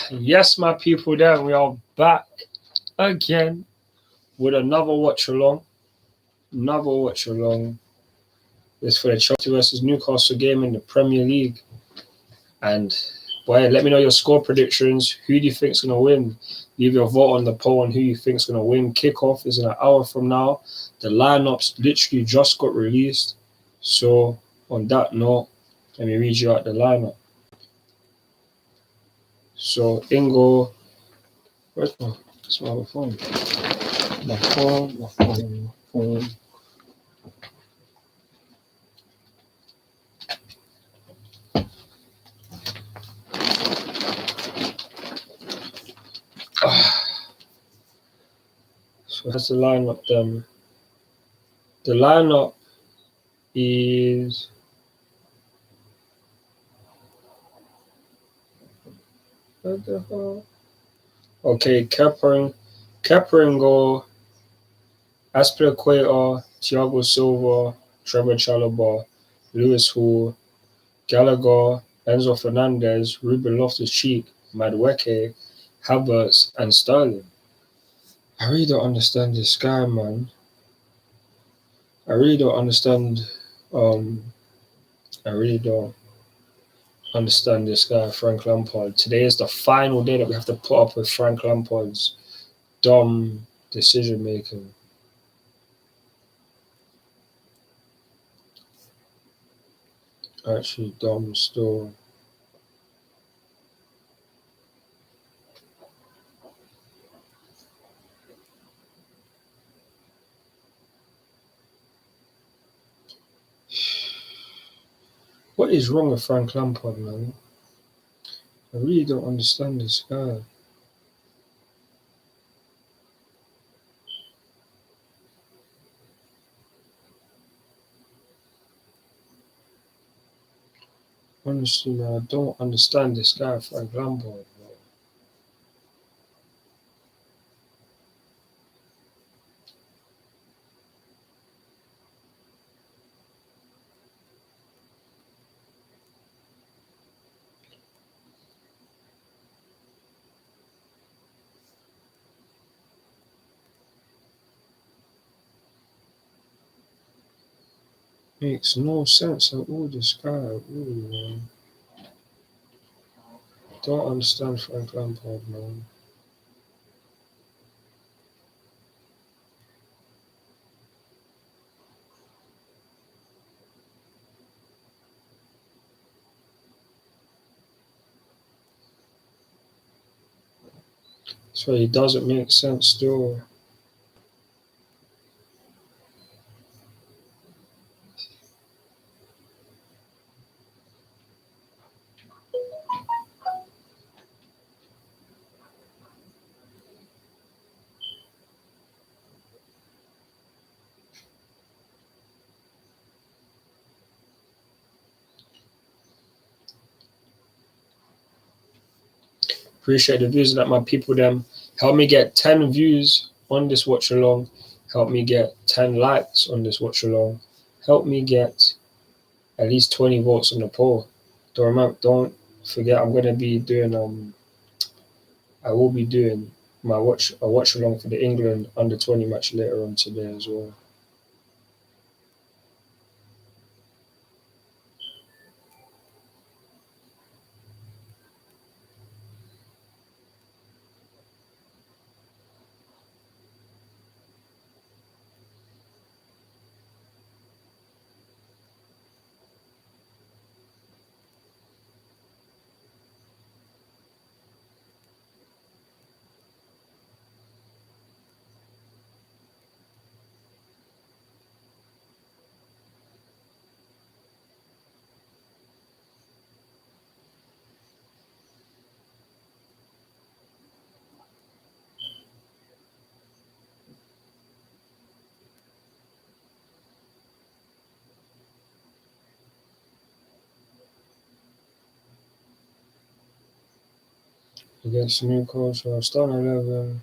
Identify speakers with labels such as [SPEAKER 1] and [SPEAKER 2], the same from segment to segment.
[SPEAKER 1] Yes, my people, there we are back again with another watch along. Another watch along. This for the Chelsea versus Newcastle game in the Premier League. And boy, let me know your score predictions. Who do you think's gonna win? Leave your vote on the poll on who you think's gonna win. Kickoff is in an hour from now. The lineups literally just got released. So on that note, let me read you out the lineup. So Ingo, where's my phone? My phone. So that's the lineup then. The lineup is what the hell? Okay, Kepa in goal, Aspilicueta, Thiago Silva, Trevor Chalobah, Lewis Hall, Gallagher, Enzo Fernandez, Ruben Loftus-Cheek, Madueke, Havertz, and Sterling. I really don't understand this guy, man. I really don't understand. Um, I really don't understand this guy, Frank Lampard. Today is the final day that we have to put up with Frank Lampard's dumb decision making. Actually, dumb still. What is wrong with Frank Lampard, man? I really don't understand this guy. Honestly, man, I don't understand this guy, Frank Lampard. Man. Makes no sense at all, this guy, really, man. Don't understand Frank Lampard, man. So he doesn't make sense still. Appreciate the views that my people them. Help me get 10 views on this watch along. Help me get 10 likes on this watch along. Help me get at least 20 votes on the poll. Don't forget I'm gonna be doing I will be doing a watch along for the England under 20 match later on today as well. Against Newcastle, starting 11.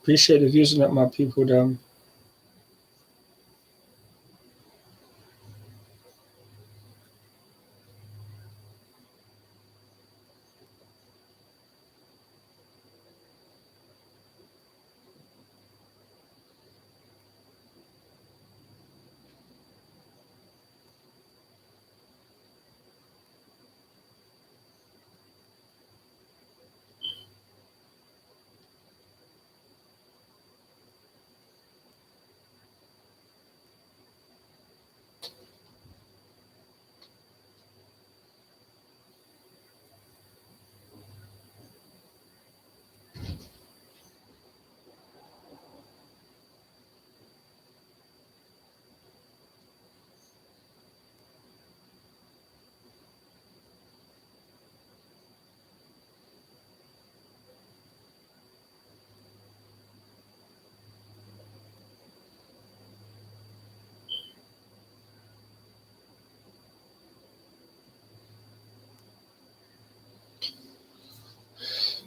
[SPEAKER 1] Appreciate the views that my people them.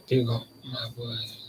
[SPEAKER 1] Big up my boys.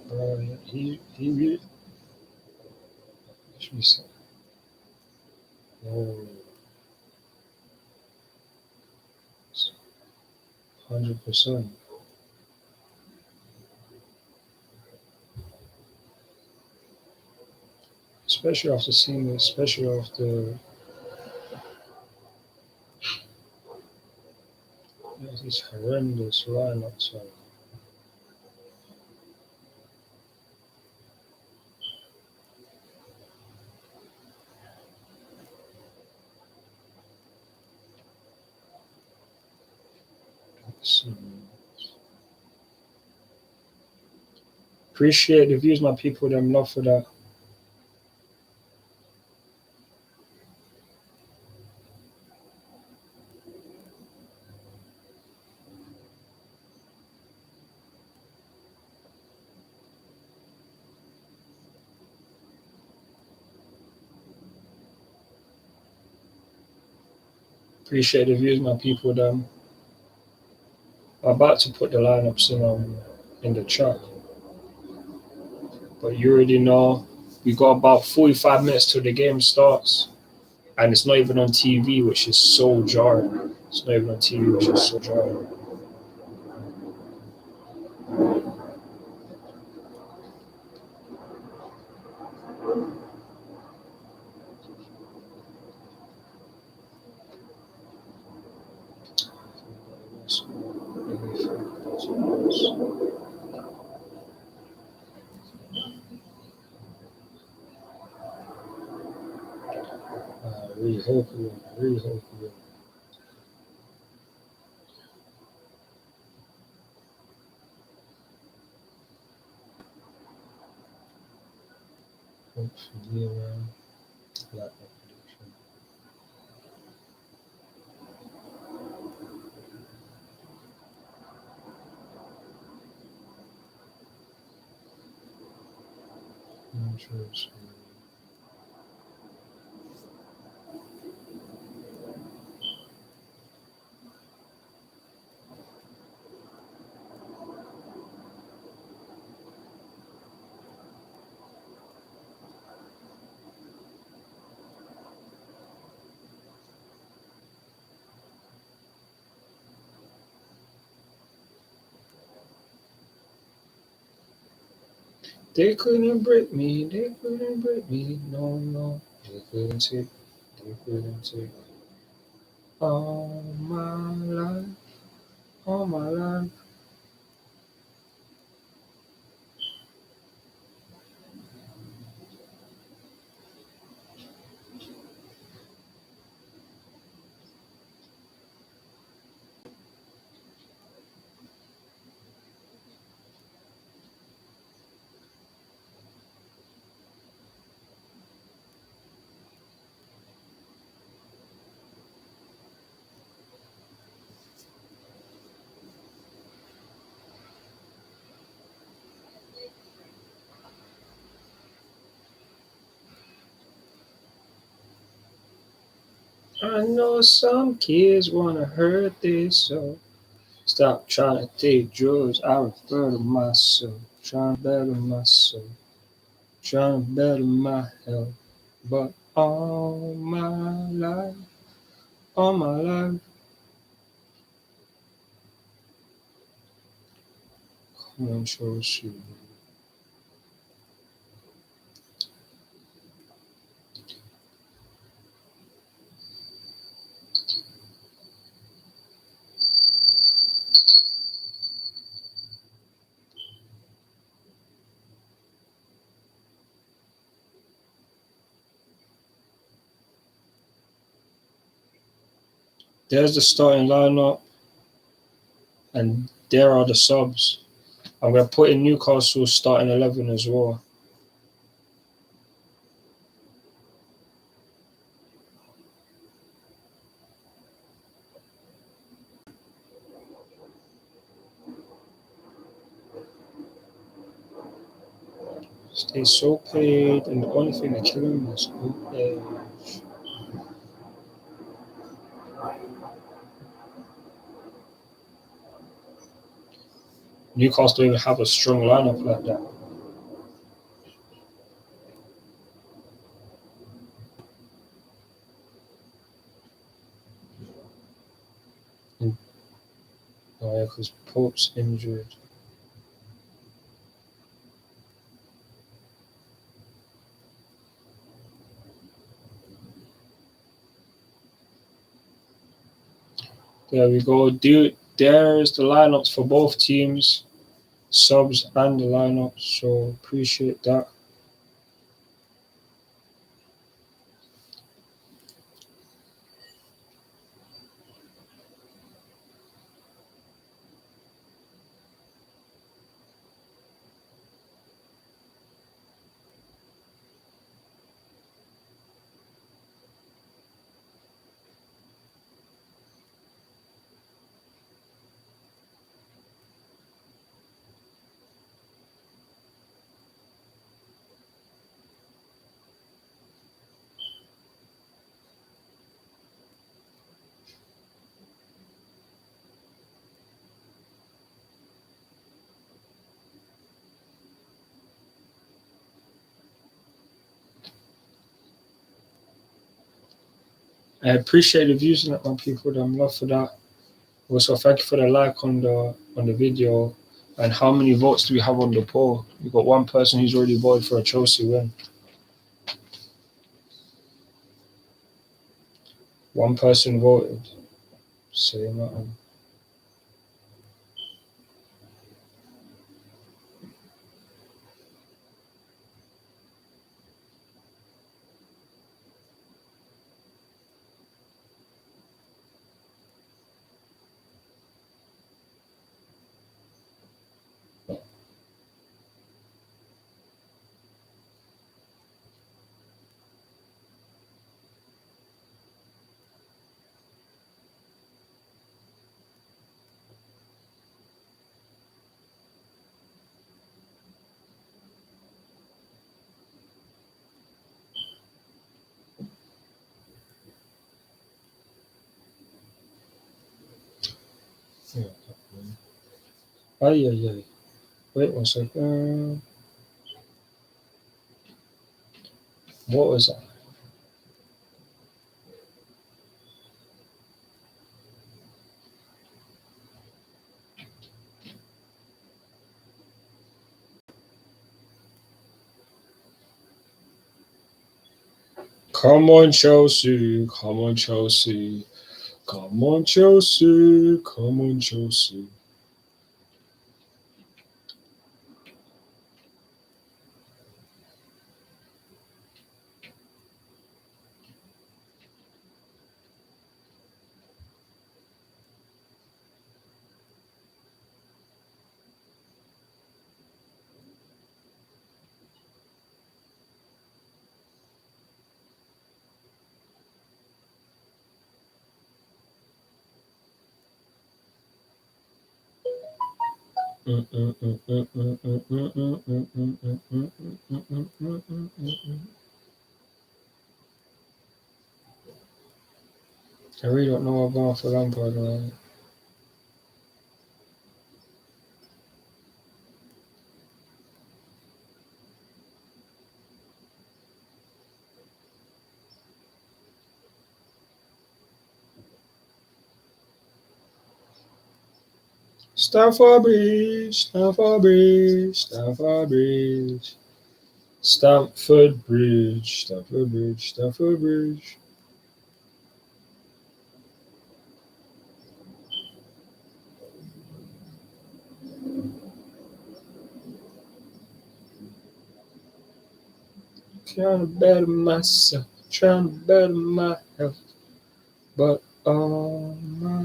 [SPEAKER 1] Bro, he really should be saying, oh, 100%. Especially after seeing it, especially after these horrendous lineups. So, appreciate the views, my people. Them love for that. Appreciate the views, my people. Them. I'm about to put the lineups in the chat, but you already know we got about 45 minutes till the game starts, and it's not even on TV, which is so jarring. It's not even on TV, which is so jarring. I really hope we win. I really hope we win. Hopefully, man. Like my prediction. I'm sure it's They couldn't break me, they couldn't break me, no, no. They couldn't take all my life, all my life. I know some kids wanna hurt this so. Stop trying to take drugs, I refer to myself. Trying to better myself, trying to better my health. But all my life, come on, show you. There's the starting lineup, and there are the subs. I'm going to put in Newcastle's starting 11 as well. Stay so paid, and the only thing that killing me is old age. Newcastle don't even have a strong lineup like that. Oh, yeah, because Pope's injured. There we go. There's the lineups for both teams, subs and the lineups. So appreciate that. I appreciate the views on that, my people. I'm love for that. Also, thank you for the like on the video. And how many votes do we have on the poll? We got one person who's already voted for a Chelsea win. One person voted. Say nothing. Yeah. Ay, ay, ay. Wait one second. What was that? Come on, Chelsea. Come on, Chelsea. Come on, Chelsea. Come on, Chelsea. I really don't know what I'm going for Lampard, man. Stamford Bridge, Stamford Bridge, Stamford Bridge, Stamford Bridge, Stamford Bridge, Stamford Bridge. Trying to better myself, trying to better my health, but all my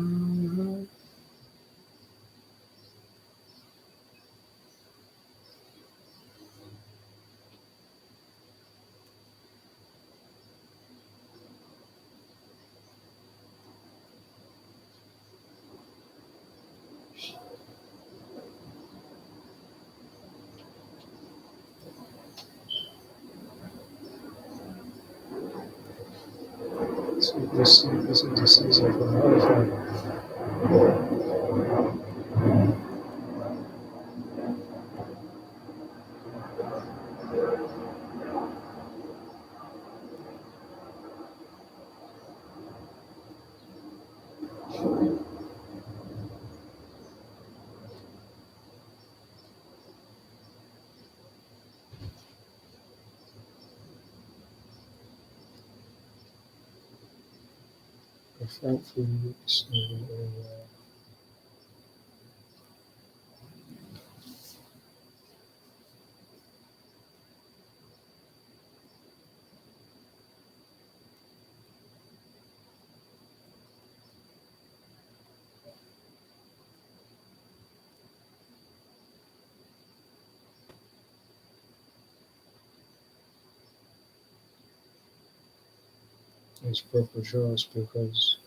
[SPEAKER 1] this is the season for my thankfully it's proper choice because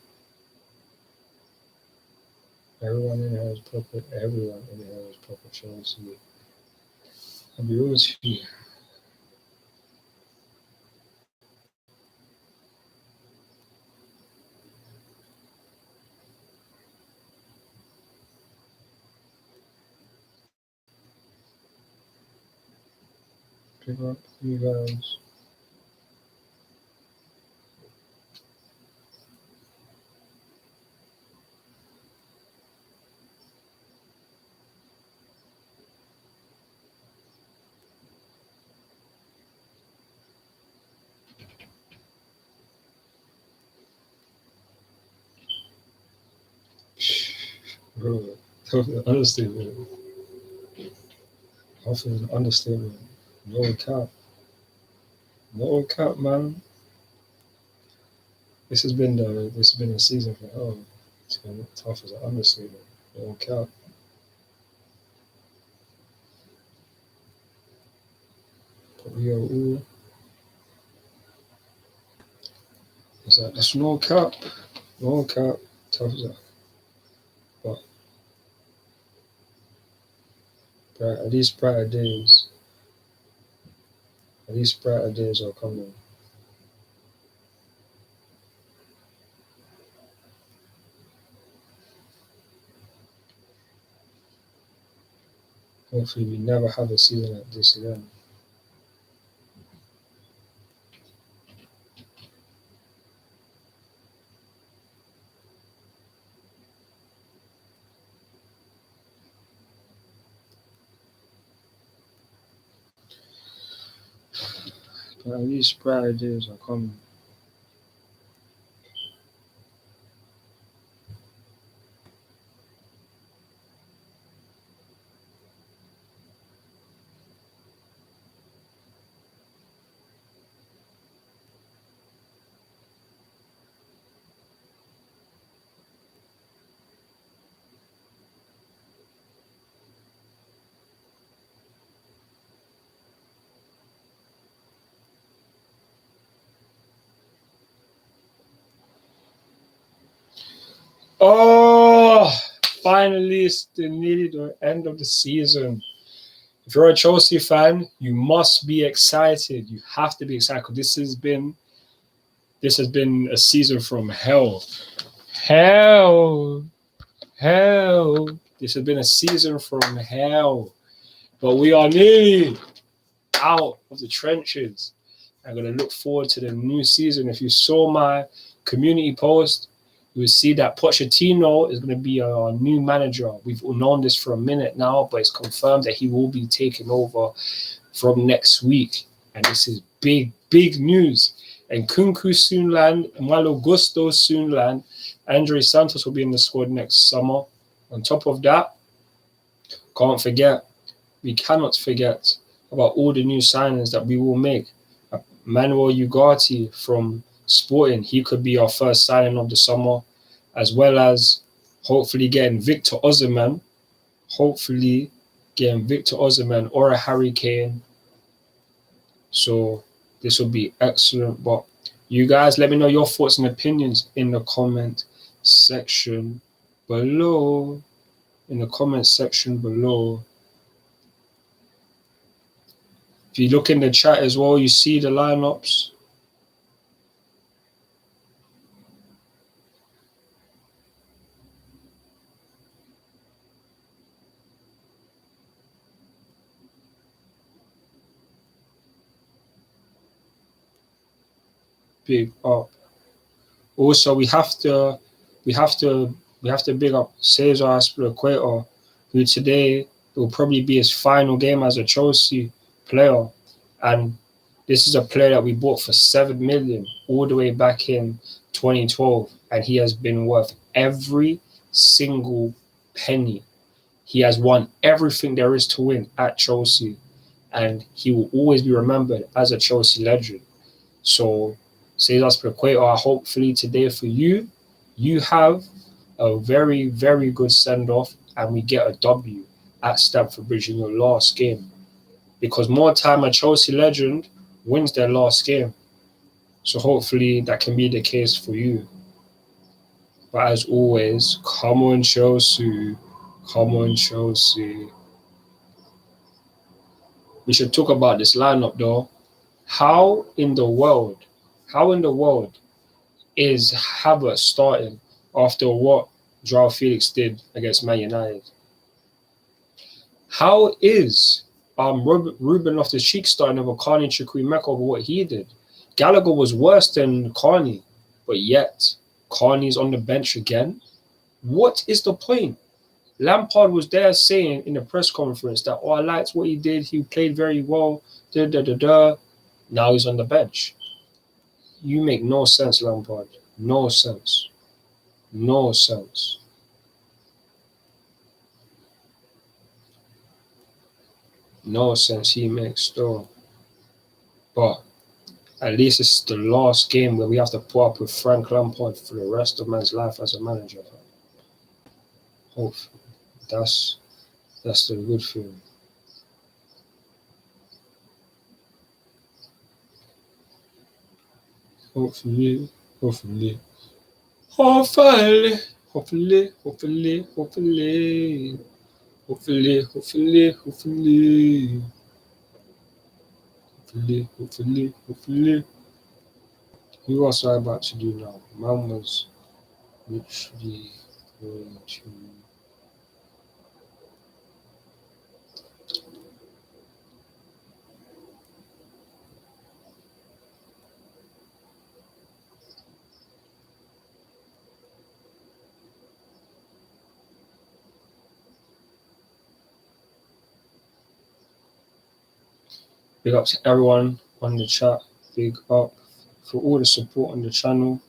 [SPEAKER 1] everyone in here has proper choice. I'll be honest with you. Pick up you guys. Bro, that was an understatement. I was an understatement. No cap. No cap, man. This has been a season for hell. It's been tough as an understatement. No cap. But we are all it's like that's no cap. No cap. Tough as that. But at least brighter days are coming. Hopefully we never have a season like this again. But at least brighter days are coming. Oh, finally, it's nearly the end of the season. If you're a Chelsea fan, you must be excited. You have to be excited because this has been a season from hell. Hell. Hell. This has been a season from hell. But we are nearly out of the trenches. I'm going to look forward to the new season. If you saw my community post, you will see that Pochettino is going to be our new manager. We've known this for a minute now, but it's confirmed that he will be taking over from next week. And this is big, big news. And Kunku soon land, Malo Gusto soon land. Andre Santos will be in the squad next summer. On top of that, we cannot forget about all the new signings that we will make. Manuel Ugarte from Sporting, he could be our first signing of the summer, as well as hopefully getting Victor Osimhen or a Harry Kane. So this will be excellent. But you guys, let me know your thoughts and opinions in the comment section below. If you look in the chat as well, you see the lineups. Big up. Also, we have to big up Cesar Azpilicueta, who today will probably be his final game as a Chelsea player, and this is a player that we bought for 7 million all the way back in 2012, and he has been worth every single penny. He has won everything there is to win at Chelsea, and he will always be remembered as a Chelsea legend. So, Cesar Azpilicueta, hopefully today for you have a very, very good send-off, and we get a W at Stamford Bridge in your last game. Because more time a Chelsea legend wins their last game. So hopefully that can be the case for you. But as always, come on Chelsea. Come on Chelsea. We should talk about this lineup though. How in the world is Havertz starting after what Joao Felix did against Man United? How is Ruben Loftus-Cheek starting over Carney Chukwuemeka over what he did? Gallagher was worse than Carney, but yet Carney's on the bench again. What is the point? Lampard was there saying in the press conference that, I liked what he did. He played very well. Now he's on the bench. You make no sense, Lampard. No sense. No sense. No sense he makes though. But at least it's the last game where we have to put up with Frank Lampard for the rest of man's life as a manager. Hopefully. That's the good thing. Hopefully. Who else am I about to do now? Man was literally going to. Big up to everyone on the chat. Big up for all the support on the channel.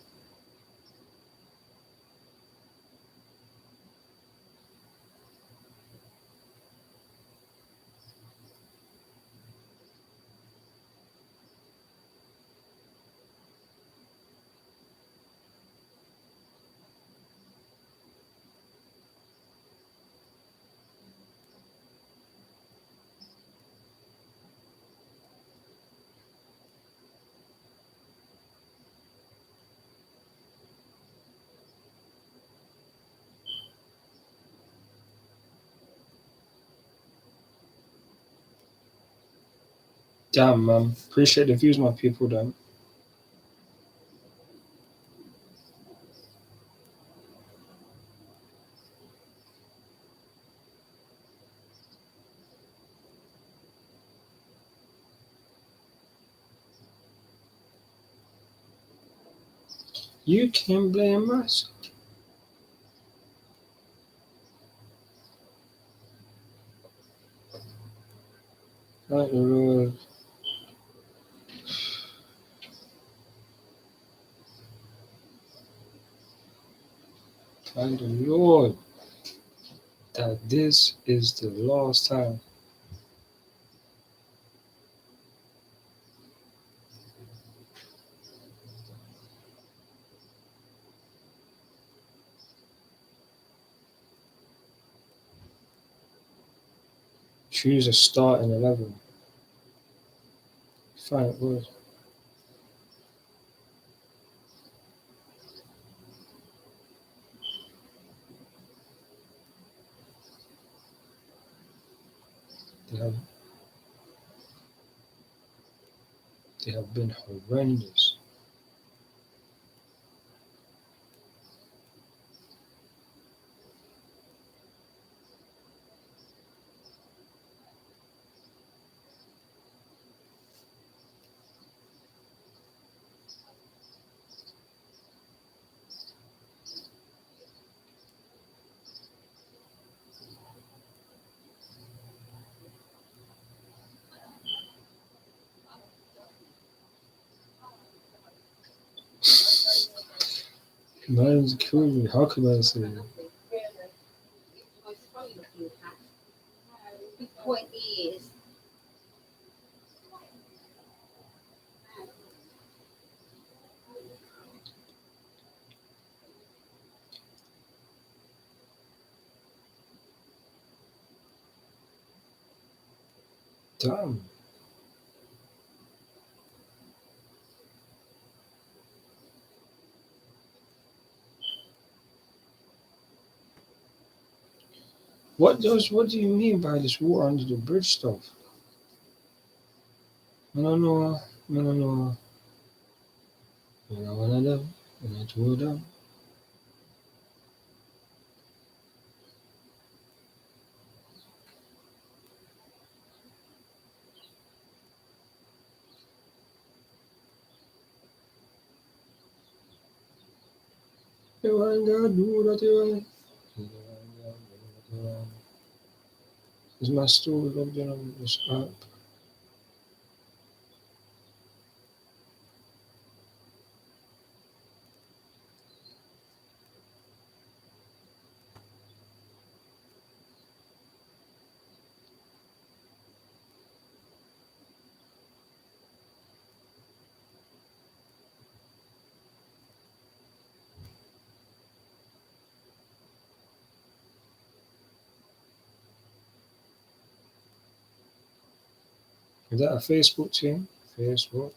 [SPEAKER 1] Damn, man. Appreciate the views, my people. Then you can blame us. Like the Lord, thank the Lord that this is the last time. Choose a starting 11. Fine, it was. They have, they have been horrendous. Man's killing me. How can I say that? Damn. What do you mean by this water under the bridge stuff? I don't know. I don't know. You know one of them. And I told them. You ain't gotta do what you want. Is my story logged in on this app? Is that a Facebook thing? Facebook.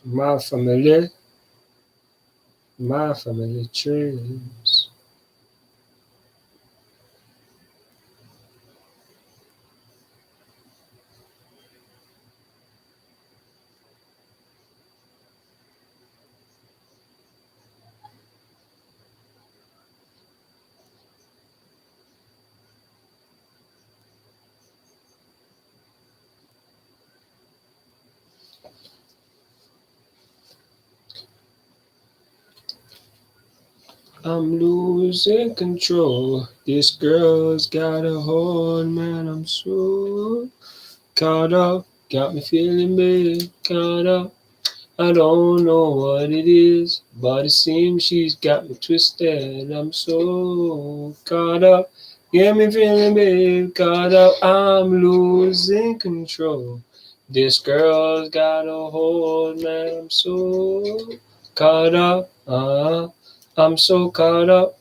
[SPEAKER 1] My family, my family dreams. I'm losing control. This girl's got a hold, man. I'm so caught up. Got me feeling big, caught up. I don't know what it is, but it seems she's got me twisted. I'm so caught up. Get me feeling big, caught up. I'm losing control. This girl's got a hold, man. I'm so caught up. I'm so caught up.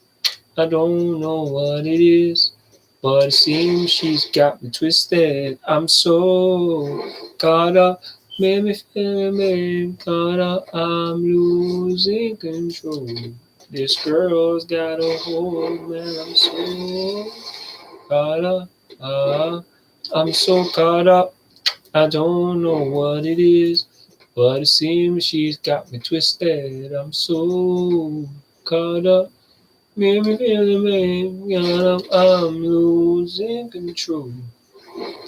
[SPEAKER 1] I don't know what it is, but it seems she's got me twisted. I'm so caught up, made me feel me caught up. I'm losing control. This girl's got a hold, man. I'm so caught up. I'm so caught up. I don't know what it is, but it seems she's got me twisted. I'm so caught up. Made me feel the pain, God, I'm losing control.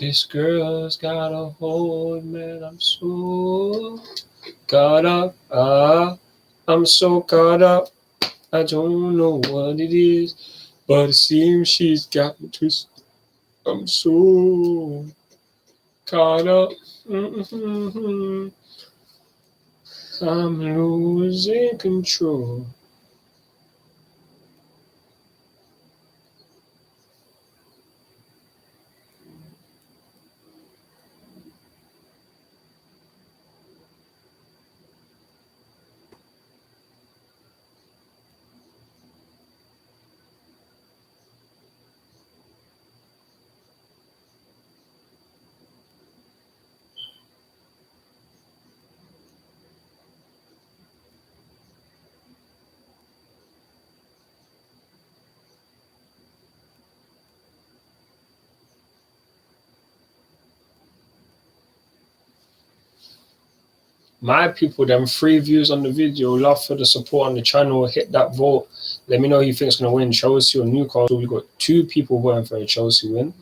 [SPEAKER 1] This girl's got a hold, man. I'm so caught up. I'm so caught up. I don't know what it is, but it seems she's got me twisted. I'm so caught up. Mm-hmm. I'm losing control. My people, them 3 views on the video. Love for the support on the channel. Hit that vote. Let me know who you think's gonna win, Chelsea or Newcastle. We got 2 people voting for a Chelsea win.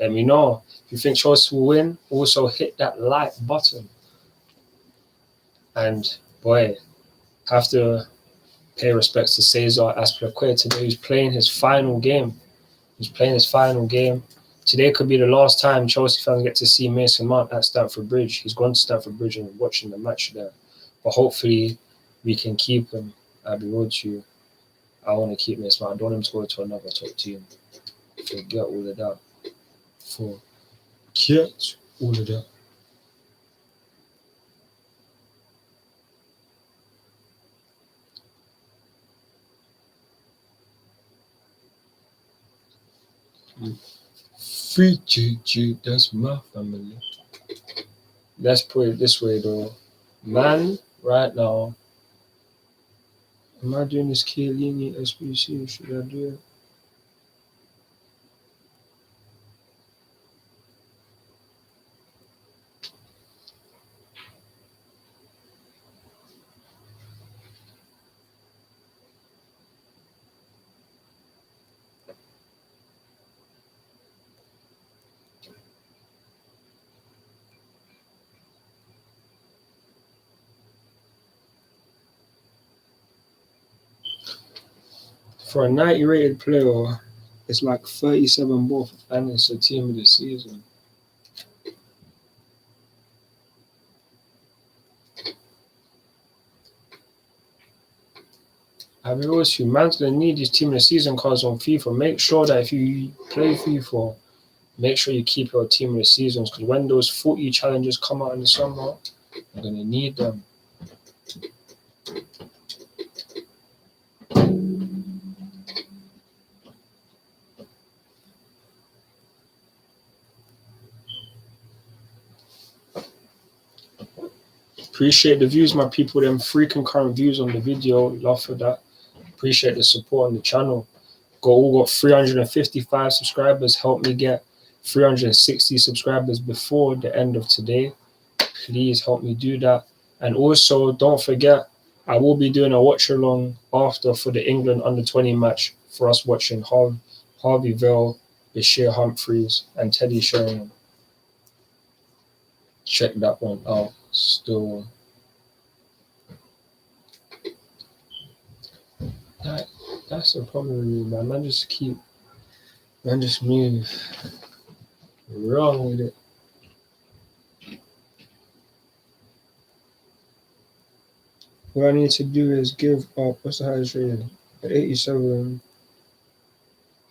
[SPEAKER 1] Let me know if you think Chelsea will win. Also hit that like button. And boy, have to pay respects to Cesar Azpilicueta today. He's playing his final game. He's playing his final game. Today could be the last time Chelsea fans get to see Mason Mount at Stamford Bridge. He's gone to Stamford Bridge and watching the match there. But hopefully we can keep him. I'll be real to you. I want to keep Mason Mount. I don't want him to go to another top team. Forget all of that. Forget all of that. Free GG, that's my family. Let's put it this way though. Man, right now, am I doing this Chiellini SBC? Should I do it? For a 90 rated player, it's like 37 both, and it's a team of the season. I've been honest with you, man's gonna need these team of the season cards on FIFA. Make sure that if you play FIFA, make sure you keep your team of the seasons because when those 40 challenges come out in the summer, you're gonna need them. Appreciate the views, my people. Them 3 concurrent views on the video. Love for that. Appreciate the support on the channel. Got 355 subscribers. Help me get 360 subscribers before the end of today. Please help me do that. And also, don't forget, I will be doing a watch along after for the England under-20 match for us watching Harvey Vale, Bashir Humphreys, and Teddy Sheringham. Check that one out. Still, that's the problem with me, man. Man, just move wrong with it. What I need to do is give up. What's the highest rating? At 87.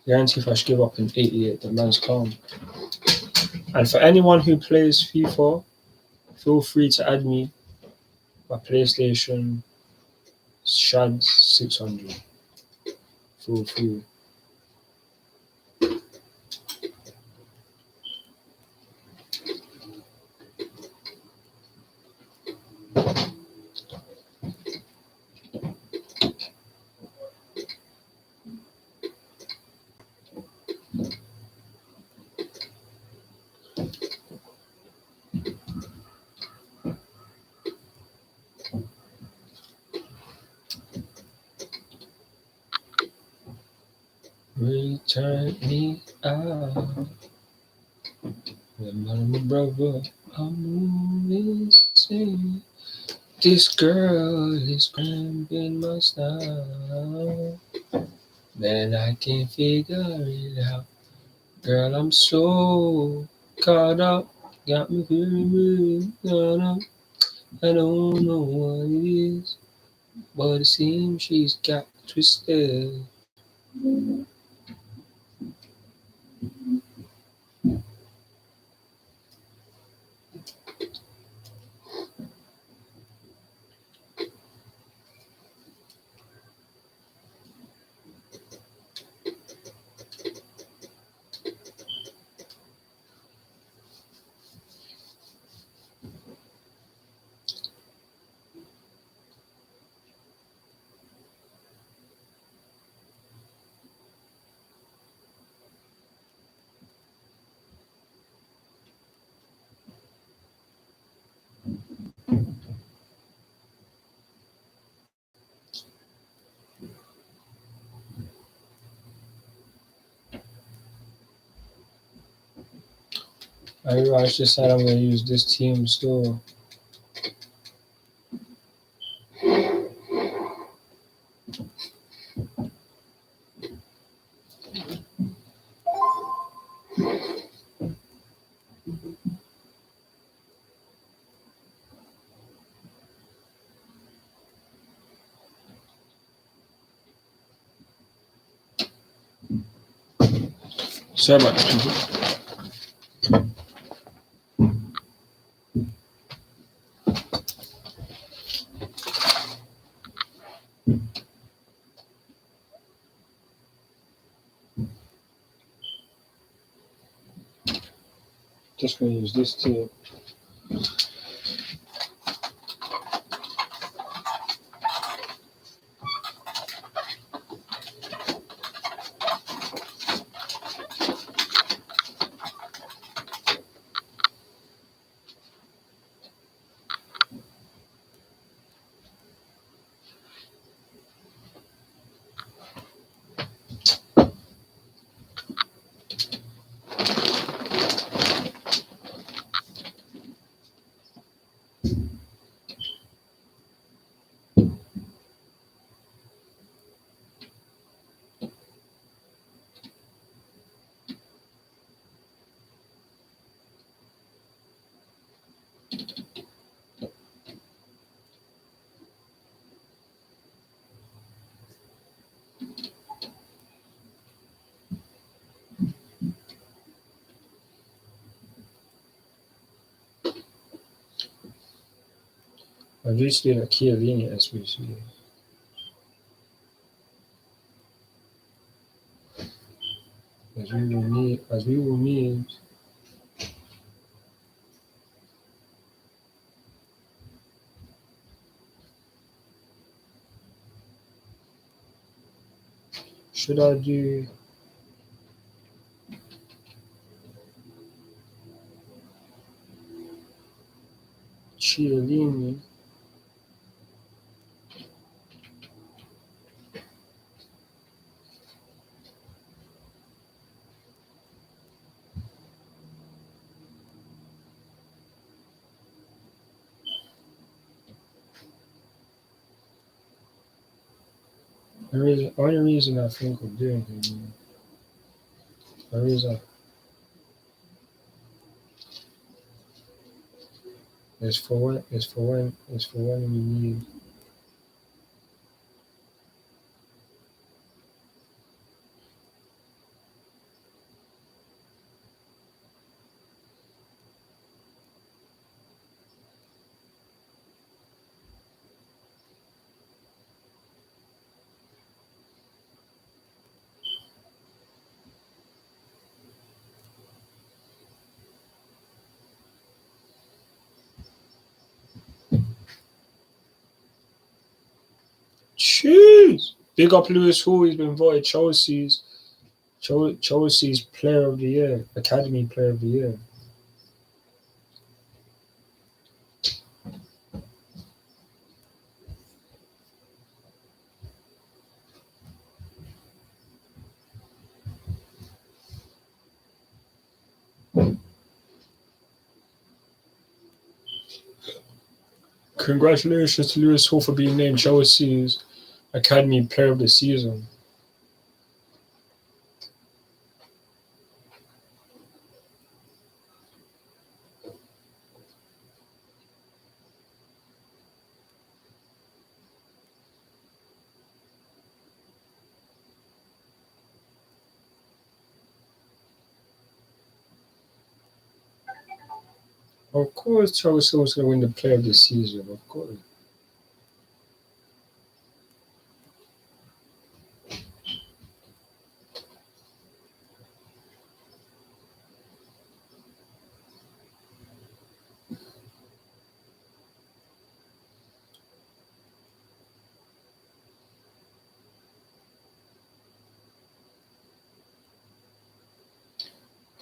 [SPEAKER 1] Guarantee if I should give up in 88, the man's calm. And for anyone who plays FIFA, feel free to add me. My PlayStation Shad 600. Feel free. Return me out. My brother, I'm moving insane. This girl is cramping my style. Man, I can't figure it out. Girl, I'm so caught up. Got me feeling caught up. I don't know what it is, but it seems she's got twisted. I just decided I'm going to use this team store. So much people. Just going to use this team. I just did a Chiellini SBC. As we will need Should I do Chiellini? The only reason I think of doing him, the reason is for when we need. Jeez! Big up Lewis Hall. He's been voted Chelsea's Player of the Year, Academy Player of the Year. Congratulations to Lewis Hall for being named Chelsea's Academy Player of the Season. Of course, Chelsea was going to win the Player of the Season. Of course.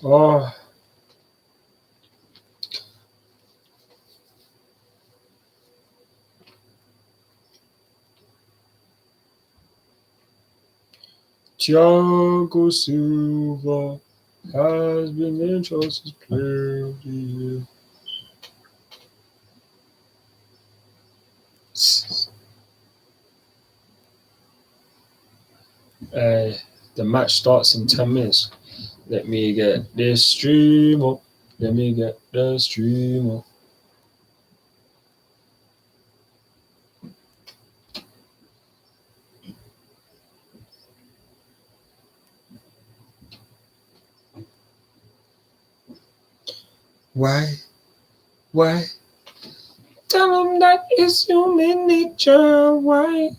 [SPEAKER 1] Oh, Thiago Silva has been named Chelsea's Player of the Year. The match starts in 10 minutes. Let me get this stream up. Let me get the stream up. Why? Why? Tell them that it's human nature. Why?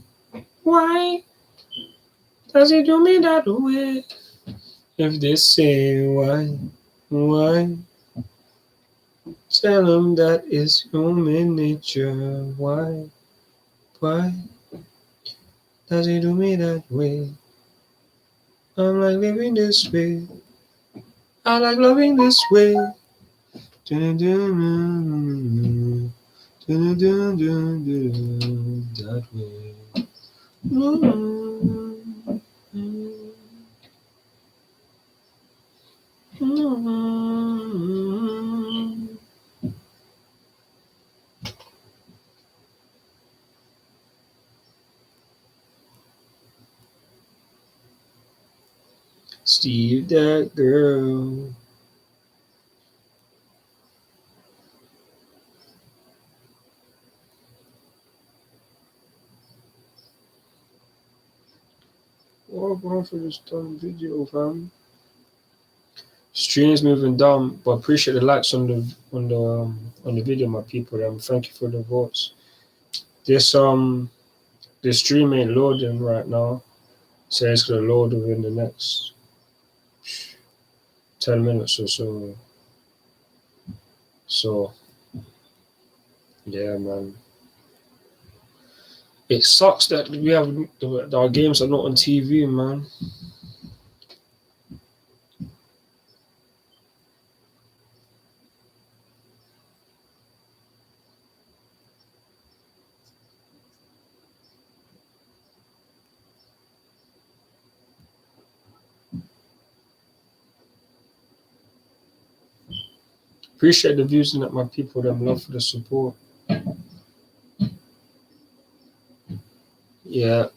[SPEAKER 1] Why does it do me that way? If they say why? Why? Tell them that it's human nature. Why? Why does it do me that way? I'm like living this way. I like loving this way. That way. Steve, that girl. Oh, going for this dumb video, fam. Stream's moving down, but appreciate the likes on the video, my people. Thank you for the votes. This stream ain't loading right now, so it's gonna load within the next 10 minutes or so. So yeah, man. It sucks that we have our games are not on TV, man. Appreciate the views and that my people, them love for the support. Yeah.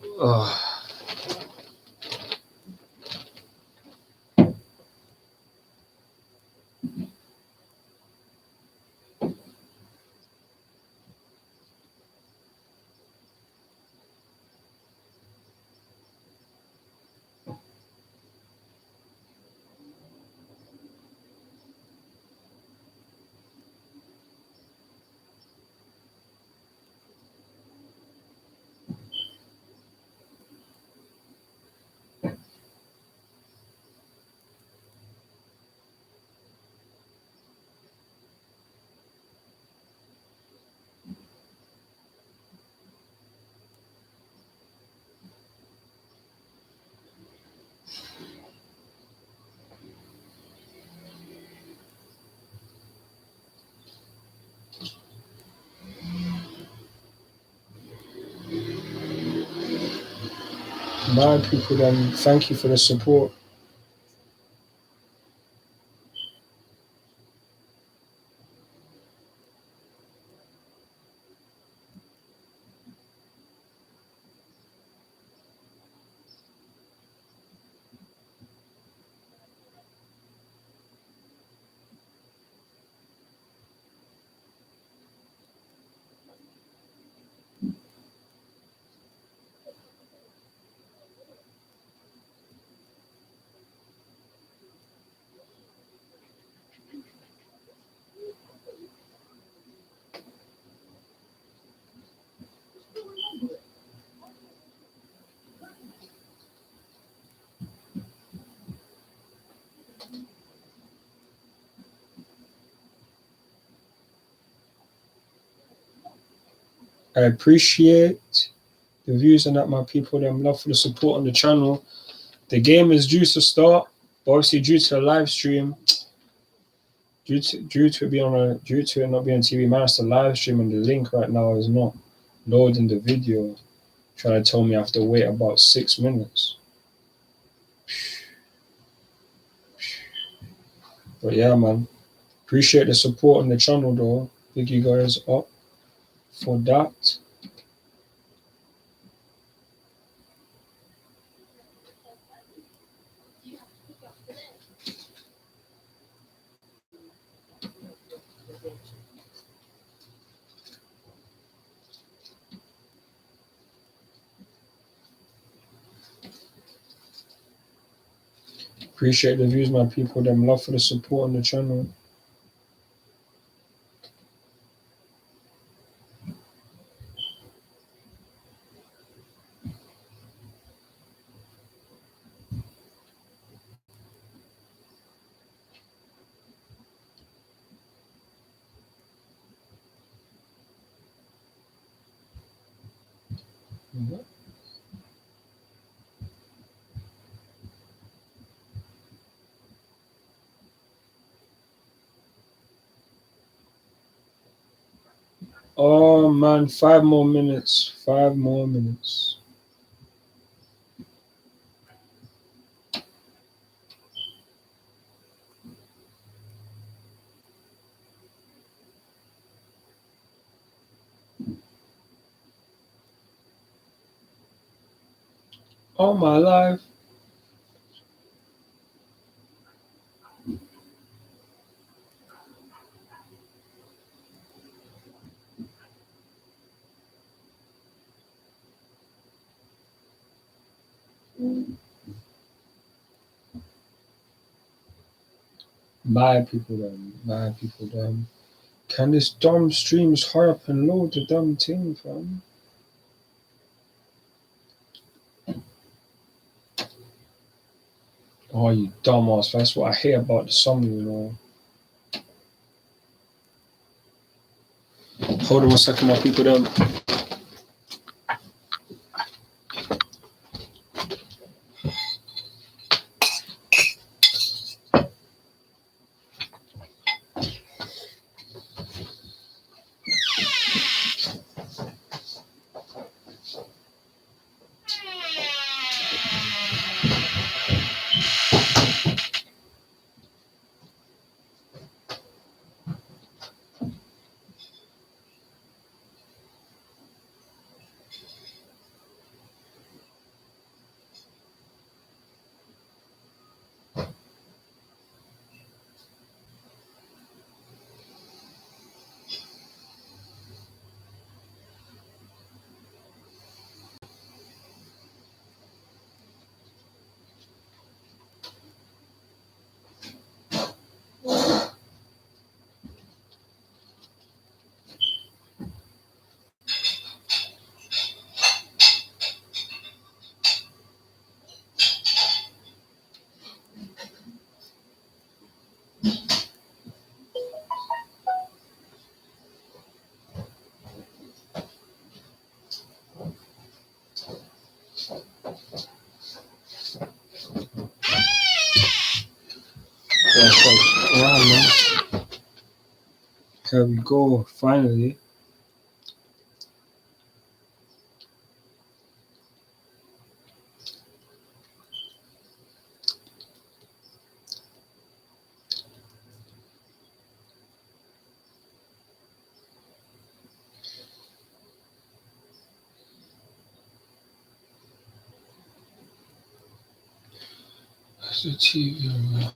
[SPEAKER 1] My people, them, thank you for the support. I appreciate the views and that my people, them love for the support on the channel. The game is due to start, but obviously due to the live stream, due to it not being on TV, man, it's the live stream and the link right now is not loading the video. Trying to tell me I have to wait about 6 minutes. But yeah, man, appreciate the support on the channel though. Big you guys up for that. Appreciate the views, my people. Them love for the support on the channel. Oh man, 5 more minutes. 5 more minutes. All my life. My people, them. My people, them. Can this dumb stream just hurry up and load the dumb thing, fam? Oh, you dumbass. That's what I hate about the summer, you know. Hold on 1 second, my people, them. Here we go, finally. That's the TV.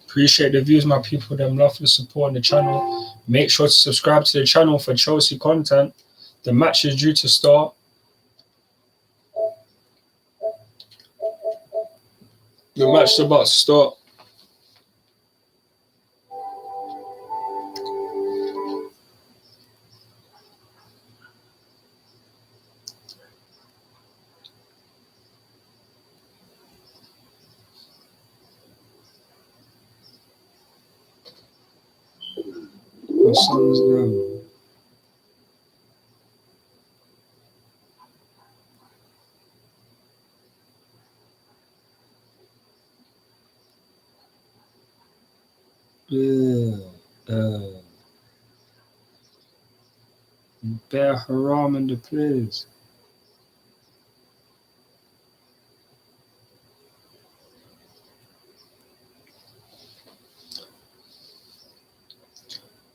[SPEAKER 1] Appreciate the views, my people. Them love for the support on the channel. Make sure to subscribe to the channel for Chelsea content. The match is due to start. The match is about to start. The sun's down. Bear haram in the place.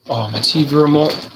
[SPEAKER 1] Oh, my TV remote.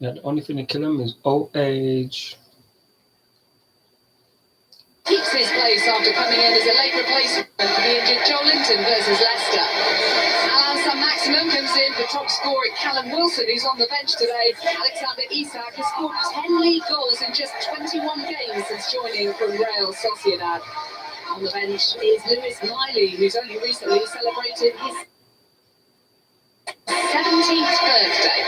[SPEAKER 1] Yeah, the only thing to kill him is old age.
[SPEAKER 2] Keeps his place after coming in as a late replacement for the injured Joe Linton versus Leicester. Alain Saint-Maximin comes in for top scorer Callum Wilson, who's on the bench today. Alexander Isak has scored 10 league goals in just 21 games since joining from Real Sociedad. On the bench is Lewis Miley, who's only recently celebrated his 17th birthday.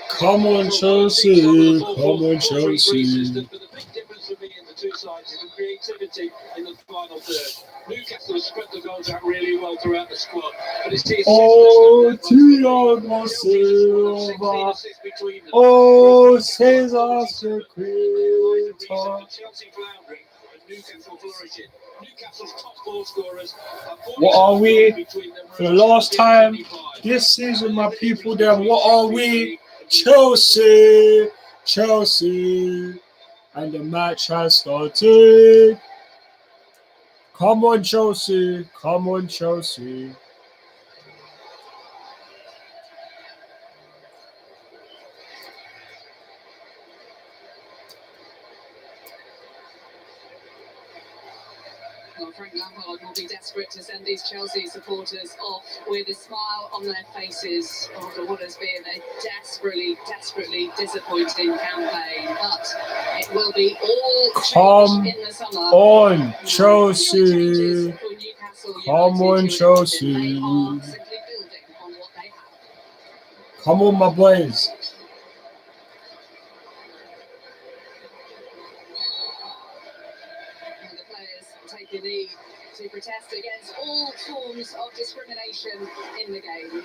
[SPEAKER 1] Come on, Chelsea. Come on, Chelsea.
[SPEAKER 3] The big difference for me in the two sides is the creativity in the final third. Newcastle has spread the goals out really well throughout the squad. But it's the
[SPEAKER 1] Oh, Thiago Silva. Oh, Cesar Secretor. What are we? For the last time this season, my people, then what are we? Chelsea, Chelsea, and the match has started. Come on, Chelsea, come on, Chelsea.
[SPEAKER 2] Well, Frank Lampard will be desperate to send these Chelsea supporters off with a smile on their faces after what has been a desperately disappointing campaign. But it will be all
[SPEAKER 1] Come
[SPEAKER 2] in the summer.
[SPEAKER 1] on, Chelsea. Come on, Chelsea. Come on, my boys.
[SPEAKER 2] Take a knee to protest against all forms of discrimination in the game.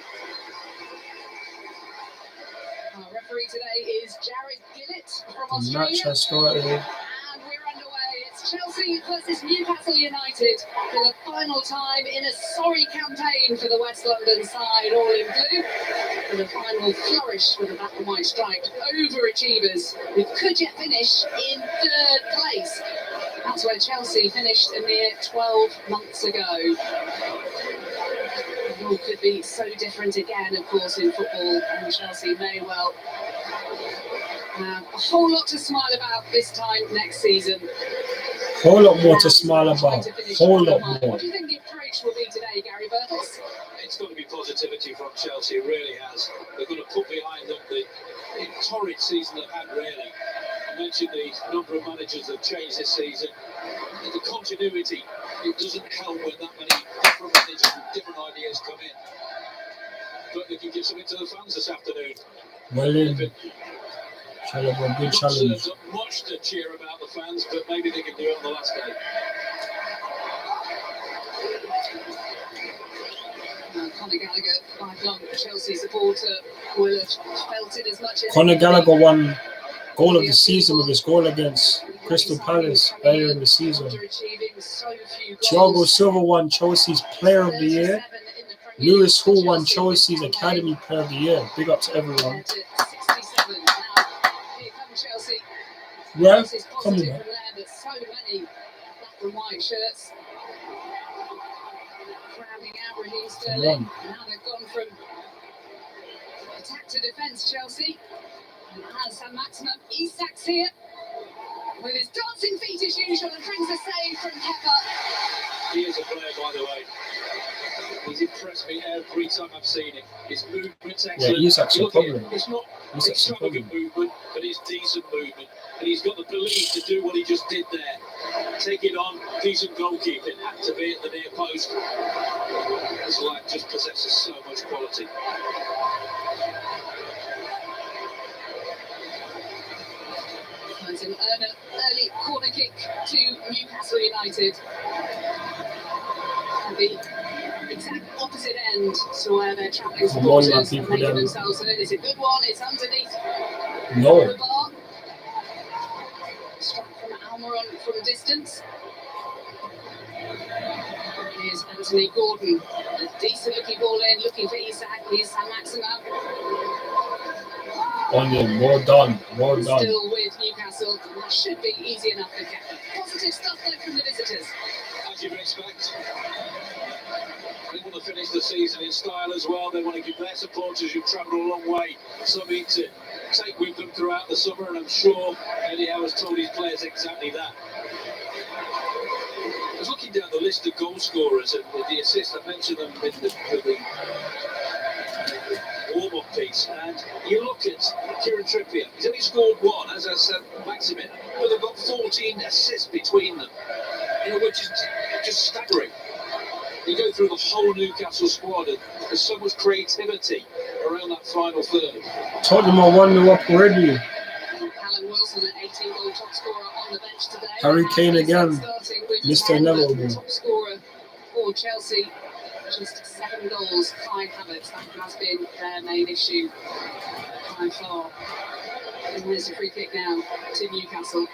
[SPEAKER 2] Our referee today is Jared Gillett from Australia.
[SPEAKER 1] The match has started.
[SPEAKER 2] And we're underway. It's Chelsea versus Newcastle United for the final time in a sorry campaign for the West London side, all in blue. For the final flourish for the black and white striped overachievers, who could yet finish in 3rd place. That's where Chelsea finished a mere 12 months ago. It all could be so different again, of course, in football, and Chelsea may well have a whole lot to smile about this time next season.
[SPEAKER 1] Whole lot more to smile about. Whole lot more.
[SPEAKER 2] What do you think the approach will be today, Gary Birtles?
[SPEAKER 3] It's got to be positivity from Chelsea, it really has. They're going to put behind them the torrid season they've had, really. I mentioned the number of managers that have changed this season. And the continuity, it doesn't help when that many different managers with different ideas come in. But they can give something to the fans this afternoon.
[SPEAKER 1] Well in. Chalobah, good challenge.
[SPEAKER 3] Not much to cheer about the fans, but maybe they can do it on the last day.
[SPEAKER 2] Conor Gallagher, lifelong Chelsea supporter, will have felt it as much as
[SPEAKER 1] Conor Gallagher won goal of the season with his goal against Crystal Palace earlier in the season. Thiago Silva won Chelsea's Player of the Year. Lewis Hall won Chelsea's Academy Player of the Year. Big up to everyone. Yeah, come on.
[SPEAKER 2] So many black and white shirts crowding out Raheem Sterling. Now they've gone from attack to defence, Chelsea. And as San Maximum, Isak's here with his dancing feet as usual and brings a save from Kepa.
[SPEAKER 3] He is a player, by the way. He's impressed me every time I've seen him. His movement's excellent.
[SPEAKER 1] Yeah, Isak's a problem.
[SPEAKER 3] It's not extravagant movement, but it's decent movement. And he's got the belief to do what he just did there. Take it on, decent goalkeeping, activate the near post. This lad just possesses so much quality.
[SPEAKER 2] Finds an early corner kick to Newcastle United. The exact opposite end to where they're travelling supporters are making themselves. And it's a good one, it's underneath
[SPEAKER 1] No.
[SPEAKER 2] the bar. Struck from Almiron from distance. Here's Anthony Gordon. A decent looking ball in, looking for Isak. Here's San Maximum.
[SPEAKER 1] On him, well done, well done.
[SPEAKER 2] Still with Newcastle. That should be easy enough for Kepa. Positive stuff though from the visitors.
[SPEAKER 3] As you'd expect. They want to finish the season in style as well. They want to give their supporters who've travelled a long way something to take with them throughout the summer, and I'm sure Eddie Howe has told his players exactly that. I was looking down the list of goal scorers and the assists. I mentioned them in the warm-up piece, and you look at Kieran Trippier. He's only scored one, as I said, Maximin, but they've got 14 assists between them, which is just staggering. You go through the whole Newcastle squad, and there's so much creativity around that final third.
[SPEAKER 1] Tottenham are 1-0 up already.
[SPEAKER 2] Alan Wilson, an 18-goal top scorer on the bench today.
[SPEAKER 1] Harry Kane again, Mr. Neville.
[SPEAKER 2] Top scorer for Chelsea, just 7 goals, 5 habits. That has been their main issue by far. And there's a free kick now to Newcastle.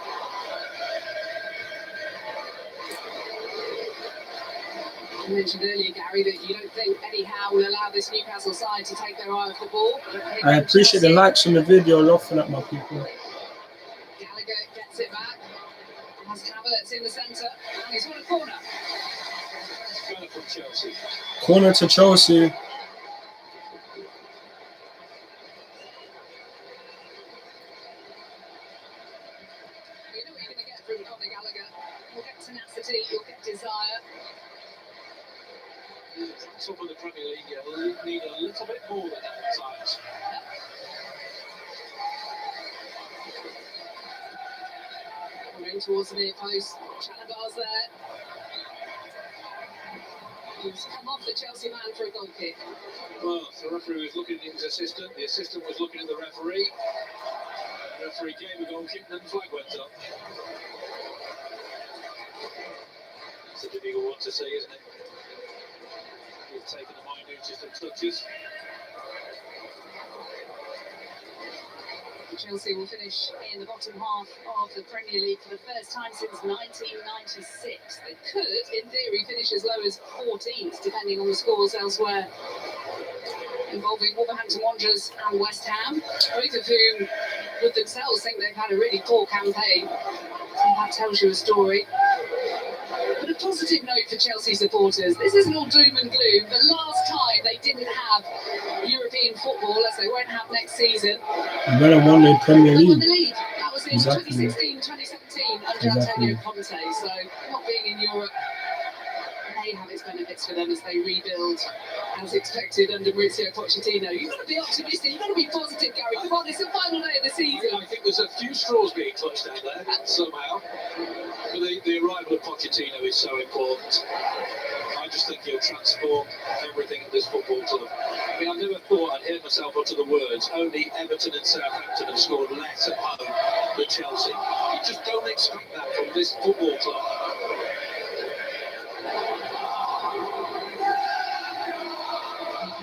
[SPEAKER 2] I mentioned earlier, Gary, that you don't think Eddie Howe will allow this Newcastle side to take their eye off the ball.
[SPEAKER 1] I appreciate the likes on the video, laughing at my people.
[SPEAKER 2] Gallagher gets it back. Has Havertz in the centre, and he's got a corner.
[SPEAKER 3] Corner from Chelsea.
[SPEAKER 1] Corner to Chelsea.
[SPEAKER 2] You know what you're going to get from Conor Gallagher. You'll get tenacity, you'll get desire.
[SPEAKER 3] Top of the Premier League, you need a little bit more than that at times.
[SPEAKER 2] Coming towards the near post, Chalobah's there. He's come off the Chelsea man for a goal kick.
[SPEAKER 3] Well, the referee was looking at his assistant, the assistant was looking at the referee. The referee gave a goal kick, and then the flag went up. It's a difficult one to see, isn't it? He's taken the minutest of touches.
[SPEAKER 2] Chelsea will finish in the bottom half of the Premier League for the first time since 1996. They could, in theory, finish as low as 14th, depending on the scores elsewhere, involving Wolverhampton Wanderers and West Ham, both of whom would themselves think they've had a really poor campaign. So that tells you a story. But a positive note for Chelsea supporters. This isn't all doom and gloom. The last time they didn't have European football, as they won't have next season,
[SPEAKER 1] You better won the Premier
[SPEAKER 2] they won the
[SPEAKER 1] League.
[SPEAKER 2] league. That was in
[SPEAKER 1] Exactly.
[SPEAKER 2] 2016-2017 under Antonio Conte. So not being in Europe may have its benefits for them as they rebuild as expected under Mauricio Pochettino. You've got to be optimistic, you've got to be positive, Gary. Come on, it's the final day of the season.
[SPEAKER 3] I think there's a few straws being clutched out there somehow. But the arrival of Pochettino is so important. I just think he'll transform everything at this football club. I mean, I never thought I'd hear myself utter the words, only Everton and Southampton have scored less at home than Chelsea. You just don't expect that from this football club.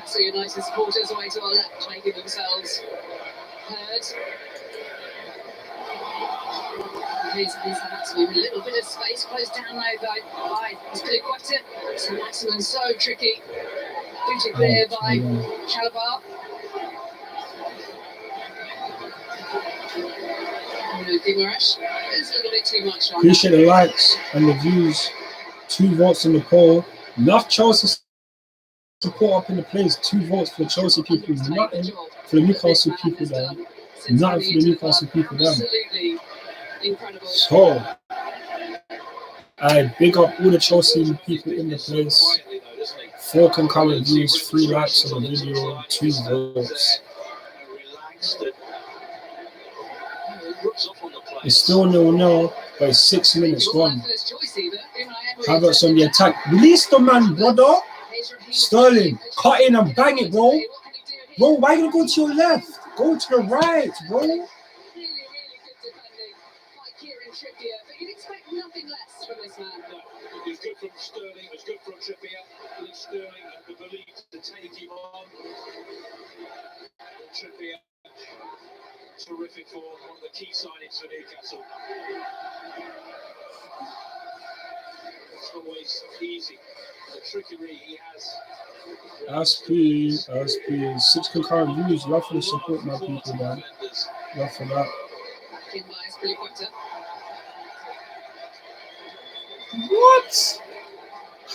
[SPEAKER 2] So United supporters away to our left, making themselves heard. Here's Maximum, a little bit of space, closed down now by Spilicueta. So Maximum so tricky. Booted clear by Chalobah. Guimaraes. There's a little bit too much on
[SPEAKER 1] Appreciate the likes and the views. 2 votes in the poll. Enough Chelsea support up in the place. 2 votes for the Chelsea people. Nothing for the Newcastle people there. Nothing for the Newcastle people there.
[SPEAKER 2] Absolutely incredible.
[SPEAKER 1] So, I big up all the Chelsea people in the place. 4 concurrent views, 3 likes on the video, 2 votes. It's still 0-0, but it's 6 minutes gone. Havertz on the attack. Release the man, brother. Sterling, cut in and bang it, bro. Bro, why you gonna go to your left? Go to the right, bro.
[SPEAKER 2] Really good defending by Kieran Trippier, but you'd expect nothing less from this man.
[SPEAKER 3] No, it was good from Sterling, it was good from Trippier. I think Sterling had the belief to take him on. Trippier, terrific for one of the key signings for Newcastle. It's always easy. The trickery he has.
[SPEAKER 1] SP, 6 concurrent views. Love for the support, my people, man. Love for that.
[SPEAKER 2] In by Spilicueta.
[SPEAKER 1] What?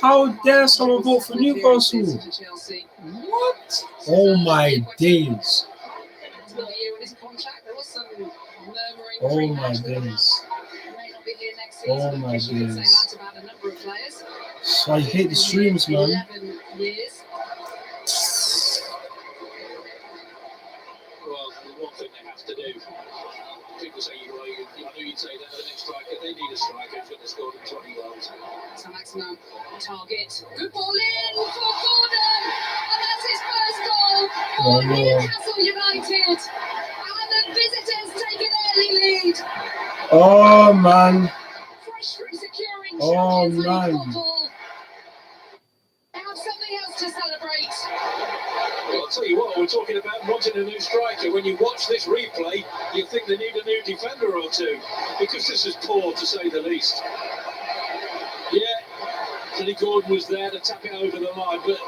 [SPEAKER 1] How dare someone vote for Newcastle?
[SPEAKER 2] Chelsea.
[SPEAKER 1] What? Oh my days.
[SPEAKER 2] Another year on his contract. There was some murmuring.
[SPEAKER 1] Oh my days.
[SPEAKER 2] May not be here next season.
[SPEAKER 1] Oh my
[SPEAKER 2] You could say
[SPEAKER 1] days.
[SPEAKER 2] that about a number of players.
[SPEAKER 1] So I hate the streams, man.
[SPEAKER 2] 11 years.
[SPEAKER 3] Well, the one thing they have to do, people say, I know you'd say that, the next striker, they need a striker who's going to score 20 goals.
[SPEAKER 2] So Maximum target. Good ball in for Gordon. And that's his first goal for Newcastle United. And the visitors take an early lead.
[SPEAKER 1] Oh man.
[SPEAKER 2] Fresh from securing
[SPEAKER 1] Oh,
[SPEAKER 2] Champions League
[SPEAKER 1] man.
[SPEAKER 2] football. They have something else to celebrate.
[SPEAKER 3] Well, I'll tell you what, we're talking about wanting a new striker. When you watch this replay, you think they need a new defender or two, because this is poor, to say the least. Yeah, Teddy Gordon was there to tap it over the line, but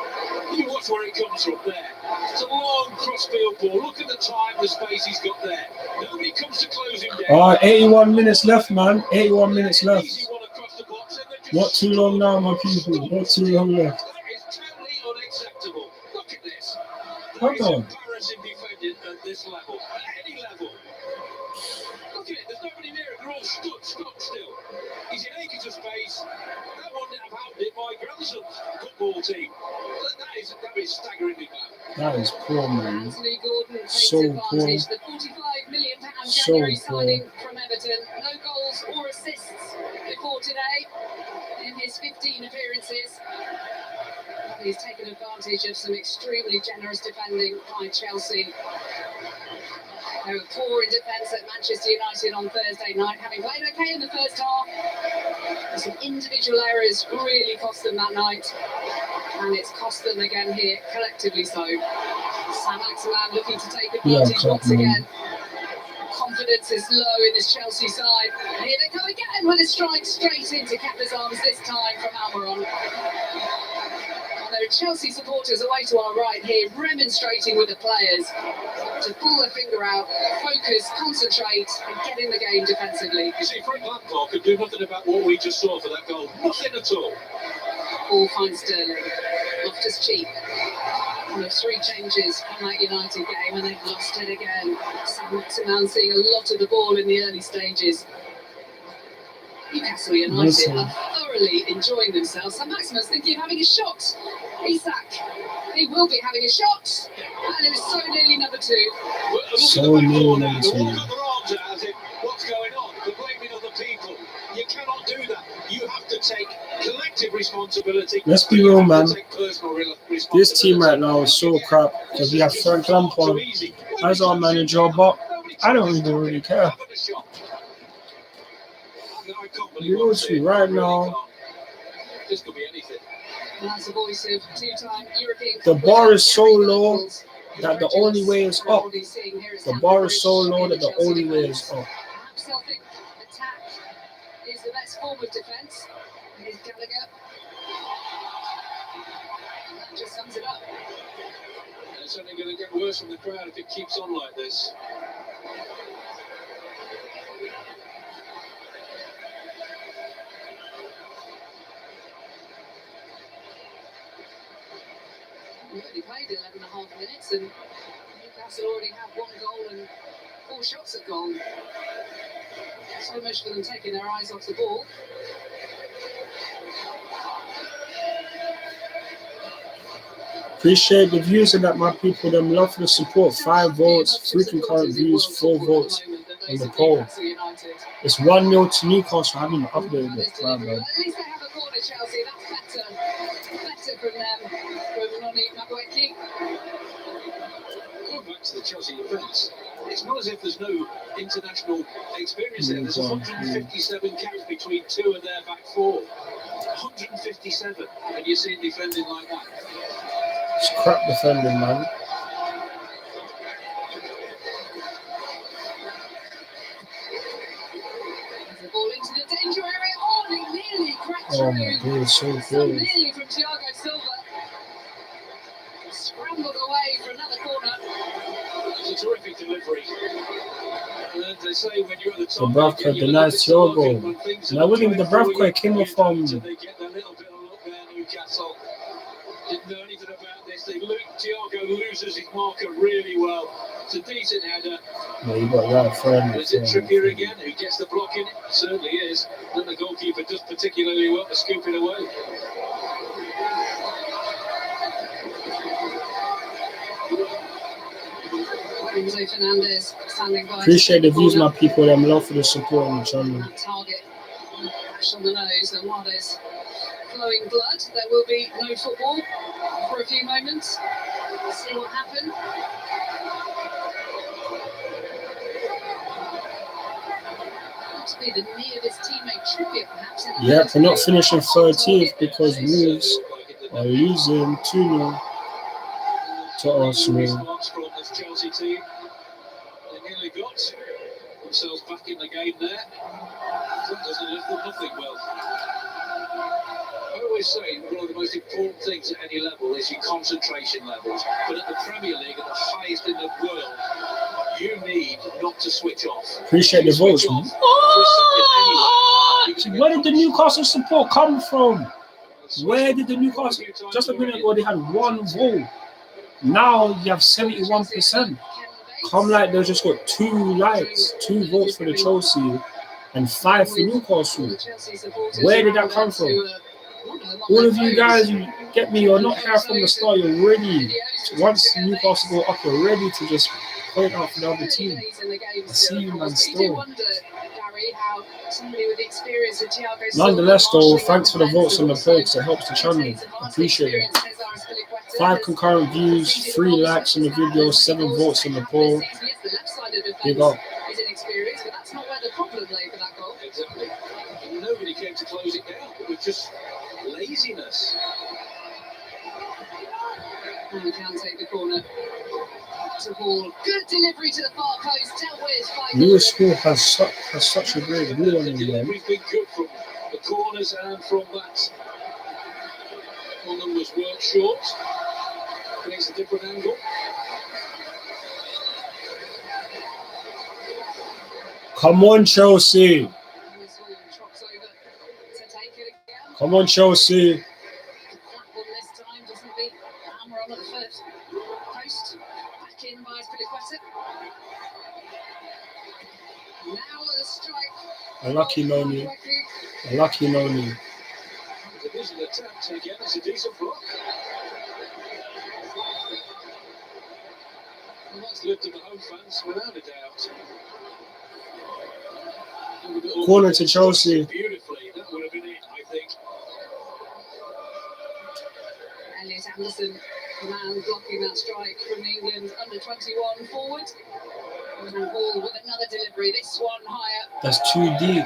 [SPEAKER 3] you watch where it comes from there. It's a long cross-field ball. Look at the time, the space he's got there. Nobody comes to close him down.
[SPEAKER 1] 81 minutes left, man. 81 minutes left.
[SPEAKER 3] Easy one across the box, and they're just
[SPEAKER 1] Not too long now, my people. Not too long left.
[SPEAKER 3] That is totally unacceptable. Look at this.
[SPEAKER 1] Hold
[SPEAKER 3] That is
[SPEAKER 1] on.
[SPEAKER 3] embarrassing defending at this level, at any level. Look at it, there's nobody near it, they're all stood still. He's in acres of space. That wouldn't have happened in my grandson's football team. That is staggeringly bad.
[SPEAKER 1] That is poor, man.
[SPEAKER 2] Anthony Gordon takes
[SPEAKER 1] So
[SPEAKER 2] advantage.
[SPEAKER 1] poor.
[SPEAKER 2] The £45 million
[SPEAKER 1] So
[SPEAKER 2] January
[SPEAKER 1] poor.
[SPEAKER 2] signing from Everton. No goals or assists before today in his 15 appearances. He's taken advantage of some extremely generous defending by Chelsea. They were poor in defence at Manchester United on Thursday night, having played okay in the first half. Some individual errors really cost them that night, and it's cost them again here, collectively so. Sam Maximan looking to take advantage once again. Confidence is low in this Chelsea side. And here they go again with a strike straight into Kepa's arms, this time from Almiron. There are Chelsea supporters away to our right here, remonstrating with the players to pull their finger out, focus, concentrate, and get in the game defensively.
[SPEAKER 3] You see, Frank Lampard could do nothing about what we just saw for that goal. Nothing at all.
[SPEAKER 2] Ball finds Sterling. Loftus-Cheek. One of 3 changes from that United game, and they've lost it again. Saint-Maximin seeing a lot of the ball in the early stages. Newcastle United are thoroughly enjoying themselves. Saint-Maximin's thinking of having a shot. Isak, he will be having a shot, and it is so nearly number 2.
[SPEAKER 3] So nearly number 2. Look at their arms out as if, what's going on? They're blaming other people. You cannot do that. You have to take collective responsibility.
[SPEAKER 1] Let's be real, man. This team right now is so crap because we have Frank Lampard as our manager, but I don't even really care. You know what, right now,
[SPEAKER 3] this could be anything.
[SPEAKER 2] That's the voice of two-time European
[SPEAKER 1] the bar is so low that the only way is up. The bar is so low that the only way is up.
[SPEAKER 2] Perhaps they'll think attack is the best form of defence. Here's Gallagher. And that just sums it up.
[SPEAKER 3] And it's only going to get worse from the crowd if it keeps on like this.
[SPEAKER 2] We've only played 11.5 minutes, and Newcastle already have 1 goal and 4 shots at goal. So much for them taking their eyes off the ball.
[SPEAKER 1] Appreciate the views of that, my people. Them love for the support. 5 votes, 3 concurrent views, 4 votes on the poll. It's 1-0 to Newcastle. I haven't updated it.
[SPEAKER 2] At least they have a corner, Chelsea. That's better. Better from them. From Ronnie Mabueki.
[SPEAKER 3] Going back to the Chelsea defence, it's not as if there's no international experience there. There's 157 caps between 2 of their back 4. 157, and you see it defending like that.
[SPEAKER 1] It's crap defending, man.
[SPEAKER 2] The ball into the danger area. Oh, they nearly cracked through.
[SPEAKER 1] Oh my God, so good.
[SPEAKER 2] Nearly from Thiago Silva. Scrambled away for another corner.
[SPEAKER 3] It's a terrific delivery. And they say when you're at the top,
[SPEAKER 1] Dubravka denies Thiago. Now, with him, Dubravka came off from.
[SPEAKER 3] They get a little bit of luck there, Newcastle. Didn't know anything about this. Thiago loses his marker really well. It's a decent header.
[SPEAKER 1] Yeah, you got that friend.
[SPEAKER 3] Is it Trippier again who gets the block in? It certainly is. Then the goalkeeper does particularly well to scoop it away.
[SPEAKER 2] Enzo Fernandez standing by.
[SPEAKER 1] Appreciate the views, my people. I'm love for the support on the channel.
[SPEAKER 2] That target, cash on the nose, and while there's flowing blood, there will be no football for a few moments. Let's see what happened. To be the knee of his teammate Trippier, perhaps.
[SPEAKER 1] Yep, we're not finishing 13th because Wolves are losing 2-0 to Arsenal.
[SPEAKER 3] Chelsea team, they nearly got themselves back in the game there. That doesn't lift them nothing well. I always say one of the most important things at any level is your concentration levels. But at the Premier League, at the highest in the world, you need not to switch off.
[SPEAKER 1] Appreciate the votes. Where did the Newcastle support come from? Where did the Newcastle? Just a minute ago, they had 1 vote. Now you have 71%. Come like they just got 2 likes, 2 votes for the Chelsea, and 5 for Newcastle. Where did that come from? All of you guys, you get me, you're not here from the start, you're ready. Once Newcastle go up, you're ready to just point out for the other team. I see you, man, still. Nonetheless, though, thanks for the votes on the poll because it helps the channel. Appreciate it. 5 concurrent views, 3 likes on the video, 7 votes on the poll. Big up.
[SPEAKER 3] Exactly. Nobody came to close it down. It was just laziness.
[SPEAKER 2] And we can take the corner. to Hall. Good delivery to the far post, dealt with by
[SPEAKER 1] Lewis
[SPEAKER 2] Gordon.
[SPEAKER 1] Hall has such a great ball on
[SPEAKER 3] The
[SPEAKER 1] him, man.
[SPEAKER 3] delivery's been good from the corners and from that. One of them was worked short. Makes a different angle.
[SPEAKER 1] Come on, Chelsea.
[SPEAKER 2] Lewis Hall trots over to take it again.
[SPEAKER 1] Come on, Chelsea.
[SPEAKER 2] Flat one this time, doesn't beat hammer on at the first post. Back in by Spiliqueta. Now the strike.
[SPEAKER 1] A lucky Noni. A lucky Noni.
[SPEAKER 3] It's a decent attempt, and again, it's a decent block. And that's lifted the home fans without a doubt.
[SPEAKER 1] Corner to Chelsea.
[SPEAKER 3] Beautifully, that would have been it, I think.
[SPEAKER 2] Elliot Anderson, the man blocking that strike from England under 21 forward. And Hall with another delivery, this one higher.
[SPEAKER 1] That's too deep.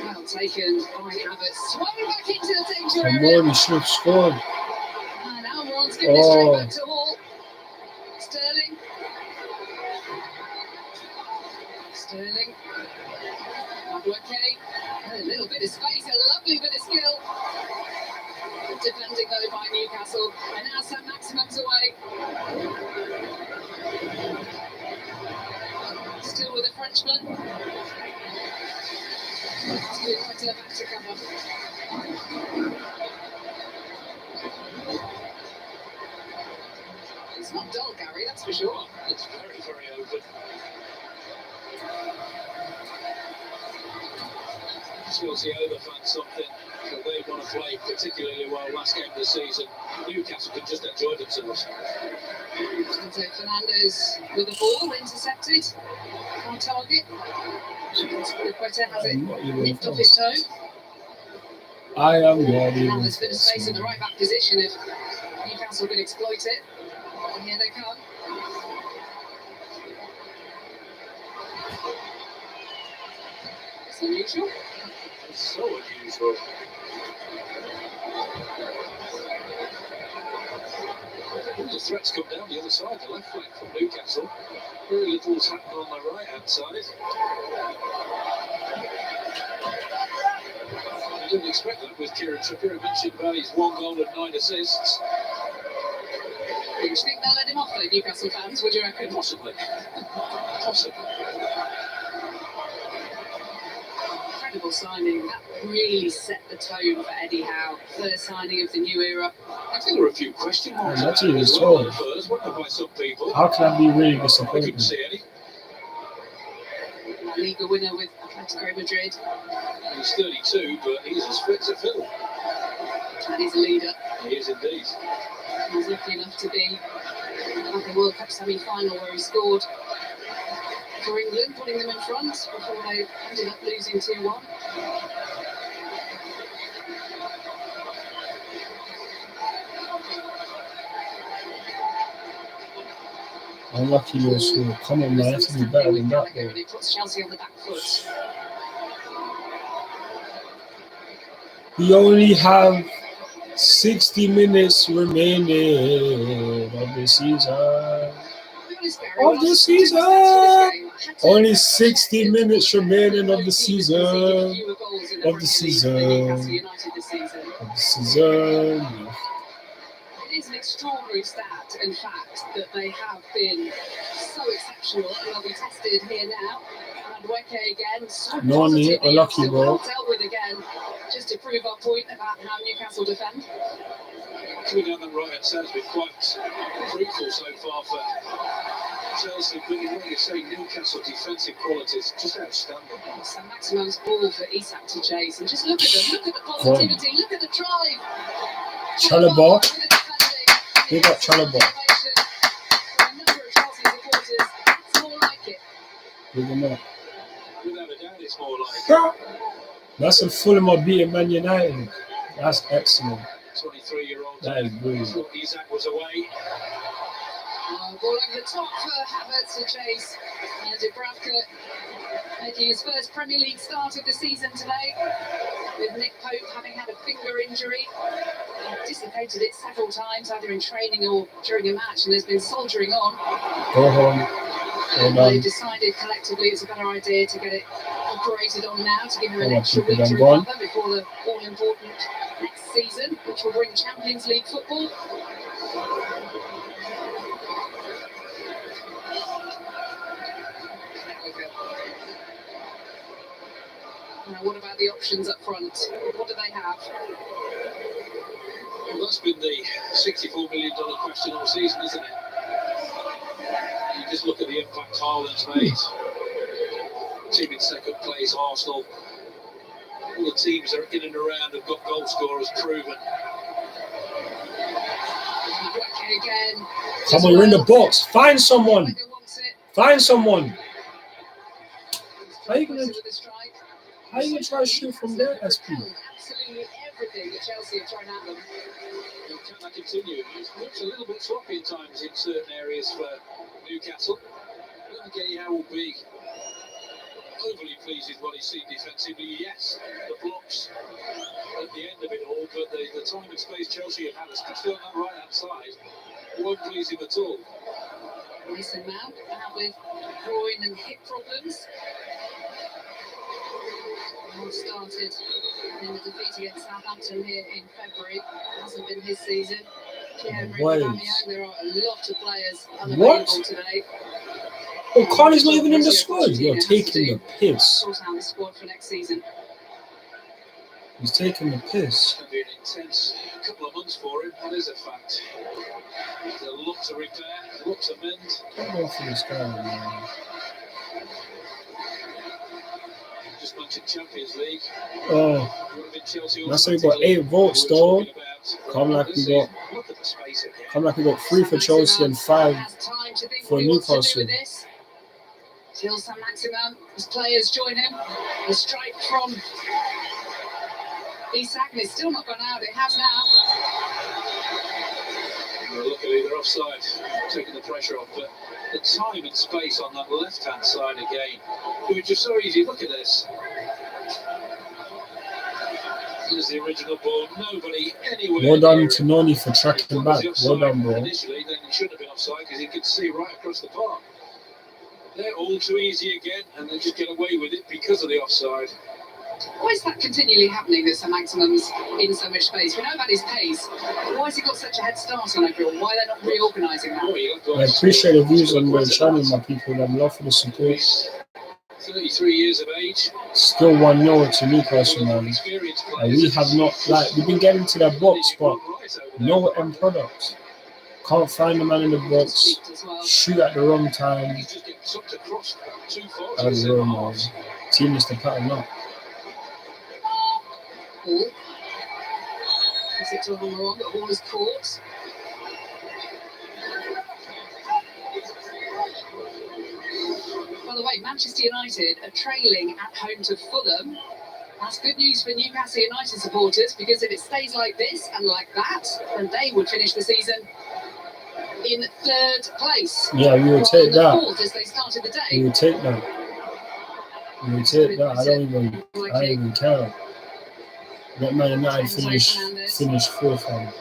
[SPEAKER 2] Well taken by Havertz. Swung back into the danger
[SPEAKER 1] Come
[SPEAKER 2] area.
[SPEAKER 1] on, he should have scored.
[SPEAKER 2] And Almiron's giving it straight back to Hall. Sterling. Okay. A little bit of space, a lovely bit of skill. Good defending though by Newcastle. And now Sam Maximum's away. Still with the Frenchman. Spiliqueta back to cover. It's not dull, Gary, that's for sure.
[SPEAKER 3] It's very, very open. Chelsea overfund something that they want to play particularly well last game of the season. Newcastle can just enjoy themselves.
[SPEAKER 2] Santo Fernandez with the ball intercepted on target. Spiliqueta has it nipped off his toe.
[SPEAKER 1] I am ready.
[SPEAKER 2] Now there's a bit of space in the right back position if Newcastle can exploit it. And here they come. It's unusual.
[SPEAKER 3] It's so unusual. The threats come down the other side, the left flank from Newcastle. Very little's happening on the right hand side. I didn't expect that with Kieran Trippier. I mentioned about his 1 goal and 9 assists.
[SPEAKER 2] Do you think they'll let him off though, Newcastle fans? Would you reckon?
[SPEAKER 3] Possibly. Possibly.
[SPEAKER 2] Incredible signing. That really set the tone for Eddie Howe. First signing of the new era.
[SPEAKER 3] I think there were a few question marks
[SPEAKER 1] That's
[SPEAKER 3] about it
[SPEAKER 1] even
[SPEAKER 3] as well
[SPEAKER 1] so.
[SPEAKER 3] at first, weren't there, by some people?
[SPEAKER 1] How can I be really
[SPEAKER 3] I
[SPEAKER 1] disappointed?
[SPEAKER 3] couldn't see any.
[SPEAKER 2] La Liga winner with Atletico Madrid.
[SPEAKER 3] He's 32, but he's as fit as a fiddle.
[SPEAKER 2] And he's a leader.
[SPEAKER 3] He is indeed.
[SPEAKER 2] He was lucky enough to be at the World Cup semi-final where he scored for England, putting them in front before they ended up losing 2-1.
[SPEAKER 1] Unlucky Lewis Hall. Come on, man. That's to be better than that,
[SPEAKER 2] And
[SPEAKER 1] though.
[SPEAKER 2] it puts Chelsea on the back foot.
[SPEAKER 1] We only have 60 minutes remaining of the season. Of the season. Only 60 minutes remaining of the season. Of the season. Of the season.
[SPEAKER 2] It is an extraordinary stat and fact that they have been so exceptional and they'll be tested here now. And Weke again, so
[SPEAKER 1] Noni,
[SPEAKER 2] positive,
[SPEAKER 1] unlucky ball.
[SPEAKER 2] dealt with again, just to prove our point about how Newcastle defend.
[SPEAKER 3] Coming down the right hand side has been quite fruitful so far for Chelsea, but in what you say, Newcastle defensive qualities just outstanding.
[SPEAKER 2] So Maximum's ball for Isak to chase, and just look at them, look at the positivity, look at the drive.
[SPEAKER 1] Chalobah. Big up Chalobah.
[SPEAKER 2] A number of Chelsea supporters, it's more like it.
[SPEAKER 1] Big him up.
[SPEAKER 3] Without a doubt, it's more like
[SPEAKER 1] That's a Fulham are beating Man United. That's excellent.
[SPEAKER 3] 23-year-old.
[SPEAKER 1] That is brilliant.
[SPEAKER 3] Thought Isak was away.
[SPEAKER 2] Ball over the top for Havertz to chase. And Dubravka making his first Premier League start of the season today, with Nick Pope having had a finger injury. dislocated it several times, either in training or during a match, and has been soldiering on.
[SPEAKER 1] Go home.
[SPEAKER 2] And they've decided collectively it's a better idea to get it operated on now to give him an extra week to recover before the all-important next season, which will bring Champions League football. Now, what about the options up front? What do they have?
[SPEAKER 3] Well, that's been the $64 million question all season, isn't it? You just look at the impact Haaland's made. Team in second place, Arsenal. All the teams that are in and around have got goal scorers proven.
[SPEAKER 2] Again.
[SPEAKER 1] Come on, you're in the box. Find someone. Find someone. How are you gonna try to shoot from there, SP?
[SPEAKER 2] Absolutely everything that Chelsea have thrown at them.
[SPEAKER 3] Can that continue? It looks a little bit sloppy at times in certain areas for Newcastle. I don't think Anyhow will be overly pleased with what he's seen defensively. Yes, the blocks at the end of it all, but the time and space Chelsea have had, especially on that right-hand side, won't please him at all.
[SPEAKER 2] Mason Mount out with groin and hip problems. Started in the defeat against Southampton here in February. It hasn't been his season. There are a lot of players unavailable today.
[SPEAKER 1] Oh, Carney's not even in the squad. You're taking the piss.
[SPEAKER 2] Sort out the squad for next season.
[SPEAKER 1] He's taking the piss.
[SPEAKER 3] It's going to be an intense couple of months for him, that is a fact. There's a lot to repair, a lot to mend.
[SPEAKER 1] Don't go for this guy, man.
[SPEAKER 3] Just mentioned Champions League.
[SPEAKER 1] Oh, that's how we got 8 votes though. Come like we got 3 for Chelsea and 5 for Newcastle.
[SPEAKER 2] Till San Maximum, as players join him. The strike from Isak is still not gone out. It has now.
[SPEAKER 3] Well, luckily they're offside, taking the pressure off. But the time and space on that left-hand side again, it was just so easy. Look at this. There's the original ball. Nobody anywhere.
[SPEAKER 1] Well done to Noni for tracking back. Well done, bro.
[SPEAKER 3] Initially, then it shouldn't have been offside because he could see right across the park. They're all too easy again, and they just get away with it because of the offside.
[SPEAKER 2] Why is that continually happening that St Maximum's in so much space? We know about his pace. Why has he got such a head start on everyone? Why are they not reorganising that?
[SPEAKER 1] I appreciate the views on the channel, my people. I'm love for the support.
[SPEAKER 3] 33 years of age.
[SPEAKER 1] Still 1-0 to Newcastle, man. And we have not, we've been getting to that box, but no end product. Can't find the man in the box. Shoot at the wrong time. I don't know, man. Team is to pattern up.
[SPEAKER 2] Hall. Is it to Hall, but Hall is caught. By the way, Manchester United are trailing at home to Fulham. That's good news for Newcastle United supporters, because if it stays like this and like that, then they would finish the season in 3rd place.
[SPEAKER 1] Yeah, we will take that.
[SPEAKER 2] 4th as they started the day.
[SPEAKER 1] We will take that. We will take that. I don't even care. Let Man United finish 4th, man.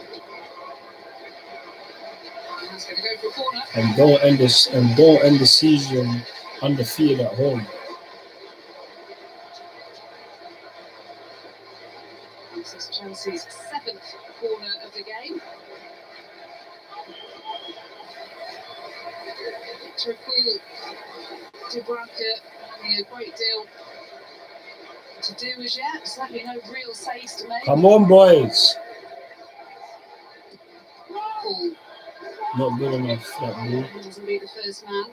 [SPEAKER 2] That's going to go for a corner.
[SPEAKER 1] And don't end the season undefeated at home.
[SPEAKER 2] This is Chelsea's 7th corner of the game. To recall, Dubravka having a great deal to do as yet. Certainly no real saves to make.
[SPEAKER 1] Come on, boys.
[SPEAKER 2] Paul.
[SPEAKER 1] Not good enough, that ball.
[SPEAKER 2] He doesn't be the first man.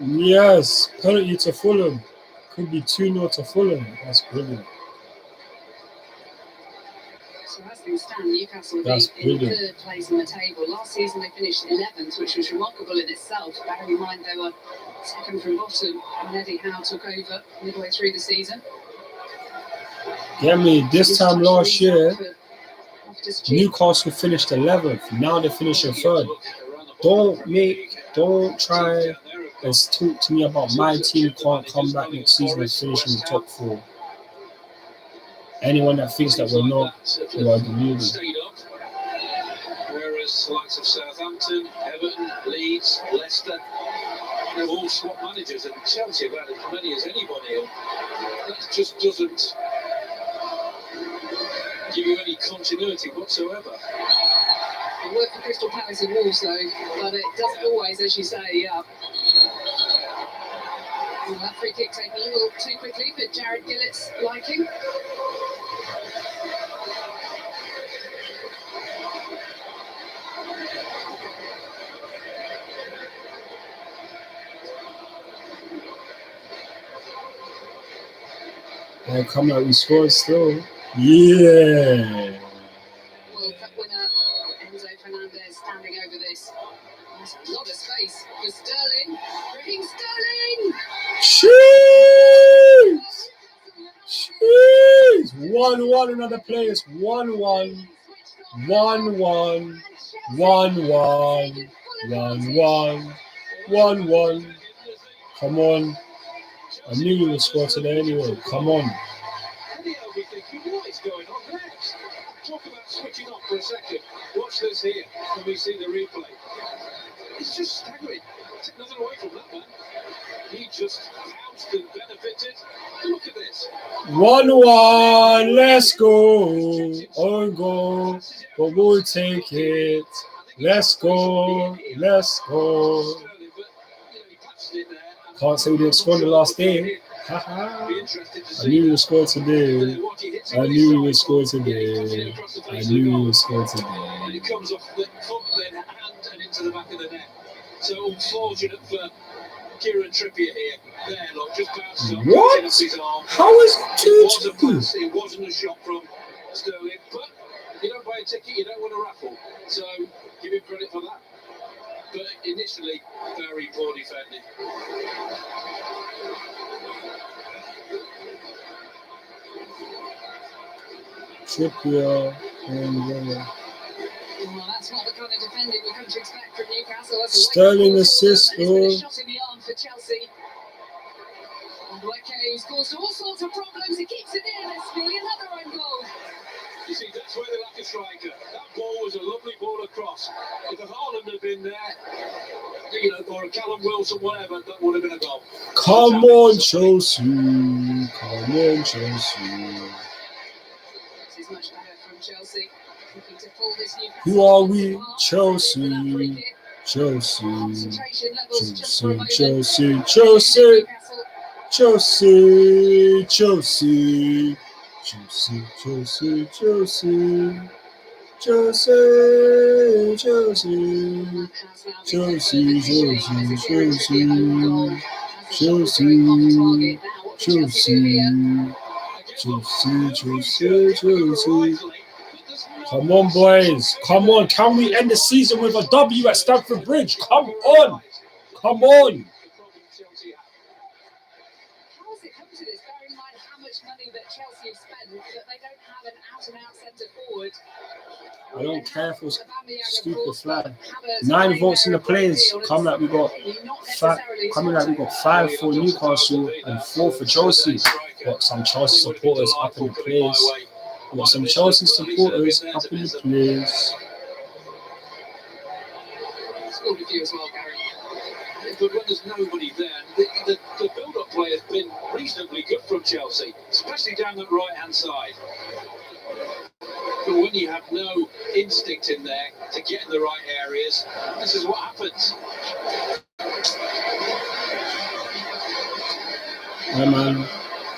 [SPEAKER 1] Yes, penalty to Fulham. Could be 2-0 to Fulham. That's brilliant.
[SPEAKER 2] So So as things stand, Newcastle will
[SPEAKER 1] That's
[SPEAKER 2] be in
[SPEAKER 1] brilliant.
[SPEAKER 2] third place in the table. Last season they finished 11th, which was remarkable in itself. Bearing in mind they were second from bottom when Eddie Howe took over midway through the season.
[SPEAKER 1] Get me, this time last year, Newcastle finished 11th. Now they're finishing third. Don't try and talk to me about my team can't come back next season and finish in the top 4. Anyone that thinks that we're not, you are deluded.
[SPEAKER 3] Whereas the likes of Southampton, Everton, Leeds, Leicester, they've all swapped managers, and Chelsea have had as many as anybody. That just doesn't give you any continuity whatsoever.
[SPEAKER 2] It worked for Crystal Palace and Wolves though, but it doesn't always, as you say. Well, that free kick taken a little too quickly for Jared Gillett's liking.
[SPEAKER 1] And come out, we scored still. Yeah.
[SPEAKER 2] World Cup winner Enzo Fernandez standing over this. There's a lot of space for Sterling. Raheem Sterling!
[SPEAKER 1] Jeez! 1-1 another players. 1-1. 1-1. 1-1. 1-1. 1-1. Come on. I knew we would score today anyway. Come on.
[SPEAKER 3] What is going on next? Talk about switching off for a second. Watch this here when we see the replay. It's just staggering. Take nothing away from that man. He just pounced and benefited. Look at this.
[SPEAKER 1] 1-1. Let's go. Own goal. But we'll take it. Let's go. Let's go. Can't say we didn't score the last day. I knew we would score today. I knew we would score today. I knew we would score today.
[SPEAKER 3] And it comes off the foot, then hand, and into the back of the net. So unfortunate for Kieran Trippier here. There, look, just bounced up.
[SPEAKER 1] What?
[SPEAKER 3] His arm.
[SPEAKER 1] How is
[SPEAKER 3] It was a
[SPEAKER 1] 2-2?
[SPEAKER 3] pass. It wasn't a shot from Sterling. But you don't buy a ticket, you don't win a raffle. So give him credit for that. But initially, very poor defending.
[SPEAKER 1] Trippier and
[SPEAKER 2] Well, that's not the kind of defending we come to expect from Newcastle. That's a
[SPEAKER 1] Sterling
[SPEAKER 2] late
[SPEAKER 1] assist,
[SPEAKER 2] ball. It's been a
[SPEAKER 1] though.
[SPEAKER 2] shot in the arm for Chelsea. And who's caused all sorts of problems. He keeps it in. It's nearly another own goal.
[SPEAKER 3] You see, that's where they lack a striker. That ball was a lovely ball across. If a Haaland had been there, you know, or a Callum Wilson, whatever, that would have been a goal.
[SPEAKER 1] come on, Chelsea. Come on, Chelsea.
[SPEAKER 2] This is much better from Chelsea. Looking to pull this Newcastle.
[SPEAKER 1] Who are we?
[SPEAKER 2] apart.
[SPEAKER 1] Chelsea.
[SPEAKER 2] With that free kick.
[SPEAKER 1] Chelsea.
[SPEAKER 2] Concentration levels just for a moment.
[SPEAKER 1] Chelsea. Chelsea.
[SPEAKER 2] Newcastle.
[SPEAKER 1] Chelsea. Chelsea. Chelsea. Chelsea. Chelsea. Chelsea. Chelsea. Chelsea, Chelsea, Chelsea, Chelsea. Come on, boys. Come on. Can we end the season with a W at Stamford Bridge? Come on. Come on.
[SPEAKER 2] How has it come to this? Bearing in mind how much money that Chelsea have spent, that they don't have an out-and-out centre forward.
[SPEAKER 1] I don't care if it was stupid flag. 9 votes in the players. Coming like we got 5 for Newcastle and 4 for Chelsea. Got some Chelsea supporters up in the place. Got some Chelsea supporters up in the place.
[SPEAKER 2] Scored a few as well, Gary.
[SPEAKER 3] But when there's nobody there, the build-up play has been reasonably good from Chelsea, especially down the right-hand side. But when you have no instinct in there to get in the right areas, this is what happens.
[SPEAKER 1] Yeah, man.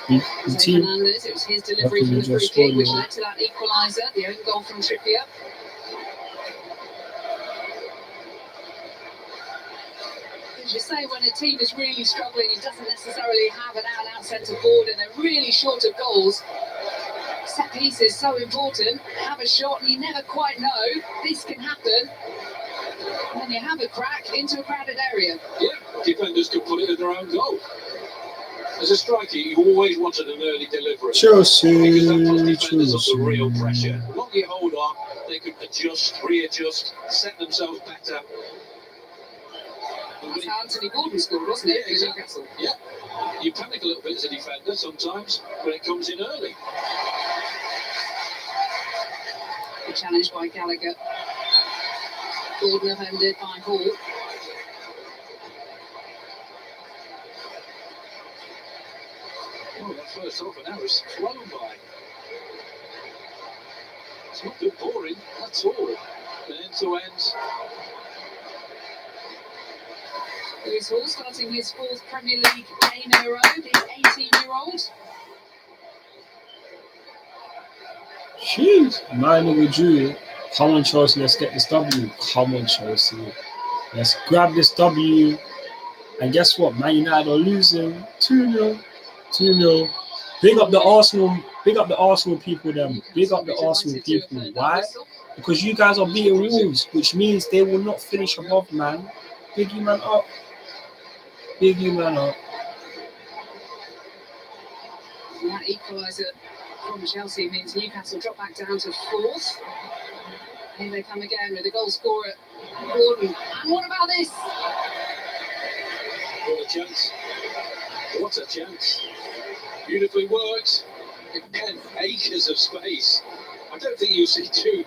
[SPEAKER 1] The team.
[SPEAKER 2] Fernandez, it was his delivery from the free kick, which led to that equaliser, the own goal from Trippier. As you say, when a team is really struggling, it doesn't necessarily have an out-and-out centre forward, and they're really short of goals. Set piece is so important. Have a shot and you never quite know this can happen. And then you have a crack into a crowded area.
[SPEAKER 3] Yeah, defenders can put it in their own goal. As a striker, you always wanted an early delivery.
[SPEAKER 1] Chelsea,
[SPEAKER 3] Because that puts defenders under real pressure. The longer you hold on, they can adjust, readjust, set themselves better.
[SPEAKER 2] That's how Anthony Gordon scored, wasn't it?
[SPEAKER 3] Yeah, exactly.
[SPEAKER 2] For Newcastle.
[SPEAKER 3] Yeah. You panic a little bit as a defender sometimes when it comes in early.
[SPEAKER 2] Challenged by Gallagher. Gordon offended by Hall.
[SPEAKER 3] Oh, that first half an hour has flown by. It's not been boring at all. End to end.
[SPEAKER 2] Lewis Hall starting his 4th Premier League game in a row, the 18-year-old.
[SPEAKER 1] Jeez, man, with you. Come on, Chelsea, let's get this W. Come on, Chelsea. Let's grab this W. And guess what? Man United are losing 2-0. 2-0. Big up the Arsenal people then. Big up the Arsenal people. Why? Because you guys are beating Wolves, which means they will not finish above, man. Big you man up. Big you man up.
[SPEAKER 2] And that equaliser from Chelsea means Newcastle drop back down to 4th. Here they come again with the goal scorer, Gordon. And what about this?
[SPEAKER 3] What a chance. What a chance. Beautifully worked. Again, acres of space. I don't think you'll see two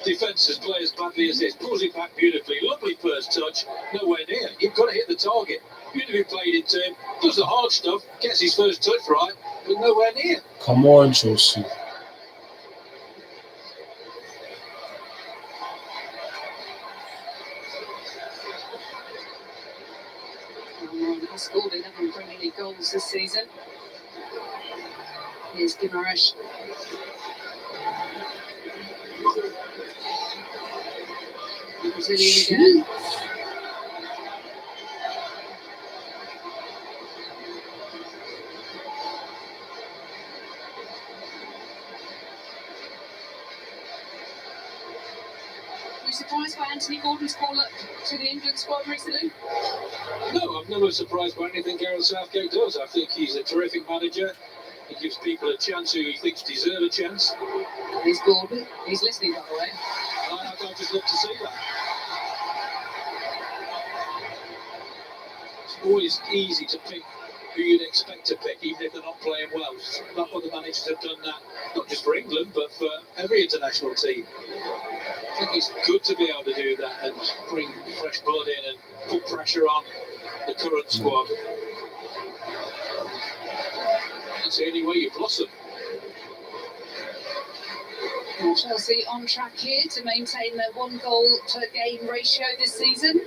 [SPEAKER 3] defences play as badly as this. Pulls it back beautifully. Lovely first touch. Nowhere near. You've got to hit the target. Beautifully played into him. Does the hard stuff. Gets his first touch right. But nowhere near.
[SPEAKER 1] Come on, Chelsea.
[SPEAKER 2] He's scored 11 Premier League goals this season. Here's Guimaraes. Brazilian again. Were you surprised by Anthony Gordon's call up to the England squad recently?
[SPEAKER 3] No, I'm never surprised by anything Gareth Southgate does. I think he's a terrific manager. He gives people a chance who he thinks deserve a chance.
[SPEAKER 2] Here's Gordon. He's listening, by the way.
[SPEAKER 3] I'd just love to see that. It's always easy to pick who you'd expect to pick, even if they're not playing well. Not other managers have done that, not just for England, but for every international team. I think it's good to be able to do that and bring fresh blood in and put pressure on the current squad. That's the only way you blossom.
[SPEAKER 2] And Chelsea on track here to maintain their 1 goal per game ratio this season.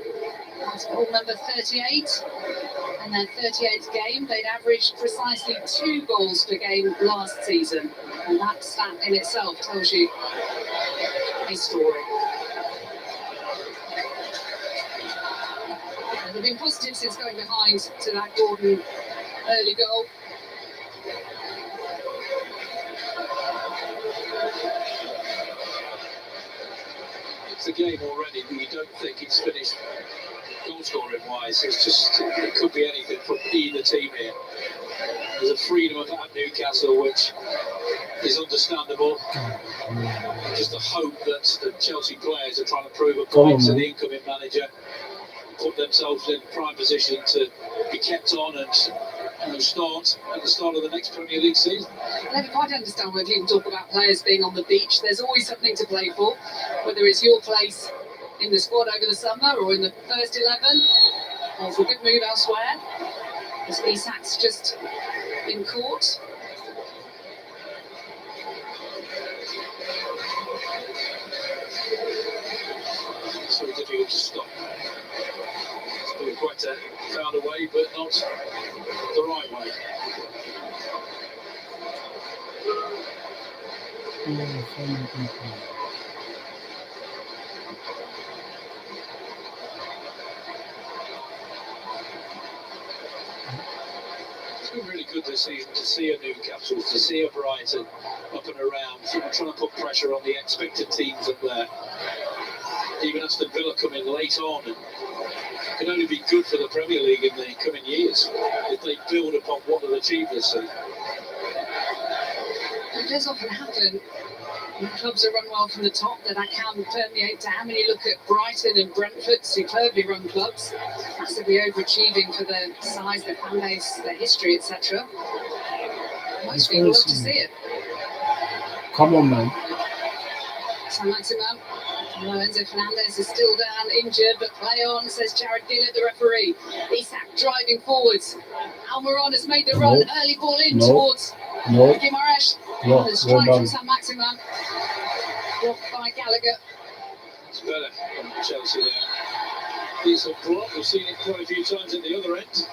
[SPEAKER 2] That's goal number 38. And their 38th game, they'd averaged precisely 2 goals per game last season. And that stat in itself tells you a story. And they've been positive since going behind to that Gordon early goal.
[SPEAKER 3] It's a game already, but you don't think it's finished goal scoring wise. It's just, it could be anything from either team here. There's a freedom about Newcastle which is understandable. Just the hope that the Chelsea players are trying to prove a point to the incoming manager, put themselves in prime position to be kept on and start at the start of the next Premier League season.
[SPEAKER 2] I never quite understand when people talk about players being on the beach. There's always something to play for, whether it's your place in the squad over the summer or in the first 11, or for a good move elsewhere. As Isak's just been caught.
[SPEAKER 3] So difficult to stop. It's been quite found a way, but not the right way. It's been really good this season to see a Newcastle, to see a Brighton up and around, trying to put pressure on the expected teams up there. Even Aston Villa coming late on, and can only be good for the Premier League in the coming years if they build upon what they've achieved this season.
[SPEAKER 2] It does often happen when clubs are run well from the top, that can permeate down. When you look at Brighton and Brentford, superbly run clubs, massively overachieving for their size, their fan base, their history, etc. Most people love to see it.
[SPEAKER 1] Come on, man.
[SPEAKER 2] Saint-Maximin. Enzo Fernandez is still down, injured, but play on, says Jared Gillett, the referee. Isak driving forwards. Almiron has made the run, early ball in towards Guimaraes. The strike from Saint-Maximin. Blocked by Gallagher.
[SPEAKER 3] It's better from Chelsea there. Decent block, we've seen it quite a few times at the other end.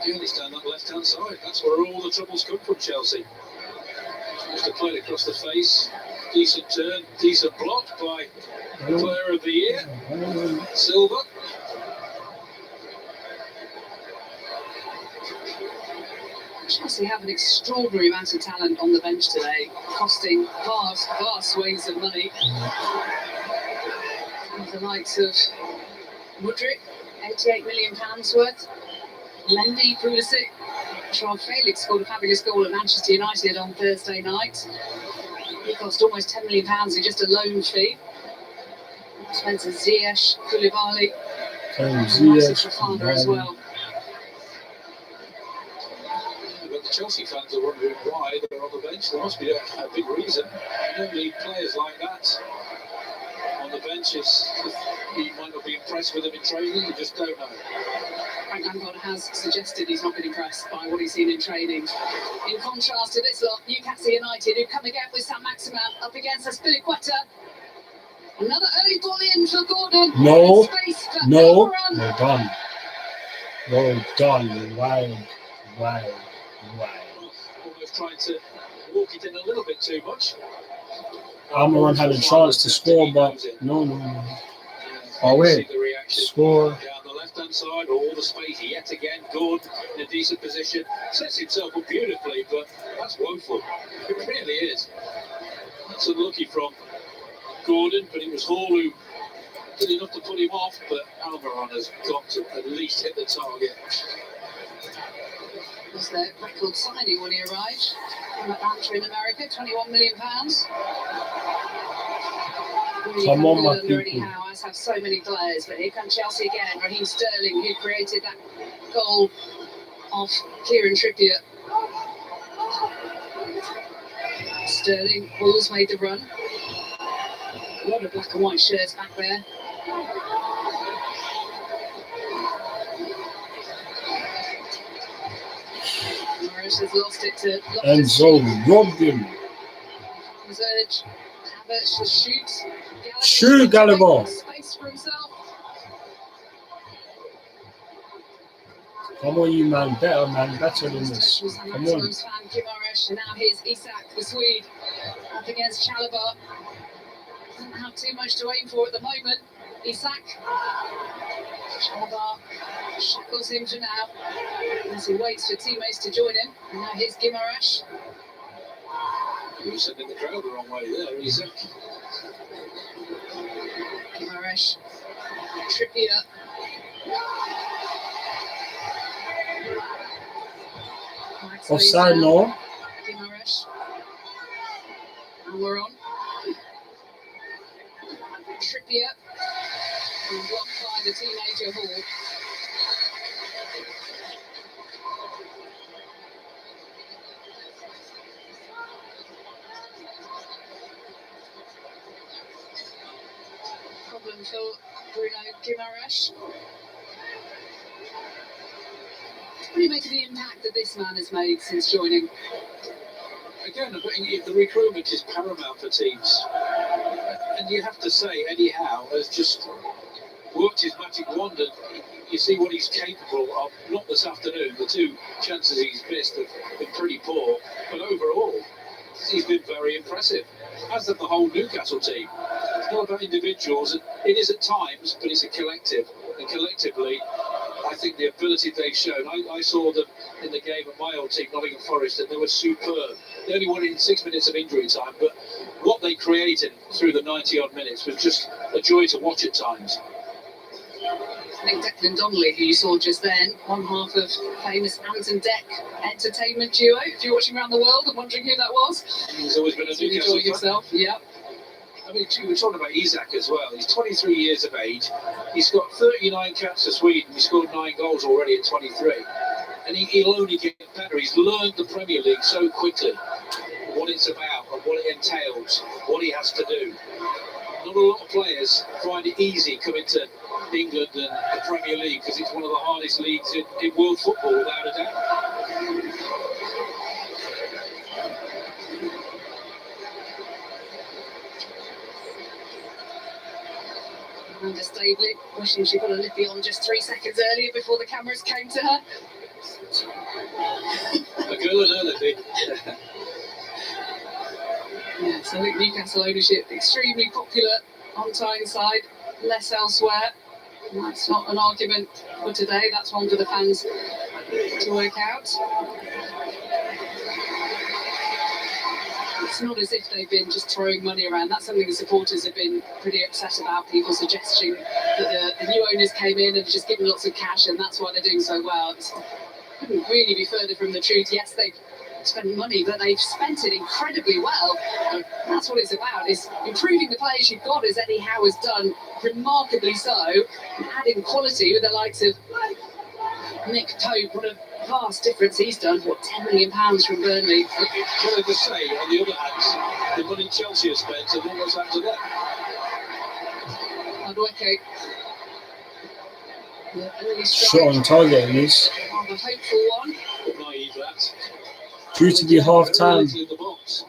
[SPEAKER 3] It's down that left-hand side. That's where all the troubles come from, Chelsea. Just a play across the face. Decent turn, decent block by the player of the year, Silva.
[SPEAKER 2] Chelsea have an extraordinary amount of talent on the bench today, costing vast swings of money. And the likes of Mudryk, £88 million worth. Mendy, Pulisic, Joao Felix scored a fabulous goal at Manchester United on Thursday night. He cost almost £10 million in just a loan fee. Spencer Ziyech, Koulibaly, massive Fofana as well.
[SPEAKER 3] But the Chelsea fans are wondering why they're on the bench. There must be a big reason. You don't need players like that on the benches. You might not be impressed with them in training, you just don't know.
[SPEAKER 2] Frank Lampard has suggested he's not been impressed by what he's seen in training. In contrast to this lot, Newcastle United, who come again with Saint-Maximin up against Azpilicueta. Another early ball in for Gordon.
[SPEAKER 1] No,
[SPEAKER 2] Well
[SPEAKER 1] done. Well done. Wild.
[SPEAKER 3] Almost trying to walk it in a little bit too much.
[SPEAKER 1] Almiron had a chance to score, but no. Oh wait, score.
[SPEAKER 3] Down the left-hand side, all the space yet again. Gordon in a decent position, sets himself up beautifully, but that's woeful. It really is. That's unlucky from Gordon, but it was Hall who did enough to put him off, but Almiron has got to at least hit the target.
[SPEAKER 2] Was their record signing when he arrived from Atlanta in America, £21 million. Really
[SPEAKER 1] Come on, my
[SPEAKER 2] under Eddie
[SPEAKER 1] people.
[SPEAKER 2] Howe, as have so many players, but here comes Chelsea again. Raheem Sterling, who created that goal off Kieran Trippier. Sterling, Wolves made the run. A lot of black and white shirts back there. Morris has lost it to
[SPEAKER 1] Enzo robbed him.
[SPEAKER 2] Urge. Havertz to shoot.
[SPEAKER 1] Shoot, Gallagher.
[SPEAKER 2] Space for himself.
[SPEAKER 1] Come on, you man. Better than this. Come on.
[SPEAKER 2] Guimaraes, and now here's Isak, the Swede, up against Chalobah. Doesn't have too much to aim for at the moment. Isak. Chalobah shackles him for now as he waits for teammates to join him. And now here's Guimaraes.
[SPEAKER 3] He was sending the crowd the wrong way there, Isak.
[SPEAKER 2] Guimaraes. Trippier.
[SPEAKER 1] Offside, no.
[SPEAKER 2] Guimaraes. And we're on. Trippier. And blocked by the teenager Hall. Problem for Bruno Guimaraes. What do you make of the impact that this man has made since joining?
[SPEAKER 3] Again, I think the recruitment is paramount for teams. And you have to say, Eddie Howe has just worked his magic wand, and you see what he's capable of. Not this afternoon, the two chances he's missed have been pretty poor, but overall, he's been very impressive, as have the whole Newcastle team. It's not about individuals. It is at times, but it's a collective. And collectively, I think the ability they've shown. I saw them in the game of my old team, Nottingham Forest, and they were superb. They only won in 6 minutes of injury time, but what they created through the 90-odd minutes was just a joy to watch at times.
[SPEAKER 2] I think Declan Donnelly, who you saw just then, one half of famous Ant and Dec entertainment duo. If you're watching around the world and wondering who that was,
[SPEAKER 3] He's always been a Newcastle fan.
[SPEAKER 2] Yourself, yeah.
[SPEAKER 3] I mean, we're talking about Isak as well. He's 23 years of age. He's got 39 caps for Sweden. He scored 9 goals already at 23. And he'll only get better. He's learned the Premier League so quickly, what it's about and what it entails, what he has to do. Not a lot of players find it easy coming to England and the Premier League because it's one of the hardest leagues in world football, without a doubt.
[SPEAKER 2] Amanda Staveley, wishing she got a lippy on just 3 seconds earlier before the cameras came to her.
[SPEAKER 3] A girl and her lippy.
[SPEAKER 2] Yes, I think Newcastle ownership extremely popular on Tyneside, less elsewhere. And that's not an argument for today, that's one for the fans to work out. It's not as if they've been just throwing money around. That's something the supporters have been pretty upset about, people suggesting that the new owners came in and just given lots of cash and that's why they're doing so well. It couldn't really be further from the truth. Yes, they've spent money, but they've spent it incredibly well. And that's what it's about, is improving the players you've got, as Eddie Howe has done remarkably so, and adding quality with the likes of Nick Pope. What a vast difference he's done. What, £10 million from Burnley?
[SPEAKER 3] Can I just say, on the other hand, the money Chelsea has spent, and then what's happened to them?
[SPEAKER 2] Madueke. The early
[SPEAKER 1] Shot
[SPEAKER 2] strike.
[SPEAKER 1] on target at least.
[SPEAKER 2] Oh, the hopeful one.
[SPEAKER 3] Naive, that.
[SPEAKER 1] Due to be half time.
[SPEAKER 3] In the box.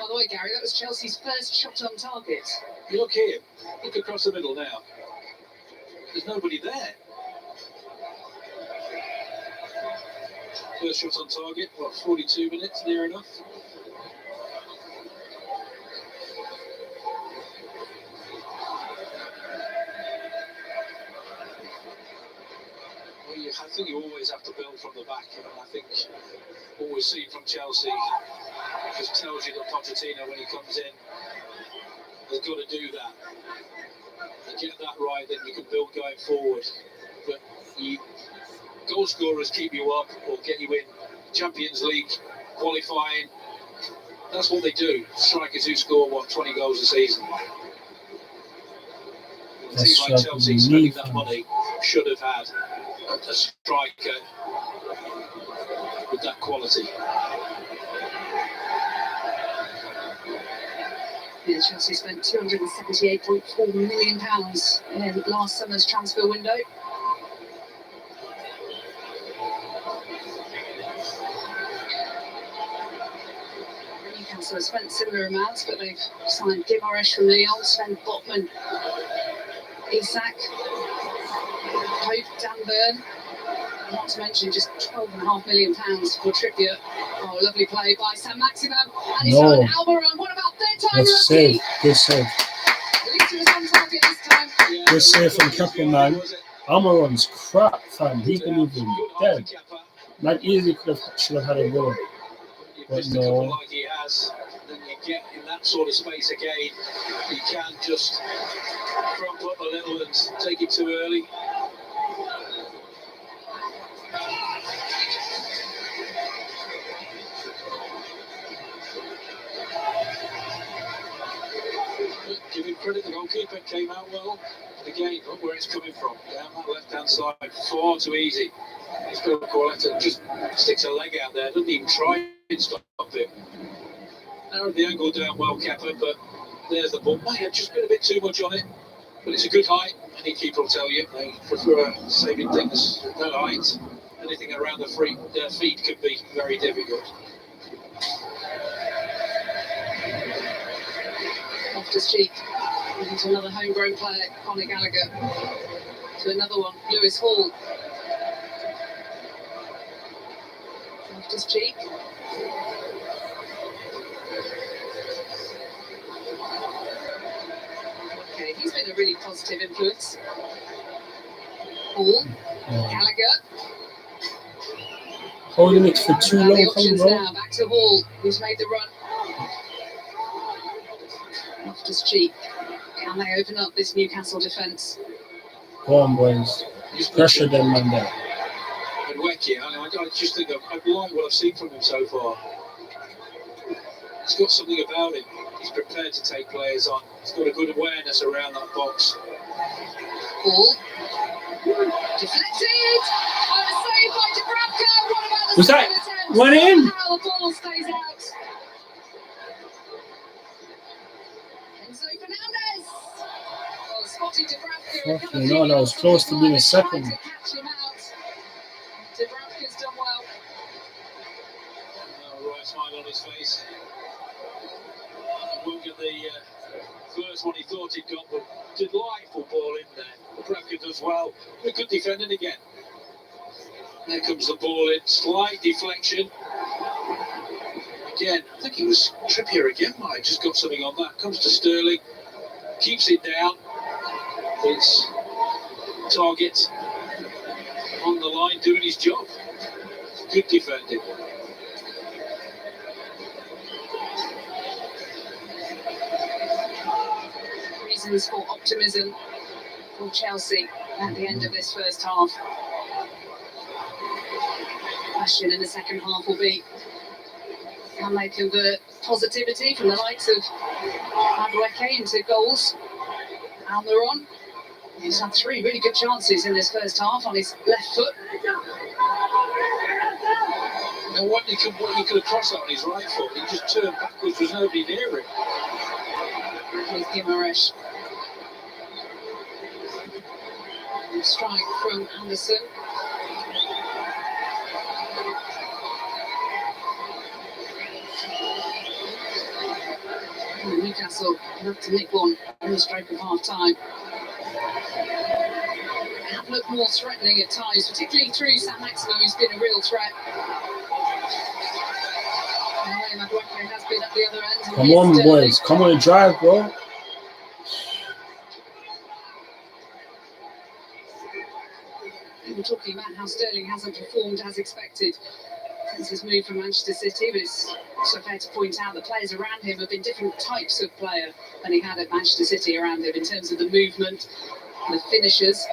[SPEAKER 2] By the way, Gary, that was Chelsea's first shot on target.
[SPEAKER 3] You look here, look across the middle now. There's nobody there. First shot on target, what, 42 minutes, near enough? Well, I think you always have to build from the back, and I think what we've seen from Chelsea just tells you that Pochettino, when he comes in, has got to do that. And get that right, then you can build going forward. But goal scorers keep you up or get you in Champions League qualifying. That's what they do. Strikers who score 20 goals a season. A team like Chelsea spending that money should have had a striker with that quality.
[SPEAKER 2] Yeah, Chelsea spent £278.4 million in last summer's transfer window. Newcastle have spent similar amounts, but they've signed Guimaraes from Lyon, Sven Botman, Isak, Pope, Dan Burn, not to mention just £12.5 million for Trippier. Oh, lovely play by Sam Maximum. And he's done Almiron. What about third time
[SPEAKER 1] That's
[SPEAKER 2] rookie?
[SPEAKER 1] safe. Good save.
[SPEAKER 2] At least it was on target this time.
[SPEAKER 1] Good save from Kepa, man. Almiron's crap, fam. He's been even dead. Man easily should have had a goal. But
[SPEAKER 3] Missed a couple
[SPEAKER 1] no.
[SPEAKER 3] like he has, then you get in that sort of space again. You can't just crump up a little and take it too early. But give him credit, the goalkeeper came out well. And again, look where it's coming from. Down that left-hand side, far too easy. It's Phil Corletta just sticks a leg out there, doesn't even try and stop it. Narrowed the angle down well, Kepa, but there's the ball. Might have just been a bit too much on it, but it's a good height. Any keeper will tell you they prefer saving things at that height. Anything around the feet could be very difficult.
[SPEAKER 2] Loftus-Cheek, into another homegrown player, Conor Gallagher. To another one, Lewis Hall. Loftus-Cheek. positive influence. Ball, Gallagher.
[SPEAKER 1] Holding it for too
[SPEAKER 2] The
[SPEAKER 1] long, come on,
[SPEAKER 2] options
[SPEAKER 1] bro.
[SPEAKER 2] now, back to Hall, who's made the run. Loftus-Cheek. Can they open up this Newcastle defence?
[SPEAKER 1] Go on, boys. Pressure them, man, there.
[SPEAKER 3] And Wecky, I just think I like what I've seen from him so far. He's got something about him. He's prepared to take players on. He's got a good awareness around that box.
[SPEAKER 2] Ball. Deflected! Oh, a save by Dubravka! What about the
[SPEAKER 1] Was that
[SPEAKER 2] second attempt?
[SPEAKER 1] one in?
[SPEAKER 2] How the ball stays out. Enzo Fernandez. Oh, spotted Dubravka.
[SPEAKER 1] Fucking hell, that was close to being a second.
[SPEAKER 2] Trying to catch him out. Dubravka's done well.
[SPEAKER 3] Right smile on his face. He won't get the first one he thought he'd got, but delightful ball in there. Dubravka does well. Good defending again. There comes the ball in. Slight deflection. Again, I think it was Trippier again. I just got something on that. Comes to Sterling. Keeps it down. It's target on the line doing his job. Good defending.
[SPEAKER 2] Reasons for optimism for Chelsea at the end of this first half. Question in the second half will be, can they convert positivity from the likes of Madueke into goals? Almiron, he's had 3 really good chances in this first half on his left foot.
[SPEAKER 3] And what he could have crossed that on his right foot, he just turned backwards, there's nobody near him.
[SPEAKER 2] With Guimaraes. Strike from Anderson. Newcastle have to nick one in the stroke of half time. Have looked more threatening at times, particularly through Sam Maximo, who's been a real threat. Madueke has been at the other end.
[SPEAKER 1] Come on, boys. Come on, drive, bro.
[SPEAKER 2] We're talking about how Sterling hasn't performed as expected since his move from Manchester City, but it's also fair to point out the players around him have been different types of player than he had at Manchester City around him in terms of the movement, the finishers.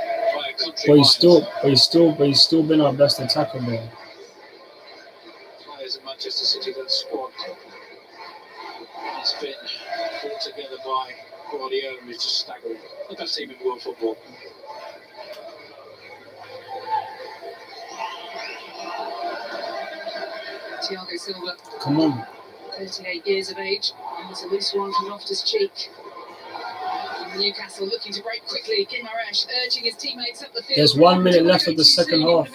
[SPEAKER 1] But he's still been our best attacker, man.
[SPEAKER 3] Players at Manchester City, that squad has been put together by Guardiola, who's just staggering. The best team in world football.
[SPEAKER 2] Thiago Silva,
[SPEAKER 1] Come on.
[SPEAKER 2] 38 years of age, and it's a loose one from Loftus-Cheek. Newcastle looking to break quickly. Guimaraes urging his teammates up the field.
[SPEAKER 1] There's 1 minute left of the second half.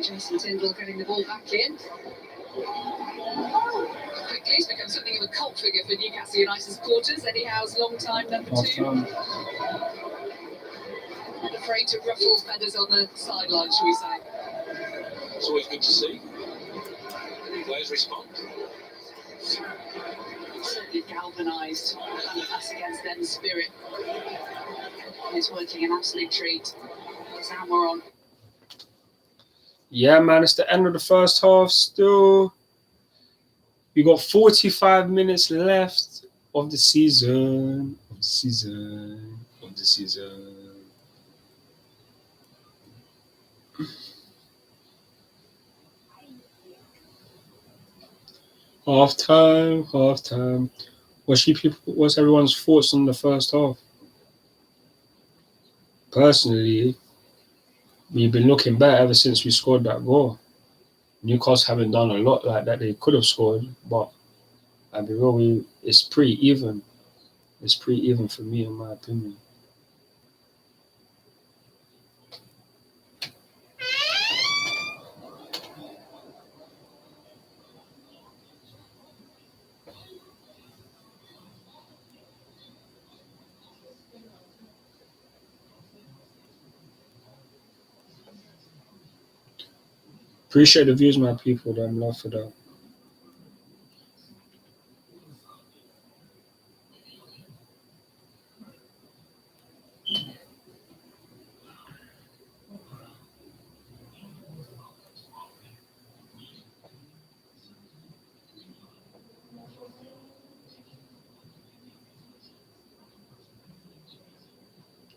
[SPEAKER 2] Jason Tindall getting the ball back in. Quickly, he's become something of a cult figure for Newcastle United supporters. Eddie Howe's long-time number 2. Not afraid to ruffle feathers on the sideline, shall we say.
[SPEAKER 3] It's always good to see. The players respond.
[SPEAKER 2] Certainly galvanised us against them spirit. It's working an absolute treat. It's Almiron.
[SPEAKER 1] Yeah, man, it's the end of the first half still. We got 45 minutes left of the season. Half time. What's everyone's thoughts on the first half? Personally, we've been looking better ever since we scored that goal. Newcastle haven't done a lot like that they could have scored, but I'll be real, it's pretty even. It's pretty even for me, in my opinion. Appreciate the views, my people. I'm love for that.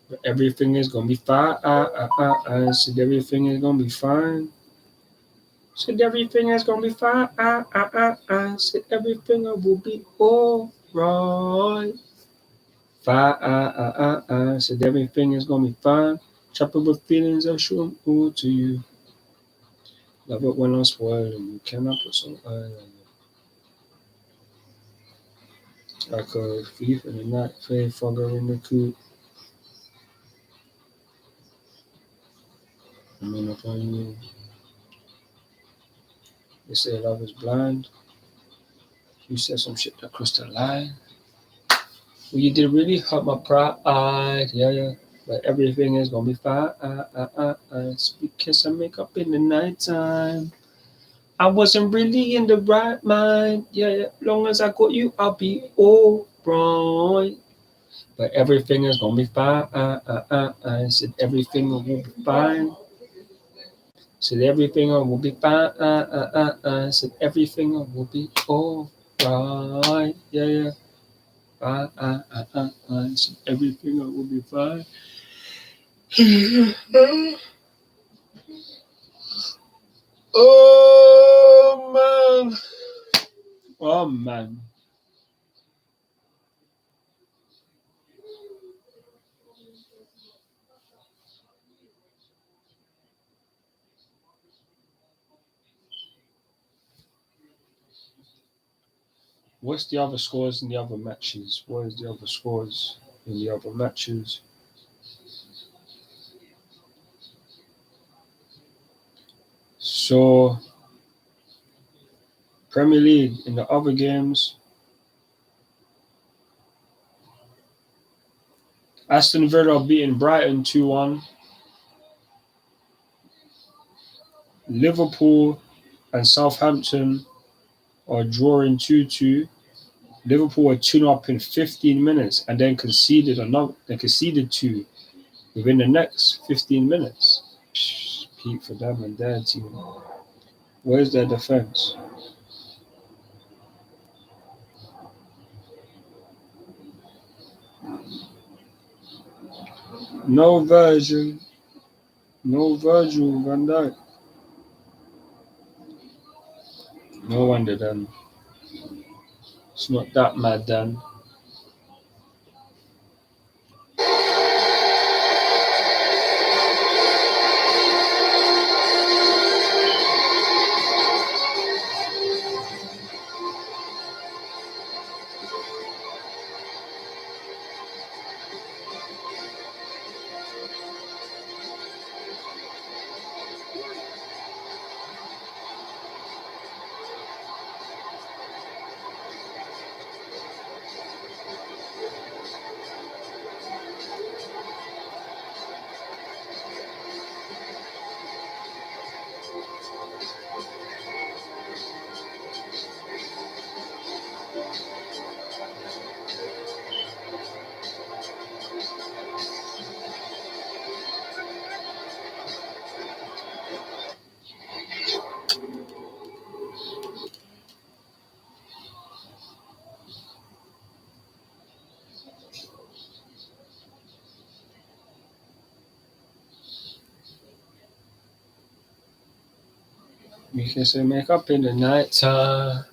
[SPEAKER 1] But everything is gonna be fine. Said everything is gonna be fine. Said everything is gonna be fine. Said everything will be alright. Fine. Said everything is gonna be fine. Chopper with feelings I show them all to you. Love it when I'm spoiled and you cannot put some oil on it. Like a thief in the night, fade fogger in the coop. I mean upon you. They say love is blind. You said some shit that crossed the line. Well, you did really hurt my pride, yeah. But everything is gonna be fine. Sweet kiss and make up in the nighttime. I wasn't really in the right mind, yeah. Long as I got you, I'll be alright. But everything is gonna be fine. I said everything will be fine. Said everything will be fine. Said everything will be alright, yeah. Said everything will be fine. Oh man. Oh man. What's the other scores in the other matches? What is the other scores in the other matches? So Premier League in the other games, Aston Villa beating Brighton 2-1. Liverpool and Southampton are drawing 2-2. Liverpool were 2 up in 15 minutes and then conceded another. They conceded 2 within the next 15 minutes. Peak for them and their team. Where's their defense? No Virgil. No Virgil van Dijk. No wonder then. It's not that mad then. We can say make up in the night time.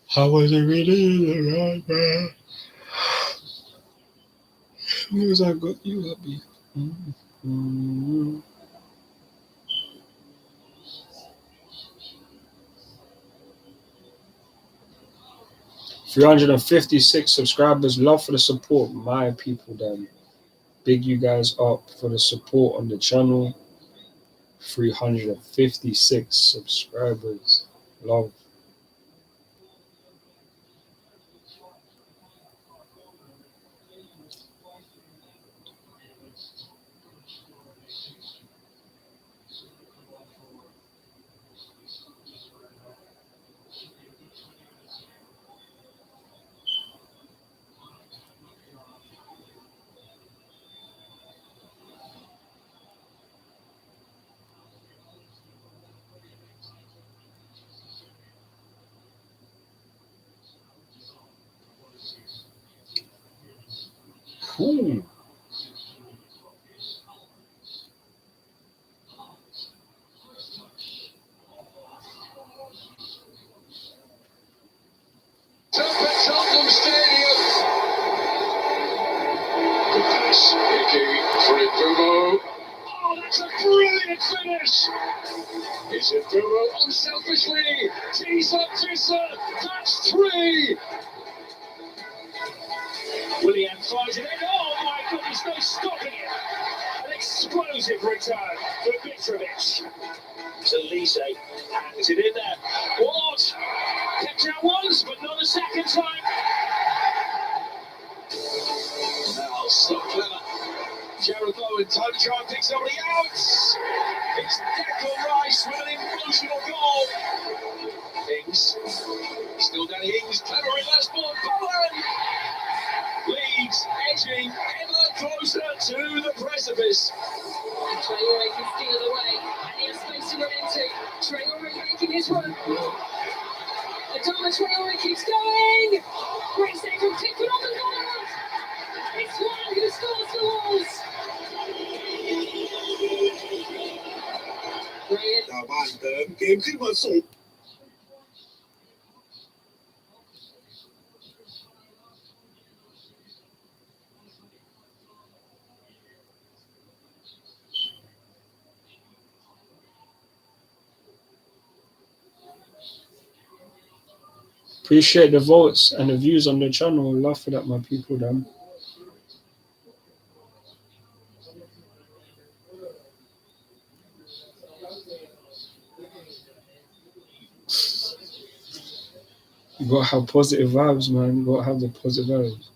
[SPEAKER 1] How was it really in the right man? News I got you happy. Mm-hmm. 356 subscribers. Love for the support, my people. Then big you guys up for the support on the channel. 356 subscribers. Love. Cool.
[SPEAKER 3] Brilliant finish. It's a duo unselfishly. Tees up Visser. That's 3. William fires it in. Oh my goodness, no stopping it. An explosive return for Mitrovic. To Lise, hangs it in there. Ward kept out once, but not a second time. Now, so clever. Jared Bowen, time to try and pick somebody out. It's Declan Rice with an emotional goal. Ings, still Danny Ings, clever in last ball. Bowen leads, edging ever closer to the precipice.
[SPEAKER 2] And Traore can steal it away, and he has space to run into. Traore making his run. Adama Traore keeps going. Great save from Pickford on the goal. It's one who scores the Wolves. Brilliant.
[SPEAKER 3] ชาวบ้านเติมเกมขึ้นมาสูง
[SPEAKER 1] Appreciate the votes and the views on the channel. Love for that, my people. Them. You gotta have positive vibes, man. You gotta have the positive vibes.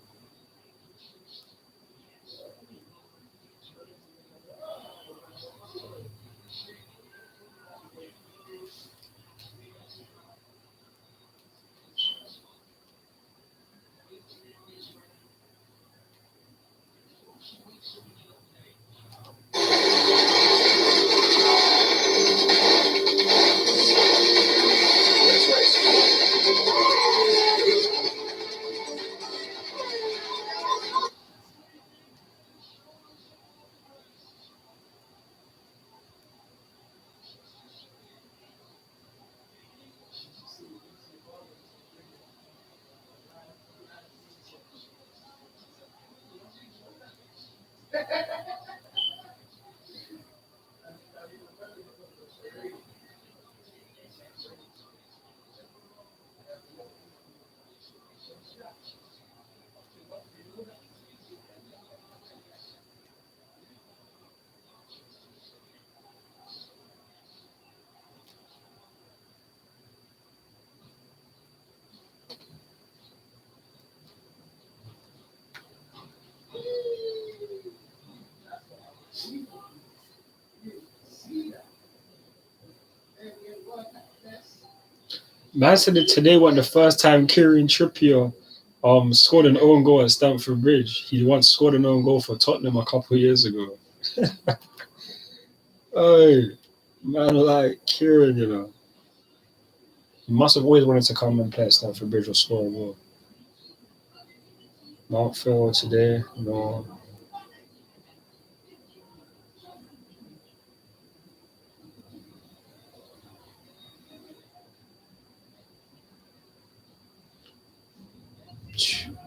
[SPEAKER 1] Man said that today wasn't the first time Kieran Trippier scored an own goal at Stamford Bridge. He once scored an own goal for Tottenham a couple of years ago. Hey, man, like Kieran, you know. He must have always wanted to come and play at Stamford Bridge or score a goal. Mount Phil today, no.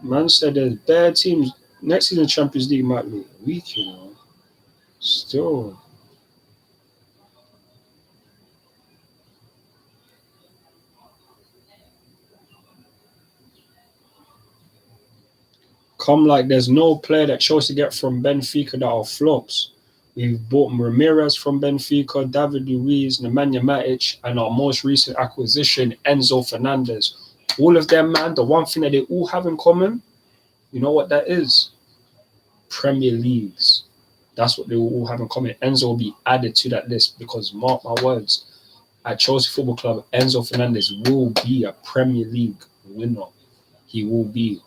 [SPEAKER 1] Man said there's bad teams. Next season Champions League might look weak, you know. Still. Come like there's no player that Chelsea get from Benfica that are flops. We've bought Ramirez from Benfica, David Luiz, Nemanja Matic, and our most recent acquisition, Enzo Fernandez. All of them, man, the one thing that they all have in common, you know what that is? Premier Leagues. That's what they all have in common. Enzo will be added to that list because, mark my words, at Chelsea Football Club, Enzo Fernandez will be a Premier League winner. He will be.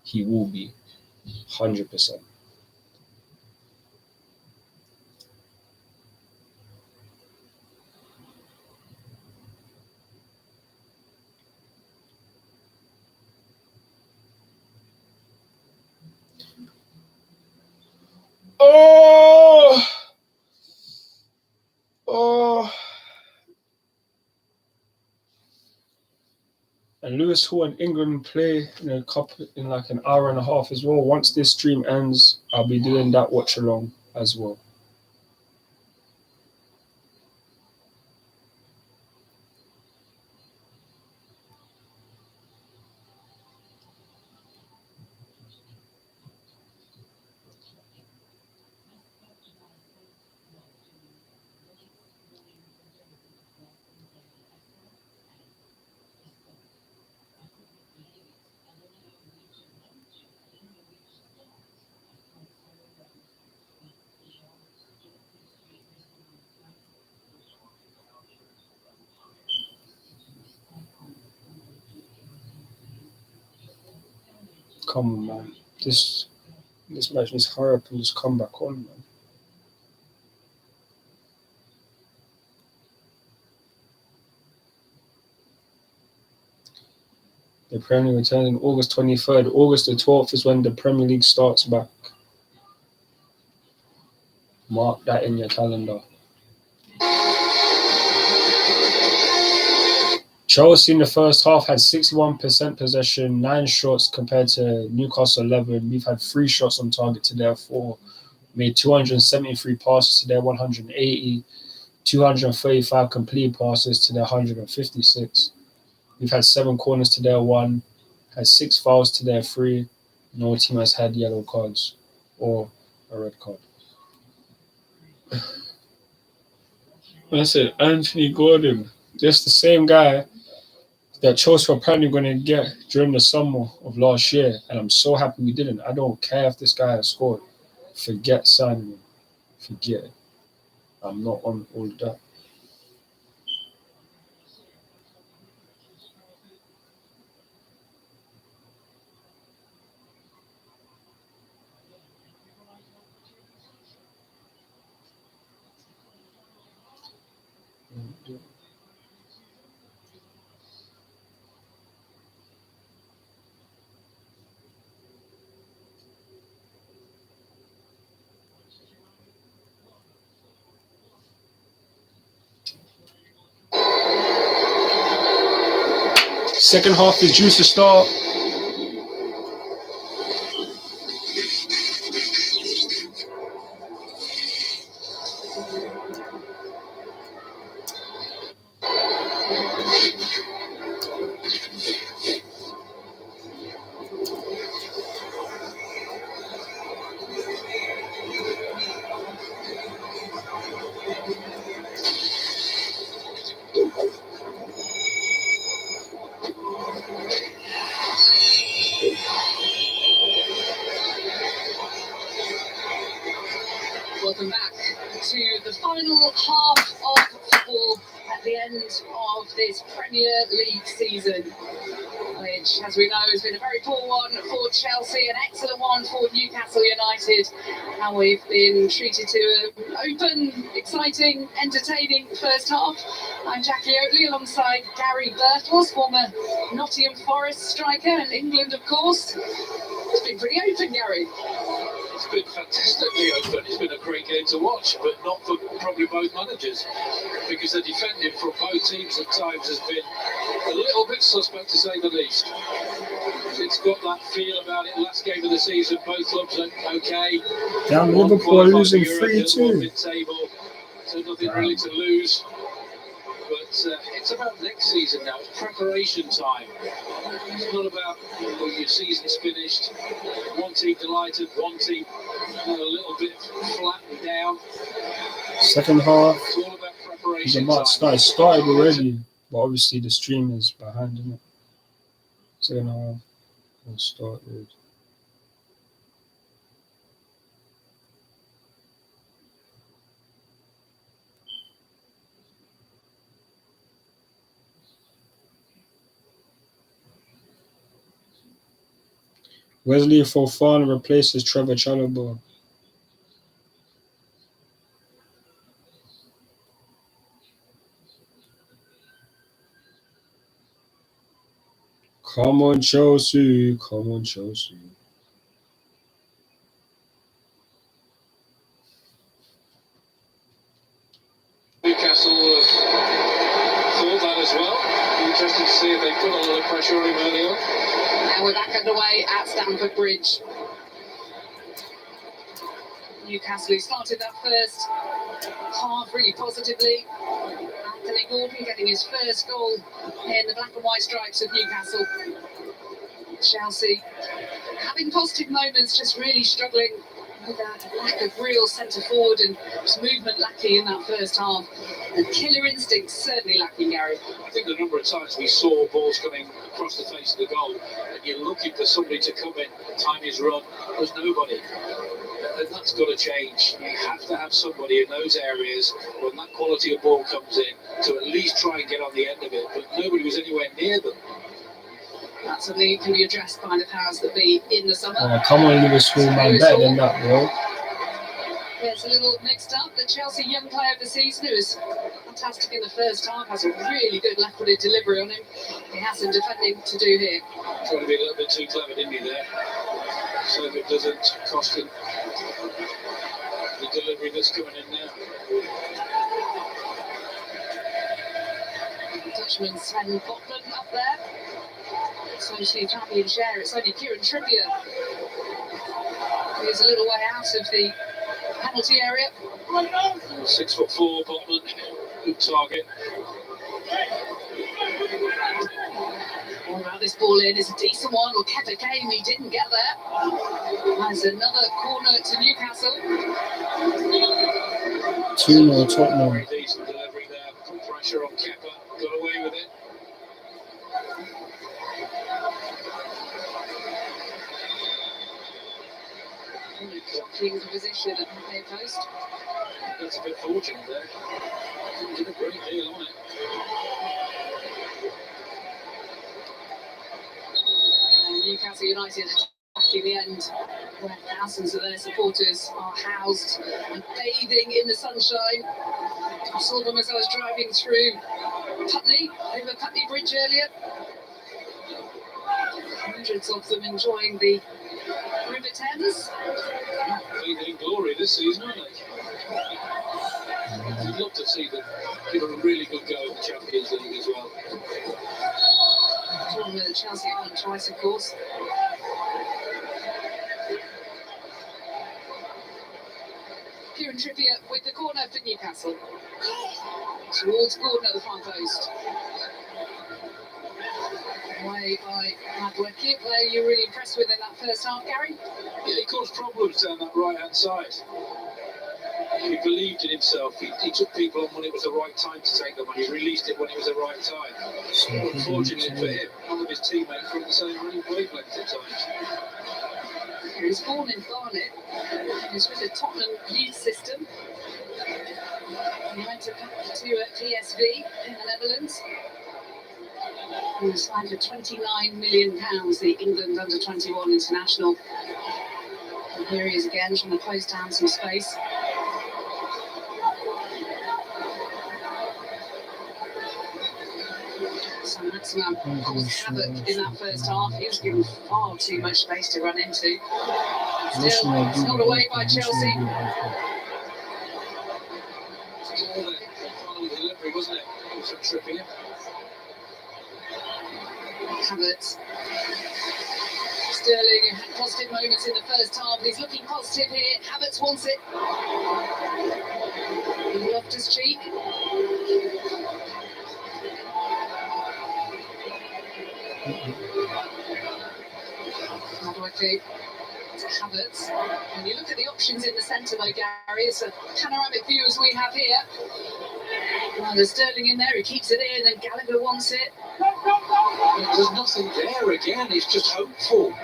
[SPEAKER 1] 100%. Oh. And Lewis Hall and England play in like an hour and a half as well. Once this stream ends, I'll be doing that watch along as well. Come on, man. This match needs to hurry up and just come back on, man. The Premier League returns on August 23rd. August the 12th is when the Premier League starts back. Mark that in your calendar. Chelsea in the first half had 61% possession, 9 shots compared to Newcastle 11. We've had 3 shots on target to their 4. Made 273 passes to their 180. 235 complete passes to their 156. We've had 7 corners to their 1. Had 6 fouls to their 3. No team has had yellow cards or a red card. That's it. Anthony Gordon. Just the same guy that Chelsea were apparently going to get during the summer of last year, and I'm so happy we didn't. I don't care if this guy has scored. Forget signing him. Forget it. I'm not on all that. Second half is due to start.
[SPEAKER 2] Welcome back to the final half of football at the end of this Premier League season, which, as we know, has been a very poor one for Chelsea, an excellent one for Newcastle United, and we've been treated to an open, exciting, entertaining first half. I'm Jackie Oatley alongside Gary Birtles, former Nottingham Forest striker, and England, of course. It's been pretty open, Gary.
[SPEAKER 3] It's been fantastically open. It's been a great game to watch, but not for probably both managers, because the defending from both teams at times has been a little bit suspect, to say the least. It's got that feel about it. Last game of the season, both clubs are okay.
[SPEAKER 1] Damn, Liverpool are losing 3-2.
[SPEAKER 3] So nothing really to lose. But it's about next season now. It's preparation time. It's not about your season's finished. One team delighted, one team a little bit flattened down.
[SPEAKER 1] Second half
[SPEAKER 3] It's all about
[SPEAKER 1] is
[SPEAKER 3] preparation
[SPEAKER 1] about to start.
[SPEAKER 3] time.
[SPEAKER 1] It started already, but obviously the stream is behind, isn't it? Second half has started. Wesley Fofana replaces Trevor Chalobah. Come on, Chelsea. Come on, Chelsea.
[SPEAKER 3] Newcastle have thought that as well. Interesting to see if they put a lot of pressure on him early on.
[SPEAKER 2] Now we're back underway at Stamford Bridge. Newcastle, who started that first half really positively. Anthony Gordon getting his first goal in the black and white stripes of Newcastle. Chelsea having positive moments, just really struggling with that lack of real centre forward and just movement lacking in that first half. And killer instinct certainly lacking, Gary.
[SPEAKER 3] I think the number of times we saw balls coming across the face of the goal, and you're looking for somebody to come in, time his run, there's nobody. And that's got to change. You have to have somebody in those areas when that quality of ball comes in to at least try and get on the end of it, but nobody was anywhere near them.
[SPEAKER 2] That's something that can be addressed by the powers that be in the summer.
[SPEAKER 1] Oh, come on, Lewis Hall, man. Better than that, bro.
[SPEAKER 2] Yeah, it's a little mixed up. The Chelsea Young Player of the Season, who was fantastic in the first half, has a really good left-footed delivery on him. He has some defending to do here.
[SPEAKER 3] Trying to be a little bit too clever, didn't he, there? So it doesn't cost him the delivery that's coming in now.
[SPEAKER 2] Dutchman Sven Botman up there. Essentially champion share. It's only Kieran Trippier who's a little way out of the penalty area.
[SPEAKER 3] 6'4" Botman, good target.
[SPEAKER 2] All about this ball in is a decent one. Well, Kevin Kane, he didn't get there. There's another corner to Newcastle.
[SPEAKER 1] 2-0 Tottenham.
[SPEAKER 3] Very decent delivery there. Put pressure on Kepa. Got away with it.
[SPEAKER 2] Blocking the position at the near post.
[SPEAKER 3] That's a bit fortunate there. Didn't get a great deal on it.
[SPEAKER 2] Newcastle United attacking the end, where thousands of their supporters are housed and bathing in the sunshine. I saw them as I was driving through Putney, over Putney Bridge earlier. Hundreds of them enjoying the River Thames.
[SPEAKER 3] Bathing in glory this season, aren't they? You'd love to see them give a really good go in the Champions League as well.
[SPEAKER 2] Tournament that Chelsea have won twice, of course. Kieran Trippier with the corner for Newcastle. Towards corner at the far post. Away by Madueke, a player you were really impressed with in that first half, Gary?
[SPEAKER 3] Yeah, he caused problems down that right-hand side. He believed in himself. He took people on when it was the right time to take them, and he released it when it was the right time. Unfortunately for him, none of his teammates were in the same wavelength at times.
[SPEAKER 2] He was born in Barnet. He was with the Tottenham youth system. He went to PSV in the Netherlands. He was signed for £29 million, the England under-21 international. And here he is again, trying to close down some space. So Maximum caused havoc in that first half. He was given far too much space to run into. Still, it's not away by Chelsea.
[SPEAKER 3] Final delivery, wasn't it? It was a Trippier.
[SPEAKER 2] Havertz. Sterling had positive moments in the first half, but he's looking positive here. Havertz wants it. Loftus-Cheek. Madueke to Havertz. When you look at the options in the centre though, Gary, it's a panoramic view as we have here. Well, there's Sterling in there, he keeps it in, and Gallagher wants it.
[SPEAKER 3] There's nothing there again, it's just hopeful.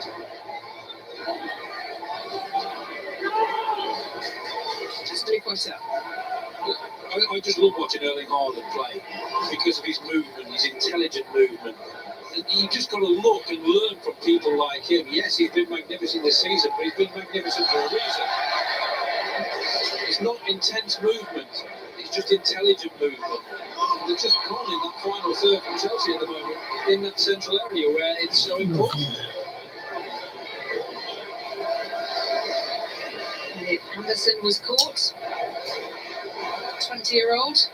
[SPEAKER 2] Just to quote up.
[SPEAKER 3] I just love watching Erling Haaland play because of his movement, his intelligent movement. And you just got to look and learn from people like him. Yes, he's been magnificent this season, but he's been magnificent for a reason. It's not intense movement, it's just intelligent movement. And they're just gone in that final third from Chelsea at the moment, in that central area where it's so important.
[SPEAKER 2] Anderson was caught. 20-year-old.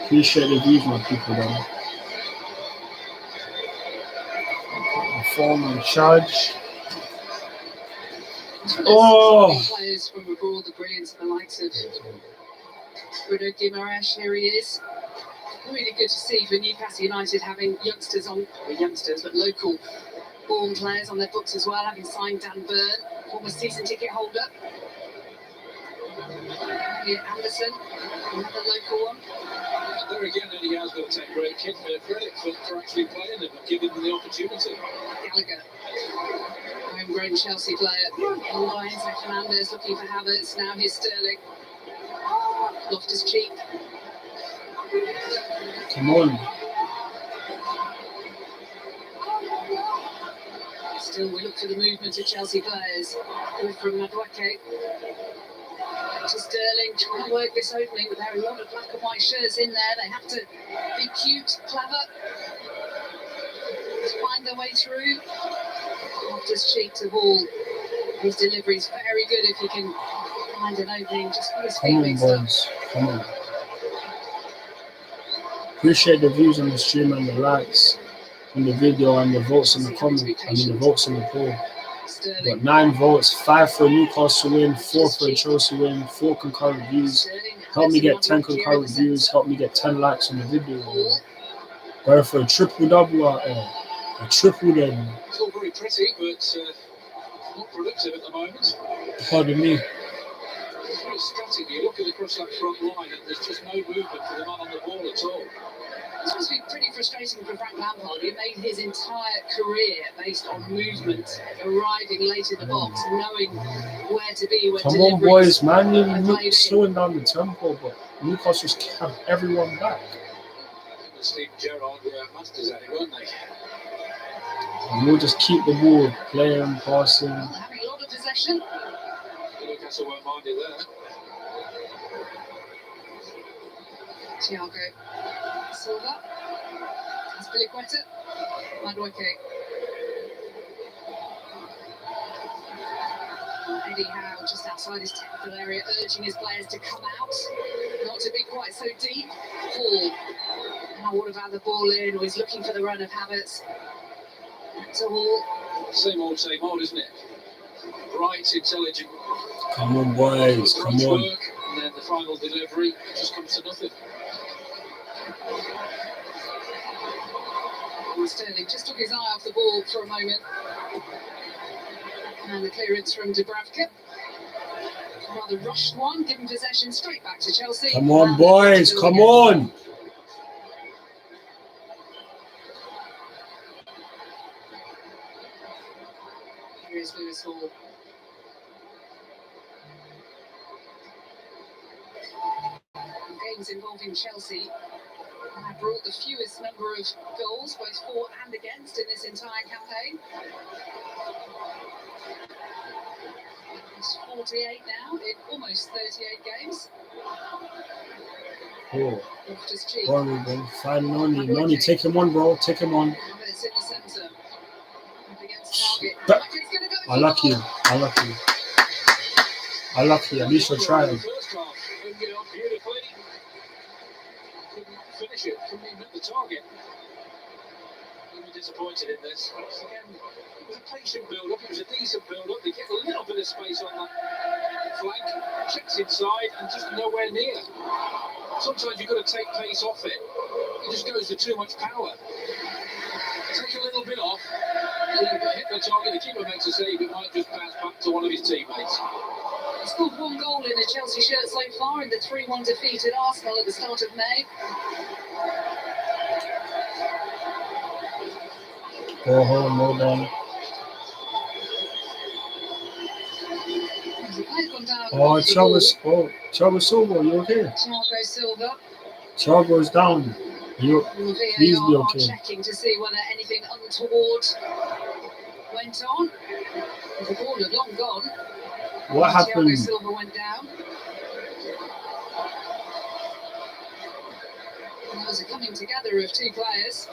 [SPEAKER 1] Appreciate the views, my people, then. Form and charge.
[SPEAKER 2] Oh! Players from abroad, the brilliance of the likes of Bruno Guimaraes, here he is. Really good to see for Newcastle United having youngsters on, well, youngsters, but local born players on their books as well, having signed Dan Burn, former season ticket holder. Here, Anderson, another local one.
[SPEAKER 3] There again, Eddie has got to take great credit for actually playing them and giving them the opportunity.
[SPEAKER 2] Gallagher, homegrown Chelsea player. On by Enzo Fernandez looking for Havertz. Now here's Sterling. Loftus-Cheek.
[SPEAKER 1] Come on.
[SPEAKER 2] Still, we look for the movement of Chelsea players. Good from Madueke. To Sterling, trying to work this opening, but there are a lot of black and white shirts in there. They have to be cute, clever, to find their way through. Loftus Cheek to Hall. His delivery is very good if he can find an opening. Just put his feet
[SPEAKER 1] Come on,
[SPEAKER 2] mixed up.
[SPEAKER 1] boys. Come on. Appreciate the views on the stream and the likes on the video and the votes in the comment. I mean, the votes in the poll. Got 9 votes, 5 for a Newcastle win, 4 for a Chelsea win, 4 concurrent views. Help me get 10 concurrent views. Help me get 10 likes on the video. Going for a triple double out there. A triple double.
[SPEAKER 3] It's all very pretty, but not productive at the moment.
[SPEAKER 1] Pardon me.
[SPEAKER 3] It's very static. You look at across that front line, and there's just no movement for the man on the ball at all.
[SPEAKER 2] This must be pretty frustrating for Frank Lampard. He made his entire career based on movement, arriving late in the box, knowing where to be when
[SPEAKER 1] Come on, boys, man. You're slowing down the tempo, but Newcastle just have everyone back.
[SPEAKER 3] Steve Gerrard masters at it, weren't they?
[SPEAKER 1] And we'll just keep the ball playing, passing.
[SPEAKER 2] Well, having a lot of possession.
[SPEAKER 3] Newcastle won't mind it there.
[SPEAKER 2] Thiago Silva. Azpilicueta. Madueke. Eddie Howe just outside his technical area, urging his players to come out, not to be quite so deep. Hall. Now what about the ball in? Or he's looking for the run of Havertz. To Hall.
[SPEAKER 3] Same old, isn't it? Bright, intelligent.
[SPEAKER 1] Come on, boys. Come on.
[SPEAKER 3] Work, and then the final delivery just comes to nothing.
[SPEAKER 2] Sterling just took his eye off the ball for a moment. And the clearance from Dubravka. Rather rushed one, giving possession straight back to Chelsea.
[SPEAKER 1] Come on, boys. Come on.
[SPEAKER 2] Here's Lewis Hall. Games involving Chelsea have brought the fewest number of goals, both for and against, in this entire campaign. It's 48 now in almost 38 games.
[SPEAKER 1] Oh.
[SPEAKER 2] Loftus Cheek.
[SPEAKER 1] Find Noni. Noni, take him on, bro. Take him on.
[SPEAKER 2] It's in the centre. Up against target.
[SPEAKER 1] But
[SPEAKER 2] It's gonna go
[SPEAKER 1] I like you. I like you. I like you. At least you're trying.
[SPEAKER 3] First half, couldn't get on beautifully. Couldn't finish it. Couldn't even hit the target. I'm disappointed in this. Once again, it was a patient build-up. It was a decent build-up. They get a little bit of space on that flank. Checks inside and just nowhere near. Sometimes you've got to take pace off it. It just goes with too much power. Take a little bit off, and then hit the target. The keeper makes a save. It might just bounce back to one of his teammates.
[SPEAKER 2] He scored 1 goal in a Chelsea shirt so far in the 3-1 defeat at Arsenal at the start of May.
[SPEAKER 1] Go home, hold on. Oh, Thiago Silva, you okay?
[SPEAKER 2] Thiago Silva.
[SPEAKER 1] Thiago's down. Please be okay.
[SPEAKER 2] Checking to see whether anything untoward went on. The ball had long gone.
[SPEAKER 1] What happened?
[SPEAKER 2] Thiago Silva went down. And there was a coming together of 2 players.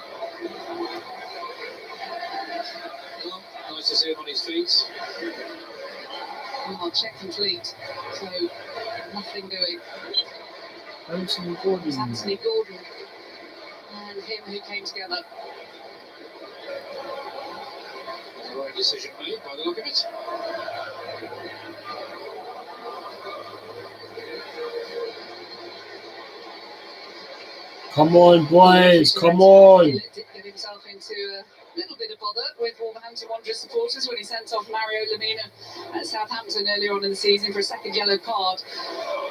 [SPEAKER 3] Well, nice to see him on his feet.
[SPEAKER 2] Oh, check complete. So, nothing doing.
[SPEAKER 1] Anthony Gordon.
[SPEAKER 2] It's Anthony Gordon and him who came together.
[SPEAKER 3] The right decision made by the look of it.
[SPEAKER 1] Come on, boys. Come on.
[SPEAKER 2] He did get himself into a little bit of bother with Wolverhampton Wanderers supporters when he sent off Mario Lemina at Southampton earlier on in the season for a second yellow card.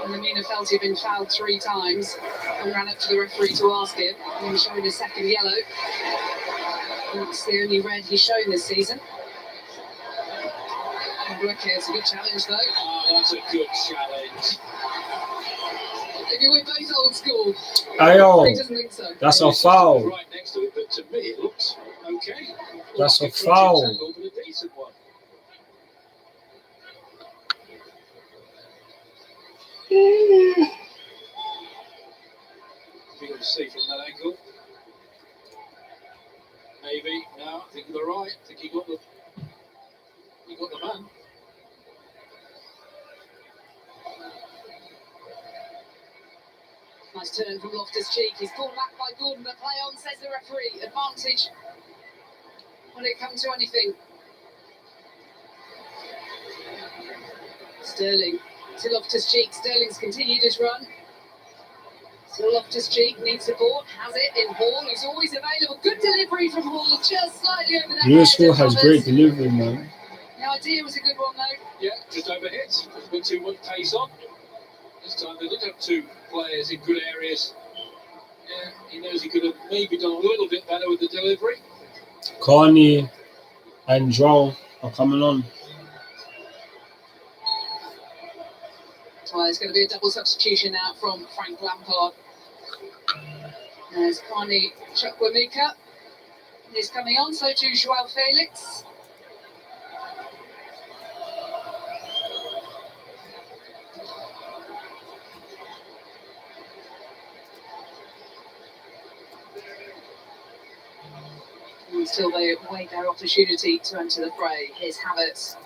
[SPEAKER 2] And Lemina felt he'd been fouled 3 times and ran up to the referee to ask him. And he was showing a second yellow. That's the only red he's shown this season. Madueke is a good challenge though.
[SPEAKER 3] Oh, that's a good challenge.
[SPEAKER 2] If you were both old school,
[SPEAKER 1] Ayo,
[SPEAKER 2] he doesn't think so.
[SPEAKER 1] that's a
[SPEAKER 3] Well,
[SPEAKER 1] foul.
[SPEAKER 3] right next to it, but to me it looks okay.
[SPEAKER 1] That's
[SPEAKER 3] Like
[SPEAKER 1] a
[SPEAKER 3] grudging
[SPEAKER 1] foul.
[SPEAKER 3] tackle, but a decent one. Be able to see from that angle. Maybe. No, I think they're right. I think he got the man.
[SPEAKER 2] Nice turn from Loftus-Cheek. He's pulled back by Gordon, but play on, says the referee. Advantage when it comes to anything. Sterling to Loftus-Cheek. Sterling's continued his run. Still Loftus-Cheek needs support. Has it in Hall, who's always available. Good delivery from Hall, just slightly over the
[SPEAKER 1] Lewis
[SPEAKER 2] head
[SPEAKER 1] Hall
[SPEAKER 2] of
[SPEAKER 1] has
[SPEAKER 2] Roberts.
[SPEAKER 1] great delivery, man.
[SPEAKER 2] The idea was a good one, though.
[SPEAKER 3] Yeah, just overhit. A bit too much pace on. This time they did have two players in good areas. Yeah, he knows he could have maybe done a little bit better with the delivery.
[SPEAKER 1] Carney and Joel are coming on.
[SPEAKER 2] Well, it's going to be a double substitution now from Frank Lampard. There's Carney Chukwuemeka. He's coming on, so too Joao Felix. Until they await their opportunity to enter the fray. Here's Havertz.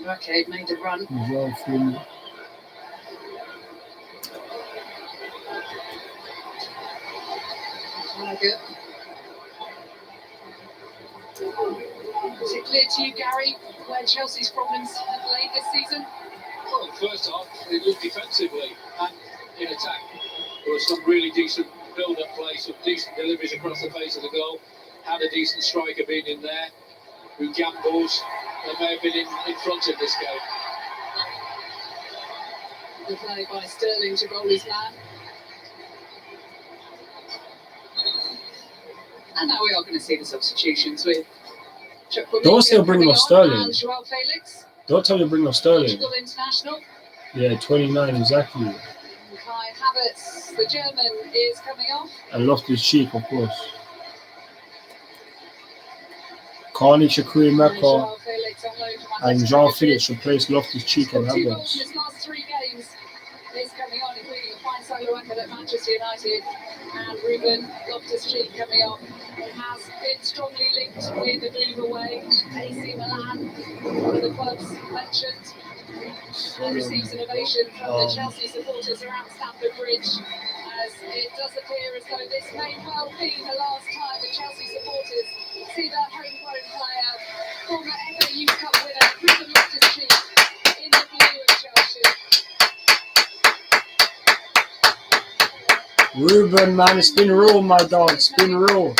[SPEAKER 2] Okay, made a run.
[SPEAKER 1] Joel Felix.
[SPEAKER 2] Gallagher. Is it clear to you, Gary, where Chelsea's problems have laid this season?
[SPEAKER 3] Well, first half, they looked defensively and in attack. There was some really decent build-up play, some decent deliveries across the face of the goal. Had a decent striker been in there who gambles. They may have been in front of this game.
[SPEAKER 2] The play by Sterling to roll his man. And now we are going to see the substitutions with Chukwuemeka.
[SPEAKER 1] Don't say bring off Sterling.
[SPEAKER 2] And Joao Felix,
[SPEAKER 1] Don't tell me to bring off Sterling.
[SPEAKER 2] Portugal international.
[SPEAKER 1] Yeah, 29 exactly.
[SPEAKER 2] And Kai Havertz, the German, is coming off.
[SPEAKER 1] And Loftus-Cheek, of course. Carney Chukwuemeka
[SPEAKER 2] Joao Felix on loan from
[SPEAKER 1] and
[SPEAKER 2] Atletico
[SPEAKER 1] Joao
[SPEAKER 2] Madrid.
[SPEAKER 1] Felix replaced Loftus-Cheek and
[SPEAKER 2] Scored 2 goals in
[SPEAKER 1] Havertz.
[SPEAKER 2] his last 3 games. Is coming on, including a fine solo record at Manchester United. And Ruben Loftus-Cheek coming on. He has been strongly linked with the move away. AC Milan, one of the clubs mentioned, and receives an ovation from the Chelsea supporters around Stamford Bridge. As it does appear as though this may well be the last time the Chelsea supporters see their homegrown player, former FA Youth Cup winner, Ruben Loftus-Cheek, in the blue of Chelsea.
[SPEAKER 1] Ruben, man, it's been real, my dog. It's been real.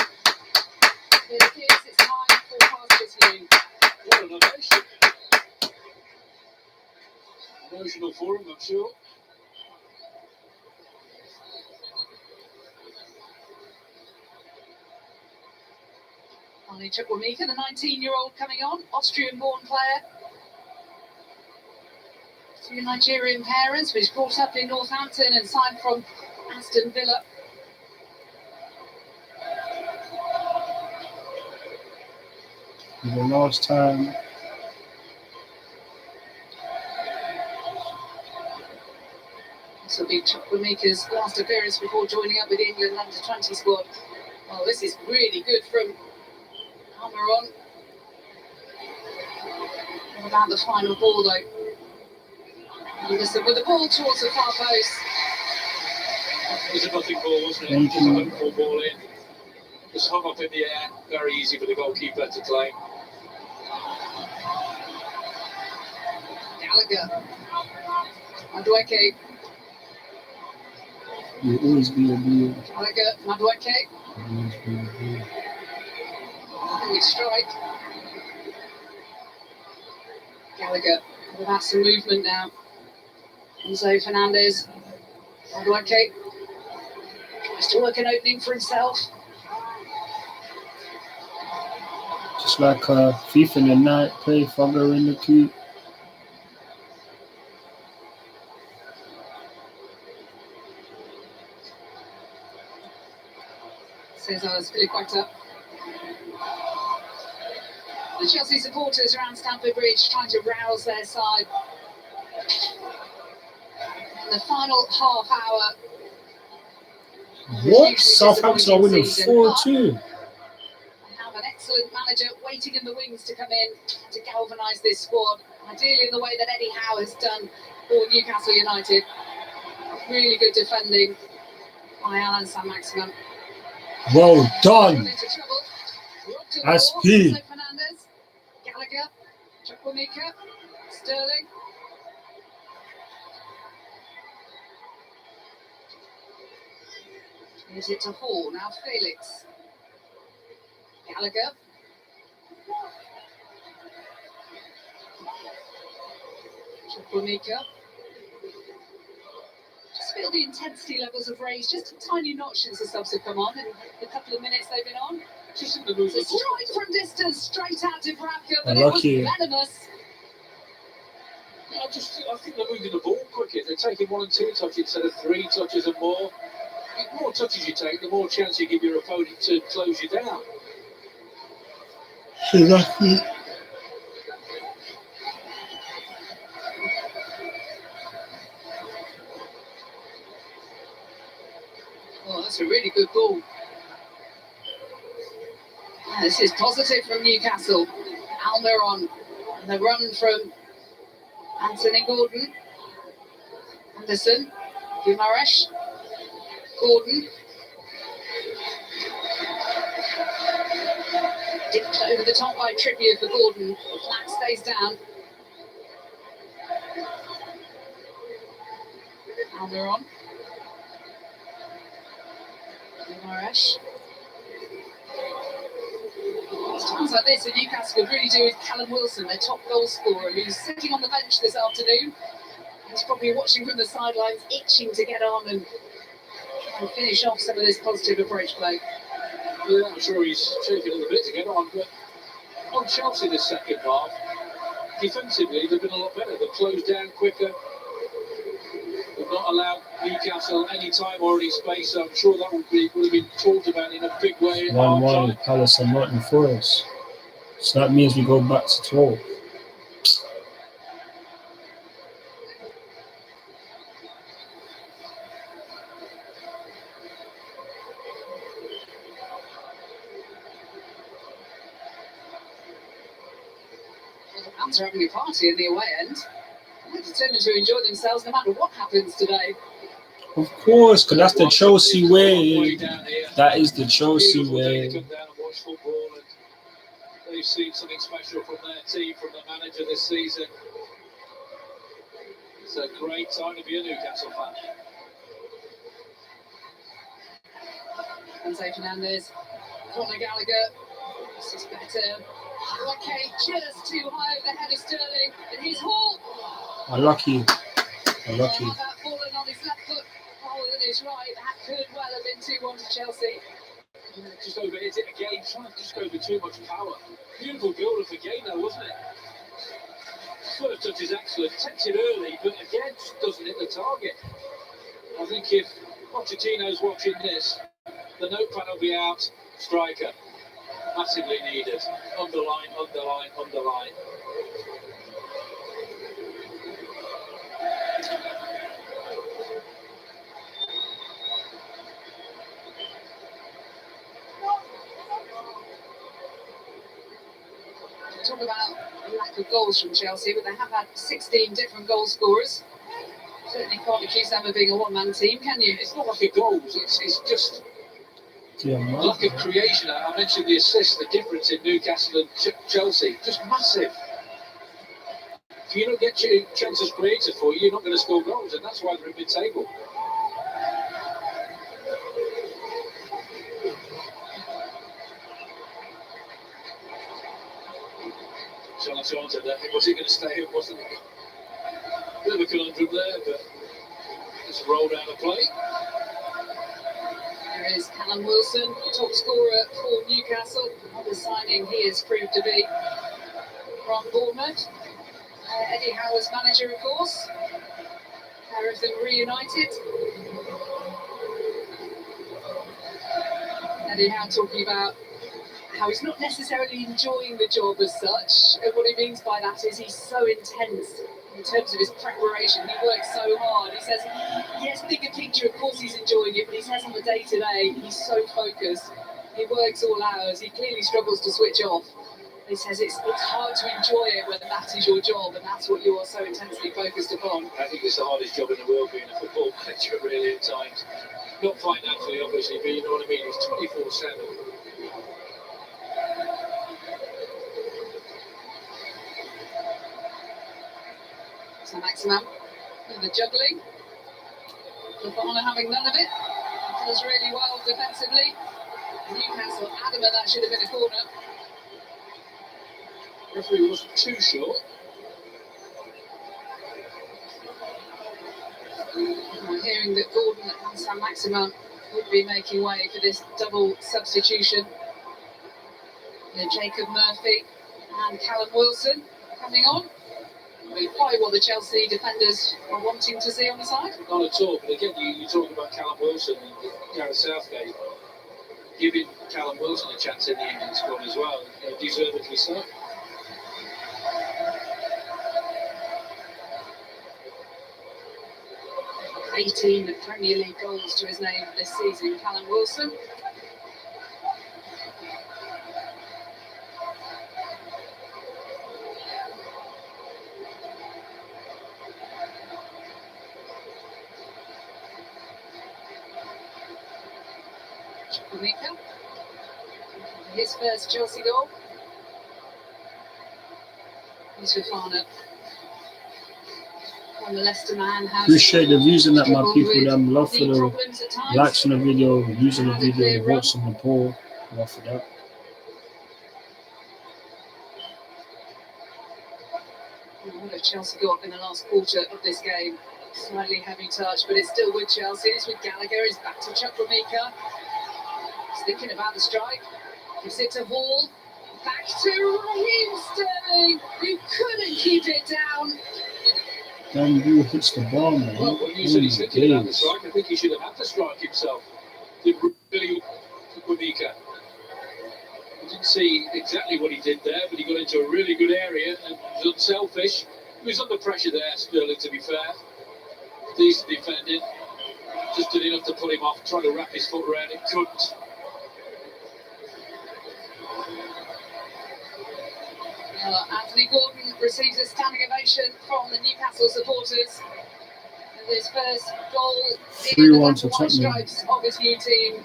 [SPEAKER 2] It appears it's time for Paster's view.
[SPEAKER 3] What an ovation. Emotional for him, I'm sure.
[SPEAKER 2] Carney Chukwuemeka, the 19-year-old coming on, Austrian-born player. 2 Nigerian parents, who's brought up in Northampton and signed from Aston Villa.
[SPEAKER 1] For the last time.
[SPEAKER 2] This will be Chukwuemeka's last appearance before joining up with the England under-20 squad. Well, this is really good from Almiron. What about the final ball, though? Anderson with the ball towards the far post.
[SPEAKER 3] It was a nothing ball, wasn't it?
[SPEAKER 1] Thank
[SPEAKER 3] Just a
[SPEAKER 1] you.
[SPEAKER 3] hopeful ball in. Just hung up in the air. Very easy for the goalkeeper to claim.
[SPEAKER 2] Gallagher. Madueke.
[SPEAKER 1] You'll always be a blue.
[SPEAKER 2] Gallagher. Madueke.
[SPEAKER 1] Always be a blue.
[SPEAKER 2] Good strike. Gallagher. We'll have some movement now. Enzo Fernandez. Madueke. Tries to work an opening for himself.
[SPEAKER 1] Just like FIFA in the night, play Fogger in the queue.
[SPEAKER 2] Cesar Spilicueta. The Chelsea supporters around Stamford Bridge trying to rouse their side. In the final half hour.
[SPEAKER 1] What? Southampton are winning 4-2.
[SPEAKER 2] They have an excellent manager waiting in the wings to come in to galvanise this squad. Ideally in the way that Eddie Howe has done for Newcastle United. Really good defending by Alan Saint-Maximin.
[SPEAKER 1] Well done. SP.
[SPEAKER 2] Fernandez, Gallagher, Chukwuemeka, Sterling. Here's it to Hall, now Felix. Gallagher. Chukwuemeka. Just feel the intensity levels have raised just a tiny notch since the subs have come on in the couple of minutes they've been on. It's a strike from distance, straight out to Bradker, but it was venomous.
[SPEAKER 3] Yeah, I think they're moving the ball quicker. They're taking 1 and 2 touches instead of 3 touches and more. The more touches you take, the more chance you give your opponent to close you down.
[SPEAKER 1] Exactly.
[SPEAKER 2] Oh, that's a really good ball. Yeah, this is positive from Newcastle. Almiron, and the run from Anthony Gordon. Anderson, Guimaraes, Gordon. Dipped over the top by Trippier for Gordon. Flat stays down. Almiron. Guimaraes. It's times like this that Newcastle could really do with Callum Wilson, their top goal scorer, who's sitting on the bench this afternoon. He's probably watching from the sidelines, itching to get on and finish off some of this positive approach play.
[SPEAKER 3] Yeah, I'm sure he's shaking a little bit to get on, but on Chelsea this second half, defensively they've been a lot better. They've closed down quicker. They've not allowed Newcastle any time or any space, so I'm sure that would have been talked about in a big way.
[SPEAKER 1] 1-1 Palace and Nottingham Forest. So that means we go back to 12.
[SPEAKER 2] The fans are having a party in the away end. They're determined to enjoy themselves no matter what happens today.
[SPEAKER 1] Of course, because that's the Chelsea way. That is the Chelsea way.
[SPEAKER 3] Come down and watch football, and they've seen something special from their team, from the manager this season. It's a great time to be a Newcastle fan.
[SPEAKER 2] Enzo Fernandez, Conor Gallagher. This is better. Okay, just too high over the head of Sterling, and he's Hall.
[SPEAKER 1] Unlucky.
[SPEAKER 2] How about falling on his left foot? Oh, on his right. That could well have been 2-1 to Chelsea.
[SPEAKER 3] Just overhit it again, trying to just go with too much power. Beautiful build-up again, though, wasn't it? First touch is excellent, takes it early, but again, just doesn't hit the target. I think if Pochettino's watching this, the notepad will be out. Striker, massively needed. Underline, underline, underline.
[SPEAKER 2] Talk about a lack of goals from Chelsea, but they have had 16 different goal scorers. Certainly can't accuse them of being a one-man team, can you?
[SPEAKER 3] It's not like a goals, it's just lack of creation. I mentioned the assist, the difference in Newcastle and Chelsea, just massive. If you don't get your chances created for you, you're not going to score goals, and that's why they're in mid-table. Charlotte answered that. Was he going to stay? It wasn't. A bit of a conundrum there, but just rolled out of play.
[SPEAKER 2] There is Callum Wilson, top scorer for Newcastle. What a signing he has proved to be from Bournemouth. Eddie Howe's manager, of course. Pair of them reunited. Eddie Howe talking about how he's not necessarily enjoying the job as such, and what he means by that is he's so intense in terms of his preparation. He works so hard. He says, yes, bigger picture, of course he's enjoying it, but he says on the day-to-day, he's so focused. He works all hours. He clearly struggles to switch off. He says it's hard to enjoy it when that is your job and that's what you are so intensely focused upon.
[SPEAKER 3] I think it's the hardest job in the world being a football manager, really, at times. Not financially, obviously, but you know what I mean? It's 24/7.
[SPEAKER 2] So Maximum with the juggling. Fofana having none of it. Does really well defensively. Newcastle adamant that should have been a corner.
[SPEAKER 3] Referee wasn't too short.
[SPEAKER 2] I'm hearing that Gordon and Sam Maximum would be making way for this double substitution. Jacob Murphy and Callum Wilson coming on. Probably what the Chelsea defenders are wanting to see on the side.
[SPEAKER 3] Not at all, but again, you talk about Callum Wilson and Gareth Southgate giving Callum Wilson a chance in the England squad as well, deservedly so.
[SPEAKER 2] '18 Premier League goals to his name this season, Callum Wilson. Chukwuemeka, his first Chelsea goal. Here's Fofana. And the Leicester man has
[SPEAKER 1] Appreciate the views and that, my people.
[SPEAKER 2] struggled
[SPEAKER 1] Love for
[SPEAKER 2] with
[SPEAKER 1] the
[SPEAKER 2] problems at times.
[SPEAKER 1] likes on the video, views on the video, the votes on the poll. Love for that.
[SPEAKER 2] What a Chelsea got in the last quarter of this game. Slightly heavy touch, but it's still with Chelsea. It's with Gallagher. He's back to Chukwuemeka. He's thinking about the strike. Gives it to Hall. Back to Raheem Sterling. You couldn't keep it down.
[SPEAKER 1] Damn, you hits the ball, man.
[SPEAKER 3] Well, when you said he's thinking about the strike, I think he should have had to strike himself. Did really Chukwuemeka. I didn't see exactly what he did there, but he got into a really good area and was unselfish. He was under pressure there, Sterling, to be fair. Decent defending. Just did enough to put him off, trying to wrap his foot around it, couldn't.
[SPEAKER 2] Anthony Gordon receives a standing ovation from the Newcastle supporters. And his first goal in the
[SPEAKER 1] 3-1
[SPEAKER 2] black
[SPEAKER 1] to
[SPEAKER 2] and white
[SPEAKER 1] Tottenham.
[SPEAKER 2] stripes of his new team.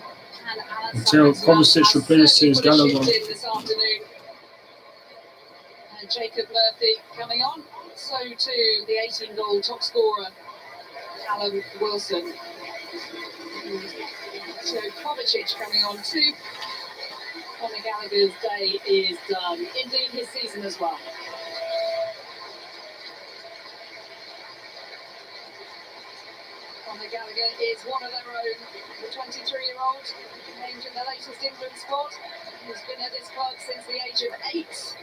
[SPEAKER 2] And Alan
[SPEAKER 1] Until
[SPEAKER 2] Samuelsson
[SPEAKER 1] Kovacic
[SPEAKER 2] has
[SPEAKER 1] replaces
[SPEAKER 2] certainly put a
[SPEAKER 1] Gallagher.
[SPEAKER 2] shift in this afternoon. And Jacob Murphy coming on. So too the 18-goal top scorer, Callum Wilson. So Kovacic coming on too. Conor Gallagher's day is done. Indeed, his season as well. Conor Gallagher is one of their own. The 23-year-old named in the latest England squad. He's been at this club since the age of 8.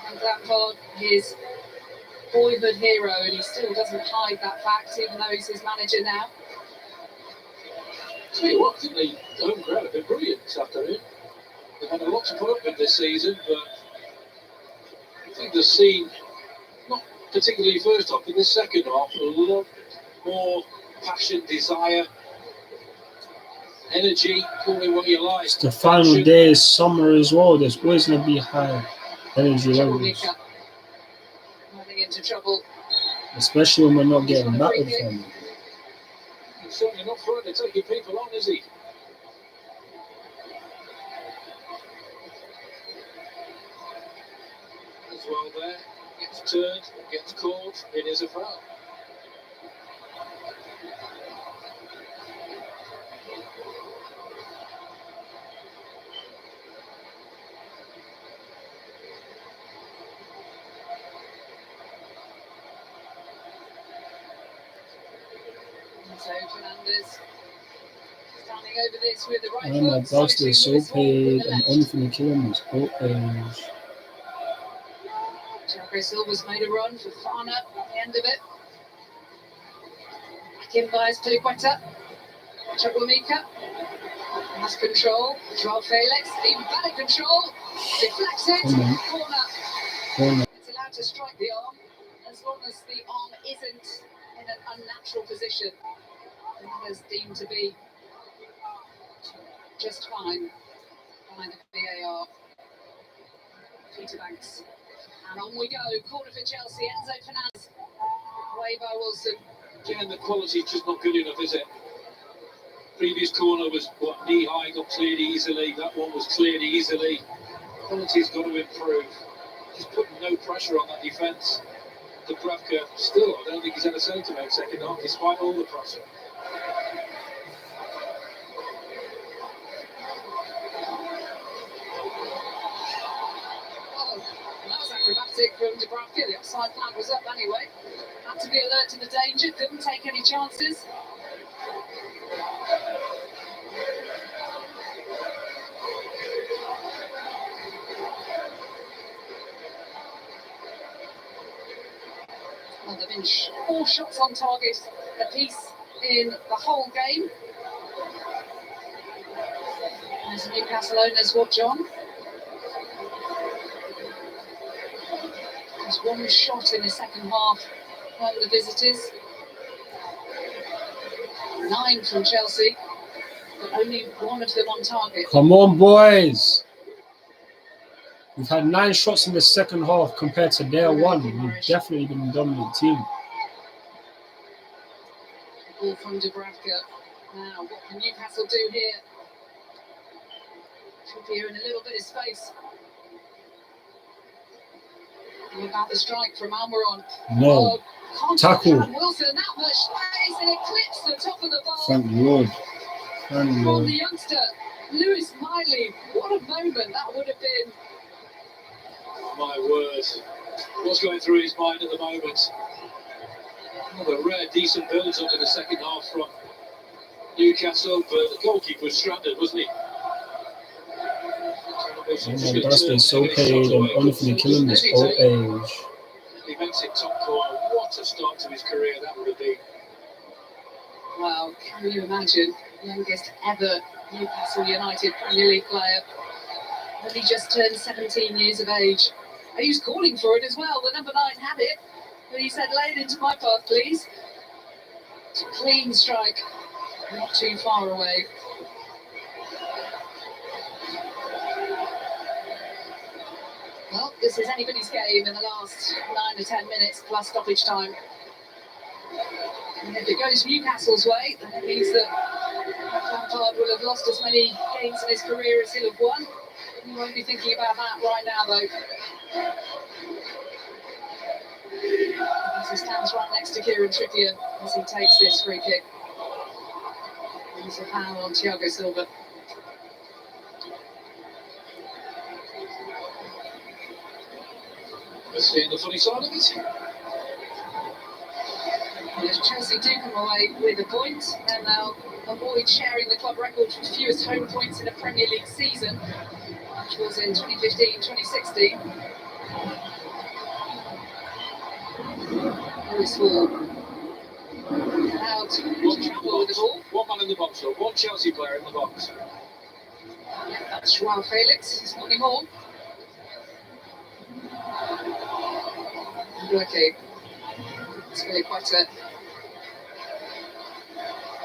[SPEAKER 2] And Lampard, his boyhood hero, and he still doesn't hide that fact, even though he's his manager now.
[SPEAKER 3] Tell you what, I think the home crowd have been brilliant this afternoon. They've had a lot to put up with this season, but I think they've seen, not particularly first half, but the second half, a lot more passion, desire, energy, call it what you like.
[SPEAKER 1] It's the final day, it's summer as well. There's always going to be high energy levels.
[SPEAKER 2] Chukwuemeka running into trouble.
[SPEAKER 1] Especially when we're not getting battered from it.
[SPEAKER 3] He's certainly not frightened of taking people on, is he? As well there, gets turned, gets caught, it is a foul.
[SPEAKER 2] So Fernandez standing over this with the right
[SPEAKER 1] Oh my
[SPEAKER 2] foot.
[SPEAKER 1] gosh,
[SPEAKER 2] So
[SPEAKER 1] they're
[SPEAKER 2] too
[SPEAKER 1] so
[SPEAKER 2] Lewis Hall with
[SPEAKER 1] paid,
[SPEAKER 2] the
[SPEAKER 1] and
[SPEAKER 2] left.
[SPEAKER 1] only for the killing is both ends.
[SPEAKER 2] Thiago Silva's made a run for Fana at the end of it. Back in by Spilicueta. Chukwuemeka. Has control. Joao Felix, even better control. Deflects it.
[SPEAKER 1] Corner.
[SPEAKER 2] It's allowed to strike the arm as long as the arm isn't in an unnatural position. And that is deemed to be just fine by the VAR. Peter Banks. And on we go. Corner for Chelsea. Enzo Fernandez. Away by Wilson.
[SPEAKER 3] Again, the quality's just not good enough, is it? Previous corner was knee high, got cleared easily. That one was cleared easily. Quality's got to improve. Just putting no pressure on that defence. Dubravka still, I don't think he's had a centre back second half, despite all the pressure.
[SPEAKER 2] Oh, that was acrobatic from Dubravka. The offside flag was up anyway. Had to be alert to the danger, couldn't take any chances. Well, there have been 4 shots on target apiece in the whole game. As Newcastle owners watch on. There's 1 shot in the second half from the visitors. 9 from Chelsea, but only 1 of them on target.
[SPEAKER 1] Come on, boys. We've had 9 shots in the second half compared to their 1. We've definitely been a dominant team.
[SPEAKER 2] Ball from Dubravka. Now, what can Newcastle do here? Trippier in a little bit of space. What about the strike from Almiron?
[SPEAKER 1] No. Tackle.
[SPEAKER 2] Wilson, that much space, and it clips the top of the ball.
[SPEAKER 1] Thank Lord. Thank
[SPEAKER 2] From
[SPEAKER 1] Lord.
[SPEAKER 2] the youngster, Lewis Miley. What a moment that would have been.
[SPEAKER 3] My word. What's going through his mind at the moment? Well, the rare decent builds up in the second half from Newcastle, but the goalkeeper was stranded, wasn't he?
[SPEAKER 1] That's been so paid and only for the killing this whole age.
[SPEAKER 3] He makes it top corner. What a start to his career that would have been.
[SPEAKER 2] Wow, can you imagine? Youngest ever Newcastle United Premier League player. Only just turned 17 years of age. And he was calling for it as well. The number 9 had it. But he said, lay it into my path, please. Clean strike. Not too far away. Well, this is anybody's game in the last 9 or 10 minutes plus stoppage time. And if it goes Newcastle's way, then it means that Lampard will have lost as many games in his career as he'll have won. You won't be thinking about that right now, though. As he stands right next to Kieran Trippier as he takes this free kick. There's a foul on Thiago Silva.
[SPEAKER 3] Let's see the funny side of it.
[SPEAKER 2] If Chelsea do come away with a point, then they'll avoid sharing the club record for fewest home points in a Premier League season, which was in 2015-2016. Lewis Hall allowed to travel with the ball.
[SPEAKER 3] 1 man in the box, though. 1 Chelsea player in the box.
[SPEAKER 2] Yeah, that's Joao Felix. It's not anymore. Okay. It's really quite a...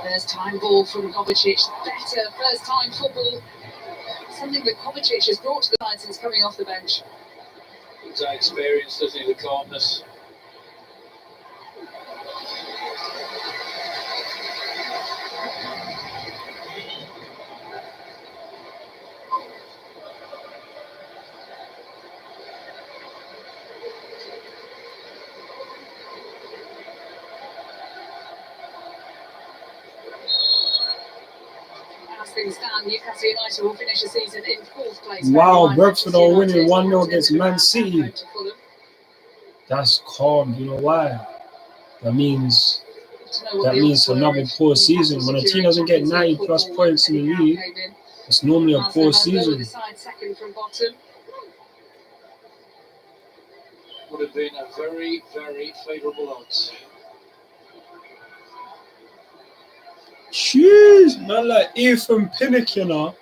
[SPEAKER 2] There's time ball from Kovacic. Better first time football. Something that Kovacic has brought to the side since coming off the bench.
[SPEAKER 3] With that experience, doesn't he? The calmness.
[SPEAKER 2] Things stand, Newcastle United will finish the season in 4th place.
[SPEAKER 1] Wow, Brentford are winning 1-0 against Man City. That's calm. You know why? That means another poor season. When a team doesn't get 90 plus points in the league, it's normally a poor season.
[SPEAKER 2] Second from bottom.
[SPEAKER 3] Would have been a very, very favourable odds.
[SPEAKER 1] Sheesh. Jeez, man like Ethan Pinnock, you know.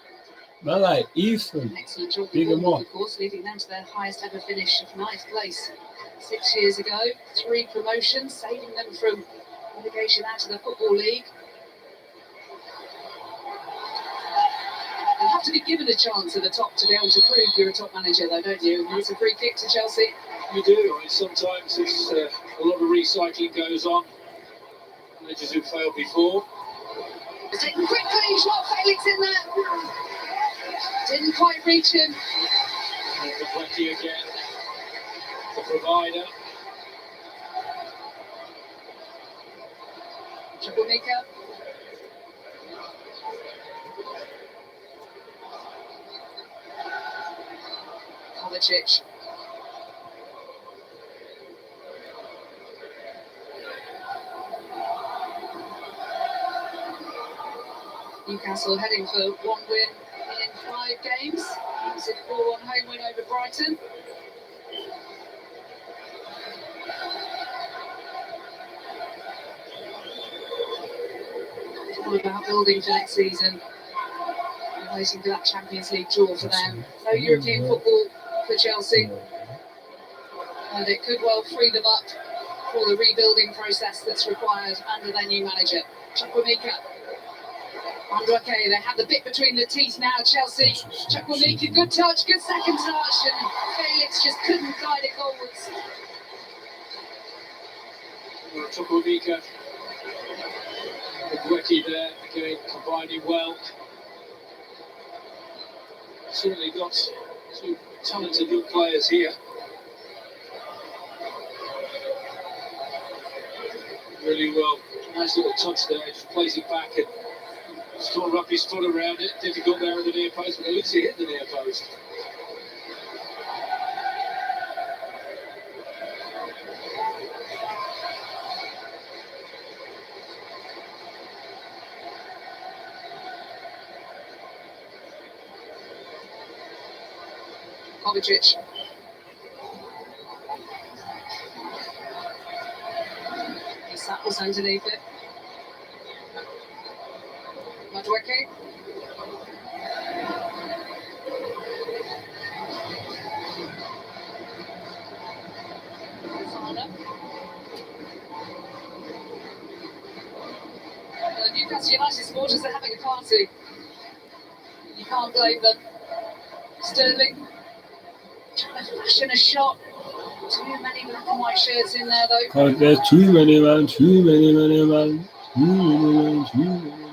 [SPEAKER 1] Man like Ethan.
[SPEAKER 2] Excellent job
[SPEAKER 1] Big
[SPEAKER 2] with
[SPEAKER 1] him
[SPEAKER 2] Bournemouth,
[SPEAKER 1] up.
[SPEAKER 2] of course, leading them to their highest ever finish of 9th place 6 years ago. 3 promotions, saving them from relegation out of the Football League. You have to be given a chance at the top to be able to prove you're a top manager, though, don't you? It's a free kick to Chelsea.
[SPEAKER 3] You do. I mean, sometimes it's a lot of recycling goes on. Managers who failed before.
[SPEAKER 2] It's taken quickly, Joao Felix in there. Didn't quite reach him.
[SPEAKER 3] And Wetty again, the provider.
[SPEAKER 2] Chukwuemeka. Kovacic. Newcastle heading for 1 win in 5 games. It's a 4-1 home win over Brighton. It's all about building for next season. And waiting for that Champions League draw for them. No European football for Chelsea. And it could well free them up for the rebuilding process that's required under their new manager, Chukwuemeka. Androke, they have the bit between the teeth now, Chelsea. Chukwuemeka, good touch, good second touch, and Felix just couldn't guide it goalwards.
[SPEAKER 3] Chukwuemeka, Wetty there, again combining well. Certainly got 2 talented young players here. Really well, nice little touch there, just plays it back and just can't wrap his foot around it. Difficult there at the near post, but at least he hit the near post.
[SPEAKER 2] Kovacic. That was underneath it. Madueke. The Newcastle United supporters are having a party. You can't blame them. Sterling trying to fashion a shot. Too many black and white shirts in there, though.
[SPEAKER 1] Oh, there's too many, man. Too many, man. Too many, man. Too many, man.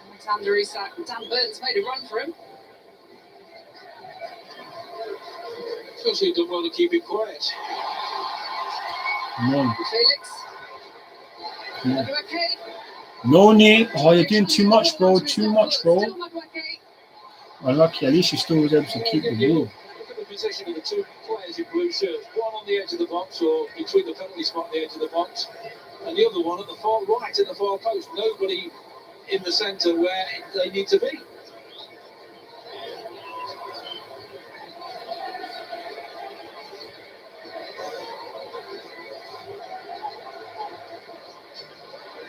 [SPEAKER 2] Alexander Isak. Dan Burton's made a run for him.
[SPEAKER 3] Chelsea done well to keep it quiet.
[SPEAKER 1] Come on.
[SPEAKER 2] Felix. Madueke.
[SPEAKER 1] No need. Oh, you're doing too much, bro. Too much, bro.
[SPEAKER 2] Still Madueke.
[SPEAKER 1] Unlucky. At least you still was able to keep the ball.
[SPEAKER 3] Look at the position of the 2 players in blue shirts. One on the edge of the box, or between the penalty spot and the edge of the box, and the other one at the far right, at the far post. Nobody in the centre where they need to be.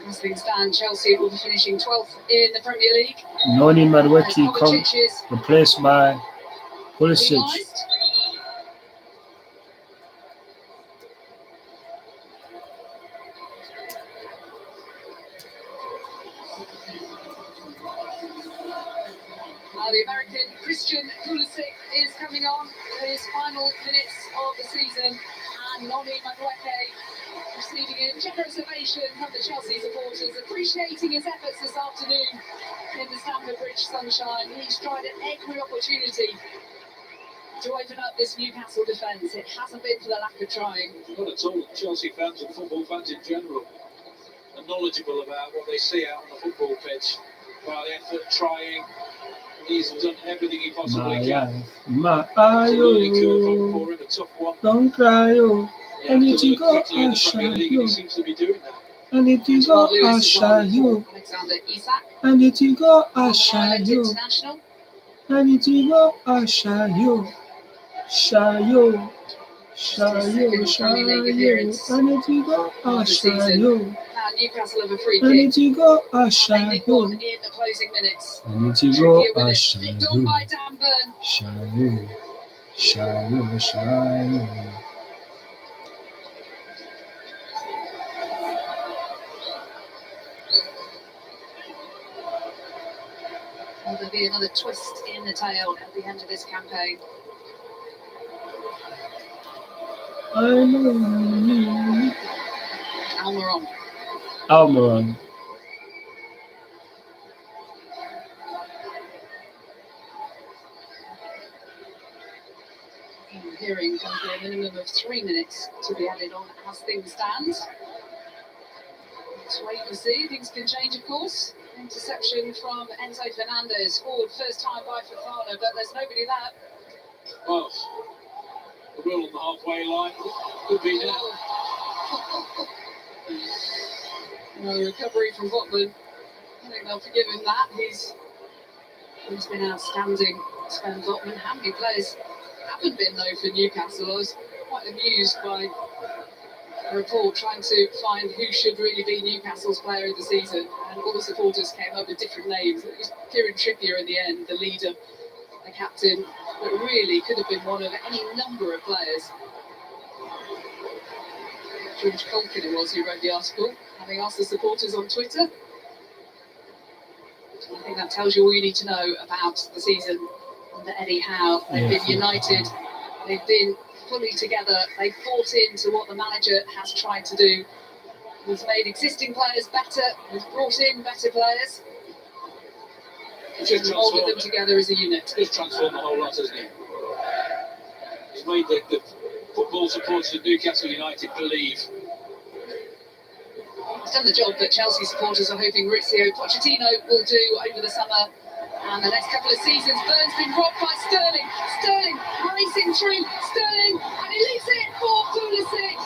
[SPEAKER 2] As things stand, Chelsea will be finishing 12th in the Premier League.
[SPEAKER 1] Noni Madueke
[SPEAKER 2] As Kovacic is
[SPEAKER 1] replaced by Pulisic.
[SPEAKER 2] penalised. The American Christian Pulisic is coming on for his final minutes of the season, and Noni Madueke receiving a generous ovation from the Chelsea supporters, appreciating his efforts this afternoon in the Stamford Bridge sunshine. He's tried at every opportunity to open up this Newcastle defence. It hasn't been for the lack of trying.
[SPEAKER 3] Not at all. Chelsea fans and football fans in general are knowledgeable about what they see out on the football pitch. About the effort, trying. He's done everything he possibly can.
[SPEAKER 1] My
[SPEAKER 3] Absolutely cool for him, a tough one.
[SPEAKER 1] don't cry, oh.
[SPEAKER 3] Yeah,
[SPEAKER 1] I need to go
[SPEAKER 3] quickly in the Premier
[SPEAKER 1] outside,
[SPEAKER 3] League,
[SPEAKER 1] yo.
[SPEAKER 3] he seems to be doing that.
[SPEAKER 1] I need to go
[SPEAKER 2] Lewis is on
[SPEAKER 1] outside, yo.
[SPEAKER 2] Alexander Isak,
[SPEAKER 1] I need to go
[SPEAKER 2] Northern
[SPEAKER 1] outside,
[SPEAKER 2] Ireland
[SPEAKER 1] yo.
[SPEAKER 2] international.
[SPEAKER 1] I need to go outside, yo. Shayo.
[SPEAKER 2] Second Premier League appearance
[SPEAKER 1] I need to go
[SPEAKER 2] of the
[SPEAKER 1] outside,
[SPEAKER 2] season.
[SPEAKER 1] yo.
[SPEAKER 2] And Newcastle have a free
[SPEAKER 1] I need
[SPEAKER 2] kick.
[SPEAKER 1] to go
[SPEAKER 2] They nick one
[SPEAKER 1] Ashadu.
[SPEAKER 2] in the closing minutes.
[SPEAKER 1] I need to go
[SPEAKER 2] Trippier with it. Flicked on by
[SPEAKER 1] Ashadu.
[SPEAKER 2] Dan Burn.
[SPEAKER 1] Shalu. Shalu. Shalu.
[SPEAKER 2] Will there be another twist in the tail at the end of this campaign?
[SPEAKER 1] I know.
[SPEAKER 2] Almiron.
[SPEAKER 1] Almiron.
[SPEAKER 2] Hearing going to be a minimum of 3 minutes to be added on as things stand. Let's wait and see. Things can change, of course. Interception from Enzo Fernandez. Forward first time by Fofana, but there's nobody there.
[SPEAKER 3] Well, the rule on the halfway line could be now.
[SPEAKER 2] No recovery from Botman. I think they'll forgive him that. He's been outstanding, Sven Botman. How many players haven't been, though, for Newcastle? I was quite amused by a report trying to find who should really be Newcastle's player of the season, and all the supporters came up with different names. It was Kieran Trippier in the end, the leader, the captain, but really could have been one of any number of players. George Colkin it was who wrote the article, having asked the supporters on Twitter. I think that tells you all you need to know about the season under Eddie Howe. They've been united, they've been fully together, they've bought into what the manager has tried to do. He's made existing players better, he's brought in better players. He's moulded them together as a unit.
[SPEAKER 3] He's transformed the whole lot, hasn't he? He's made the football supporters of Newcastle United believe.
[SPEAKER 2] He's done the job that Chelsea supporters are hoping Mauricio Pochettino will do over the summer and the next couple of seasons. Burn's been robbed by Sterling. Sterling racing through. Sterling, and he leaves it for Pulisic.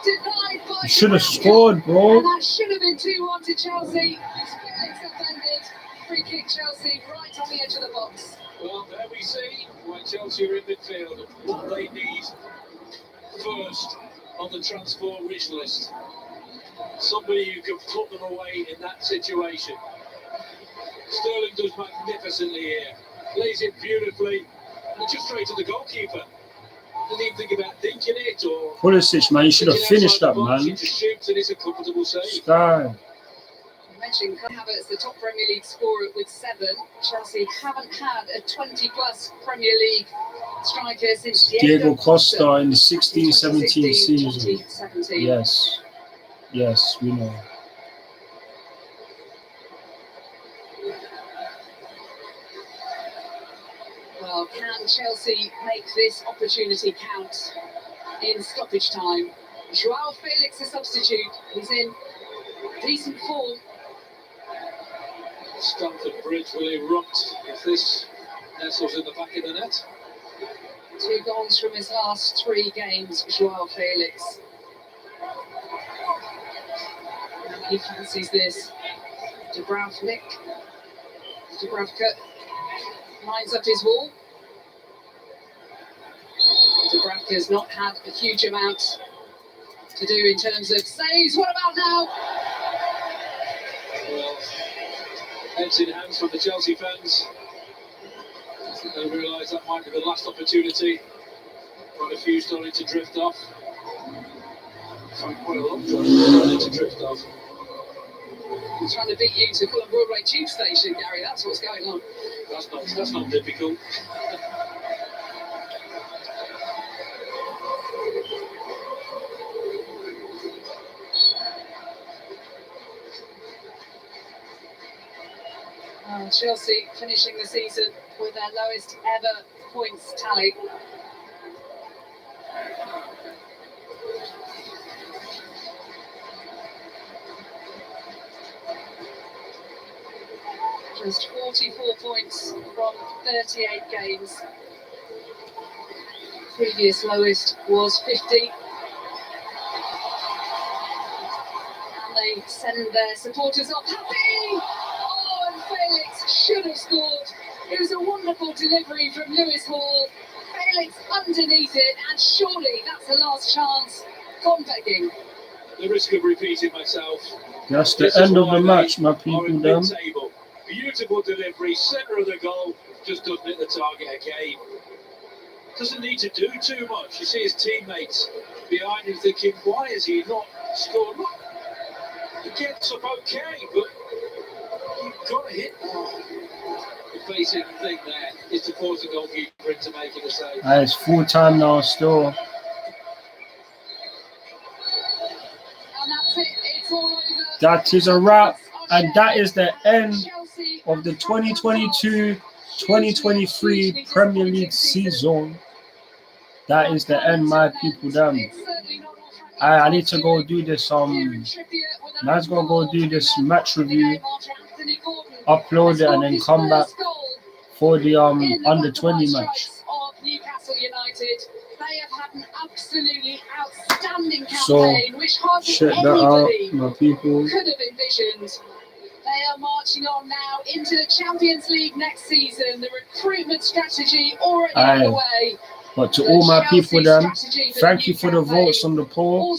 [SPEAKER 2] Denied by.
[SPEAKER 1] Should have scored, bro.
[SPEAKER 2] And that should have been 2-1 to Chelsea. Felix offended. Free kick Chelsea right on the edge of the box.
[SPEAKER 3] Well, there we see why Chelsea are in midfield. What they need first on the transfer wish list. Somebody who can put them away in that situation. Sterling does magnificently here. Plays it beautifully. And just straight to the goalkeeper. Doesn't even think about dinking it or...
[SPEAKER 1] Pulisic, man, you should have finished that, man.
[SPEAKER 3] He just shoots and it's a comfortable save.
[SPEAKER 1] Sky.
[SPEAKER 2] You mentioned Kai Havertz, the top Premier League scorer with 7. Chelsea haven't had a 20-plus Premier League striker since
[SPEAKER 1] Diego Costa in the 16-17 season.
[SPEAKER 2] 2017.
[SPEAKER 1] Yes. Yes, we know.
[SPEAKER 2] Well, can Chelsea make this opportunity count in stoppage time? Joao Felix, a substitute. He's in decent form.
[SPEAKER 3] Stamford Bridge will erupt if this nestles in the back of the net.
[SPEAKER 2] 2 goals from his last 3 games, Joao Felix. And he fancies this. Dubravka lines up his wall. Dubravka's not had a huge amount to do in terms of saves. What about now?
[SPEAKER 3] Well, heads in hands from the Chelsea fans. I think they realise that might be the last opportunity. Quite a few starting to drift off. Quite a lot starting to drift off.
[SPEAKER 2] He's trying to beat you to Fulham Broadway Tube Station, Gary. That's what's going on.
[SPEAKER 3] That's not difficult.
[SPEAKER 2] Chelsea finishing the season with their lowest ever points tally. Just 44 points from 38 games. Previous lowest was 50. And they send their supporters off happy! Oh, and Felix should have scored. It was a wonderful delivery from Lewis Hall. Felix underneath it, and surely that's the last chance. Gone begging.
[SPEAKER 3] The risk of repeating myself,
[SPEAKER 1] That's the end of the match, my people. Them.
[SPEAKER 3] Mid-table. Beautiful delivery, centre of the goal, just doesn't hit the target again. Doesn't need to do too much. You see his teammates behind him thinking, why is he not scored? He gets up okay, but you've got to hit. The basic thing there is to force the goalkeeper into making a save.
[SPEAKER 1] It's full time now still.
[SPEAKER 2] And that's it. It's all over.
[SPEAKER 1] That is a wrap. And that is the end of the 2022-2023 Premier League season. That is the end, my people. Them. I need to go do this. Man's gonna go do this match review, upload it, and then come back for the under 20 match.
[SPEAKER 2] Newcastle United. They have had an absolutely outstanding
[SPEAKER 1] So
[SPEAKER 2] campaign, which hardly
[SPEAKER 1] check that out,
[SPEAKER 2] anybody
[SPEAKER 1] my people.
[SPEAKER 2] could have envisioned. They are marching on now into the Champions League next season. The recruitment strategy already underway.
[SPEAKER 1] But to all my people, them, thank you for the votes on the poll.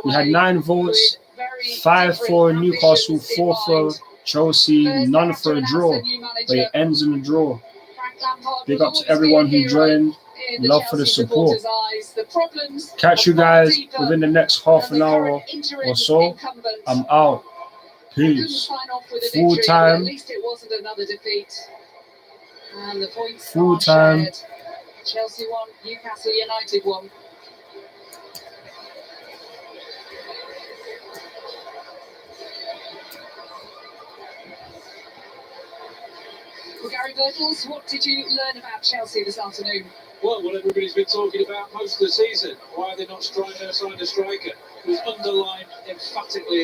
[SPEAKER 1] We had 9 votes, 5 for Newcastle, 4 for Chelsea, none for a draw. But it ends in a draw. Big up to everyone who joined. Love for the support. Catch you guys within the next half an hour or so. I'm out. Peace. Full time.
[SPEAKER 2] At least it wasn't another defeat. And the points
[SPEAKER 1] Full time.
[SPEAKER 2] shared. Chelsea won, Newcastle United won. Well, Gary Birtles, what did you learn about Chelsea this afternoon?
[SPEAKER 3] Well, what everybody's been talking about most of the season. Why are they not striking outside the striker? It was underlined emphatically